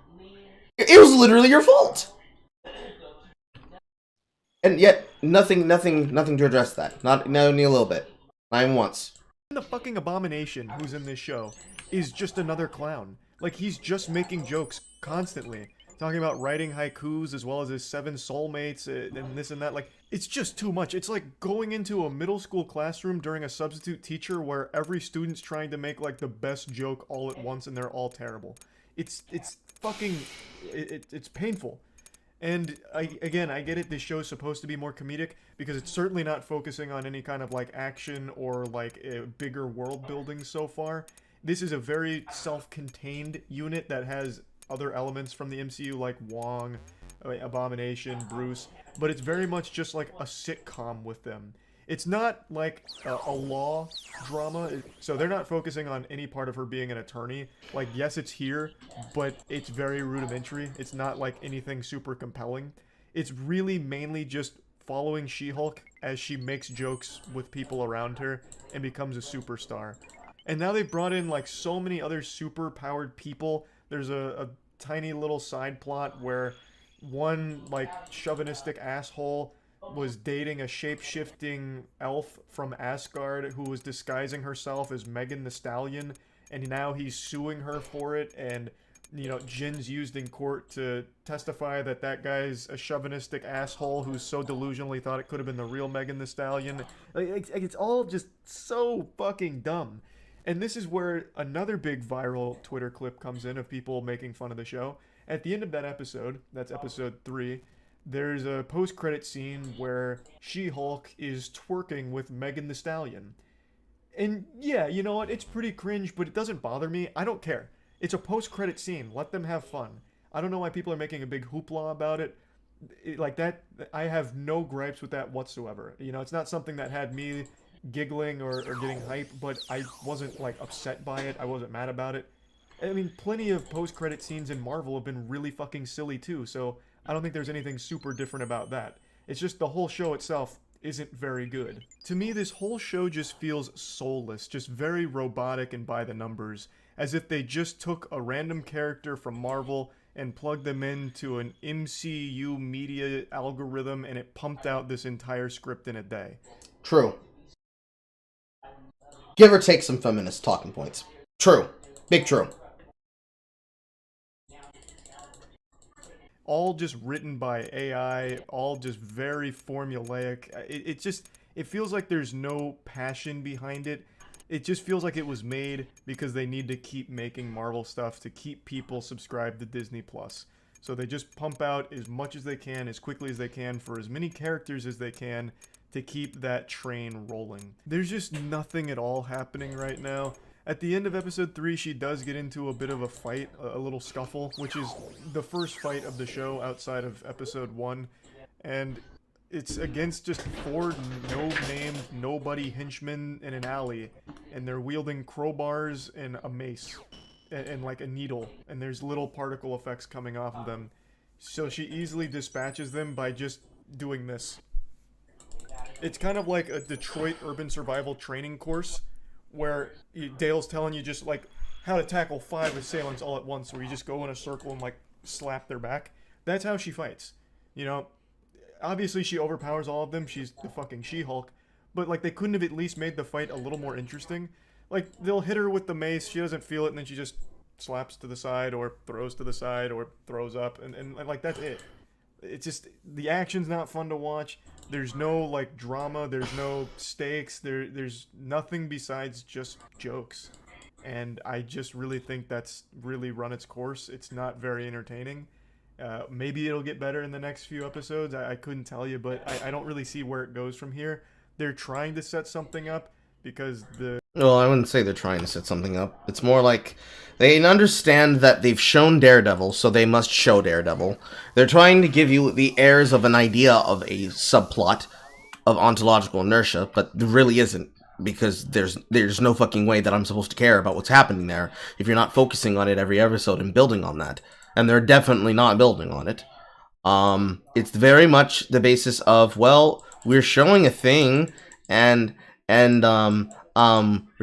It was literally your fault. And yet, nothing to address that. Not only a little bit. Not even once. The fucking Abomination, who's in this show, is just another clown. Like, he's just making jokes constantly. Talking about writing haikus as well as his 7 soulmates and this and that. Like, it's just too much. It's like going into a middle school classroom during a substitute teacher where every student's trying to make, like, the best joke all at once and they're all terrible. It's fucking... It's painful. And, again, I get it, this show's supposed to be more comedic, because it's certainly not focusing on any kind of, like, action or, like, a bigger world building so far. This is a very self-contained unit that has other elements from the MCU, like Wong, Abomination, Bruce, but it's very much just like a sitcom with them. It's not like a law drama, so they're not focusing on any part of her being an attorney. Like, yes, it's here, but it's very rudimentary. It's not like anything super compelling. It's really mainly just following She-Hulk as she makes jokes with people around her and becomes a superstar. And now they've brought in, like, so many other super-powered people. There's a tiny little side plot where one, like, chauvinistic asshole was dating a shape-shifting elf from Asgard who was disguising herself as Megan Thee Stallion, and now he's suing her for it, and, you know, Jin's used in court to testify that that guy's a chauvinistic asshole who's so delusionally thought it could have been the real Megan Thee Stallion. Like, it's all just so fucking dumb. And this is where another big viral Twitter clip comes in of people making fun of the show. At the end of that episode, that's episode 3, there's a post-credit scene where She-Hulk is twerking with Megan Thee Stallion. And yeah, you know what, it's pretty cringe, but it doesn't bother me. I don't care. It's a post-credit scene. Let them have fun. I don't know why people are making a big hoopla about it. Like that, I have no gripes with that whatsoever. You know, it's not something that had me giggling or getting hype, but I wasn't, like, upset by it. I wasn't mad about it. I mean, plenty of post-credit scenes in Marvel have been really fucking silly too, so I don't think there's anything super different about that. It's just the whole show itself isn't very good. To me, this whole show just feels soulless, just very robotic and by the numbers, as if they just took a random character from Marvel and plugged them into an MCU media algorithm and it pumped out this entire script in a day. True. Give or take some feminist talking points. True. Big true. All just written by AI, all just very formulaic. It feels like there's no passion behind it. It just feels like it was made because they need to keep making Marvel stuff to keep people subscribed to Disney+. So they just pump out as much as they can, as quickly as they can, for as many characters as they can, to keep that train rolling. There's just nothing at all happening right now. At the end of episode 3, she does get into a bit of a fight, a little scuffle, which is the first fight of the show outside of episode 1. And it's against just 4 no-name, nobody henchmen in an alley. And they're wielding crowbars and a mace. And like a needle. And there's little particle effects coming off of them. So she easily dispatches them by just doing this. It's kind of like a Detroit urban survival training course, where Dale's telling you just, like, how to tackle 5 assailants all at once, where you just go in a circle and, like, slap their back. That's how she fights. You know, obviously she overpowers all of them. She's the fucking She-Hulk. But, like, they couldn't have at least made the fight a little more interesting. Like, they'll hit her with the mace, she doesn't feel it, and then she just slaps to the side, or throws to the side, or throws up, and like, that's it. It's just, the action's not fun to watch. There's no, like, drama, there's no stakes, there's nothing besides just jokes. and I just really think that's really run its course. It's not very entertaining. Maybe it'll get better in the next few episodes. I couldn't tell you, but I don't really see where it goes from here. They're trying to set something up because the... Well, I wouldn't say they're trying to set something up. It's more like they understand that they've shown Daredevil, so they must show Daredevil. They're trying to give you the airs of an idea of a subplot of ontological inertia, but there really isn't, because there's no fucking way that I'm supposed to care about what's happening there if you're not focusing on it every episode and building on that. And they're definitely not building on it. It's very much the basis of, well, we're showing a thing, and we're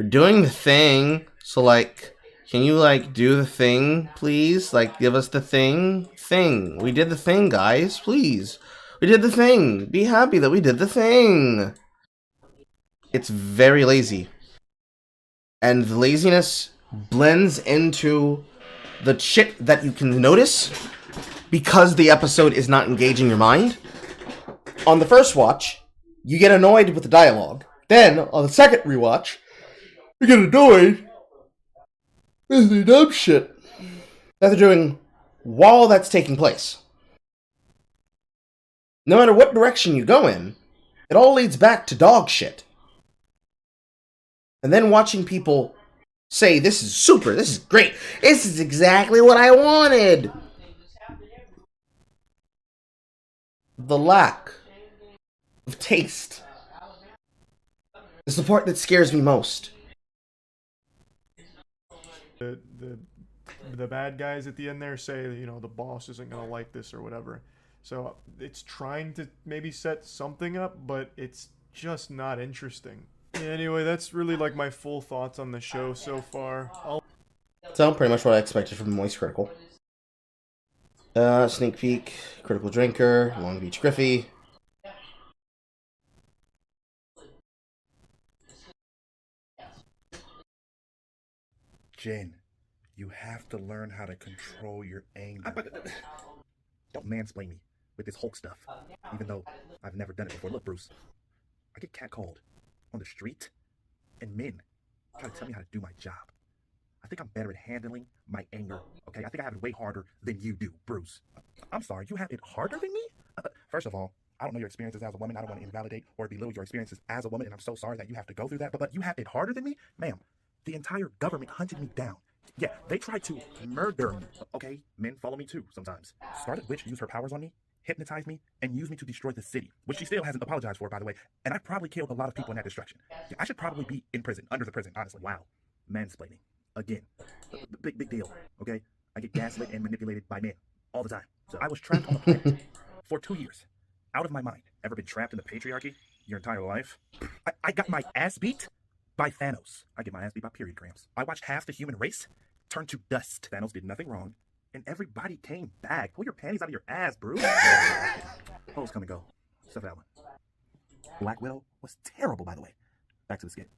doing the thing, so, like, can you, like, do the thing, please? Like, give us the thing? We did the thing, guys, please. We did the thing. Be happy that we did the thing. It's very lazy. And the laziness blends into the shit that you can notice because the episode is not engaging your mind. On the first watch, you get annoyed with the dialogue. Then, on the second rewatch, you get annoyed with the dumb shit that they're doing while that's taking place. No matter what direction you go in, it all leads back to dog shit. And then watching people say, this is super, this is great, this is exactly what I wanted. The lack of taste is the part that scares me most. The bad guys at the end there say, you know, the boss isn't going to like this or whatever. So it's trying to maybe set something up, but it's just not interesting. Anyway, that's really like my full thoughts on the show so far. So pretty much what I expected from Moist Critical. Sneak peek, Critical Drinker, Long Beach Griffey. Jen, you have to learn how to control your anger. Don't mansplain me with this Hulk stuff, even though I've never done it before. Look, Bruce, I get catcalled on the street, and men try to tell me how to do my job. I think I'm better at handling my anger, okay? I think I have it way harder than you do, Bruce. I'm sorry, you have it harder than me? First of all, I don't know your experiences as a woman. I don't want to invalidate or belittle your experiences as a woman, and I'm so sorry that you have to go through that, but you have it harder than me? Ma'am, the entire government hunted me down. Yeah, they tried to murder me, okay? Men follow me too, sometimes. Scarlet Witch used her powers on me, hypnotized me, and used me to destroy the city, which she still hasn't apologized for, by the way, and I probably killed a lot of people in that destruction. Yeah, I should probably be in prison, under the prison, honestly. Wow. Mansplaining. Again. Big deal, okay? I get gaslit and manipulated by men all the time. So I was trapped on the planet for 2 years. Out of my mind. Ever been trapped in the patriarchy your entire life? I got my ass beat by Thanos. I get my ass beat by period cramps. I watched half the human race turn to dust. Thanos did nothing wrong, and everybody came back. Pull your panties out of your ass, Bruce. Hoes come and go. Except for that one. Black Widow was terrible, by the way. Back to the skit.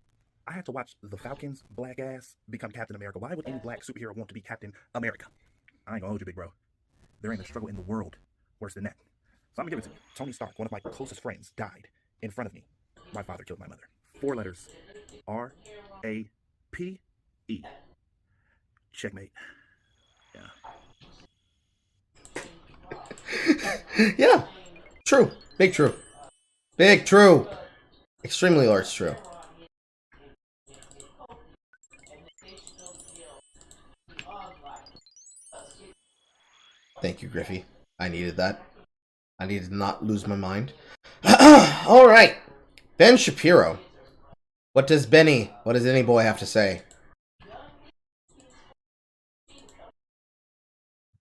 I had to watch the Falcon's black ass become Captain America. Why would any black superhero want to be Captain America? I ain't gonna hold you, big bro. There ain't a struggle in the world worse than that. So I'm gonna give it to you. Tony Stark, one of my closest friends, died in front of me. My father killed my mother. 4 letters. R-A-P-E. Checkmate. Yeah. Yeah. True. Big true. Big true. Extremely large true. Thank you, Griffey. I needed that. I needed to not lose my mind. Alright. Ben Shapiro. What does any boy have to say?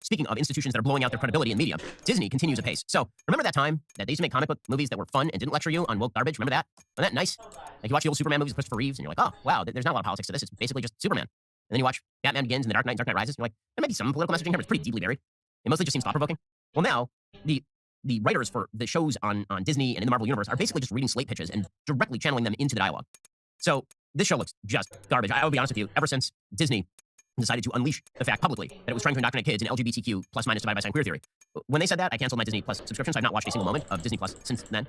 Speaking of institutions that are blowing out their credibility in media, Disney continues apace. So, remember that time that they used to make comic book movies that were fun and didn't lecture you on woke garbage? Remember that? Wasn't that nice? Like, you watch the old Superman movies with Christopher Reeves, and you're like, oh, wow, there's not a lot of politics to this. It's basically just Superman. And then you watch Batman Begins and The Dark Knight and Dark Knight Rises, and you're like, there might be some political messaging here, but it's pretty deeply buried. It mostly just seems thought-provoking. Well, now, the writers for the shows on Disney and in the Marvel Universe are basically just reading slate pitches and directly channeling them into the dialogue. So, this show looks just garbage. I will be honest with you, ever since Disney decided to unleash the fact publicly that it was trying to indoctrinate kids in LGBTQ plus minus divided by sign queer theory. When they said that, I canceled my Disney Plus subscription, so I've not watched a single moment of Disney Plus since then.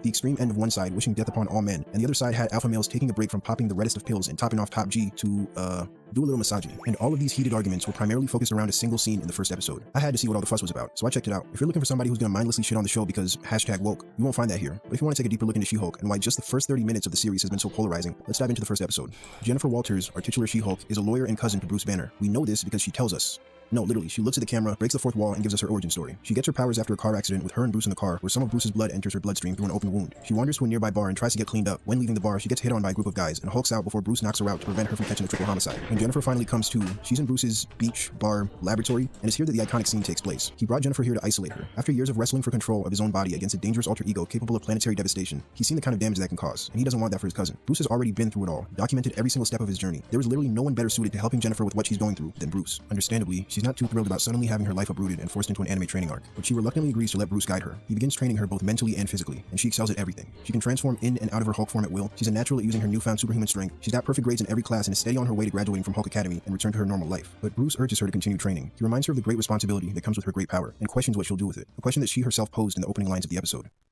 with the extreme end of one side wishing death upon all men, and the other side had alpha males taking a break from popping the reddest of pills and topping off Top G to, do a little misogyny. And all of these heated arguments were primarily focused around a single scene in the first episode. I had to see what all the fuss was about, so I checked it out. If you're looking for somebody who's gonna mindlessly shit on the show because #woke, you won't find that here. But if you want to take a deeper look into She-Hulk and why just the first 30 minutes of the series has been so polarizing, let's dive into the first episode. Jennifer Walters, our titular She-Hulk, is a lawyer and cousin to Bruce Banner. We know this because she tells us. No, literally, she looks at the camera, breaks the fourth wall, and gives us her origin story. She gets her powers after a car accident with her and Bruce in the car, where some of Bruce's blood enters her bloodstream through an open wound. She wanders to a nearby bar and tries to get cleaned up. When leaving the bar, she gets hit on by a group of guys and hulks out before Bruce knocks her out to prevent her from catching a triple homicide. When Jennifer finally comes to, she's in Bruce's beach, bar, laboratory, and it's here that the iconic scene takes place. He brought Jennifer here to isolate her. After years of wrestling for control of his own body against a dangerous alter ego capable of planetary devastation, he's seen the kind of damage that can cause, and he doesn't want that for his cousin. Bruce has already been through it all, documented every single step of his journey. There is literally no one better suited to helping Jennifer with what she's going through than Bruce. Understandably, she's not too thrilled about suddenly having her life uprooted and forced into an anime training arc, but she reluctantly agrees to let Bruce guide her. He begins training her both mentally and physically, and she excels at everything. She can transform in and out of her Hulk form at will. She's a natural at using her newfound superhuman strength. She's got perfect grades in every class and is steady on her way to graduating from Hulk Academy and return to her normal life. But Bruce urges her to continue training. He reminds her of the great responsibility that comes with her great power and questions what she'll do with it, a question that she herself posed in the opening lines of the episode.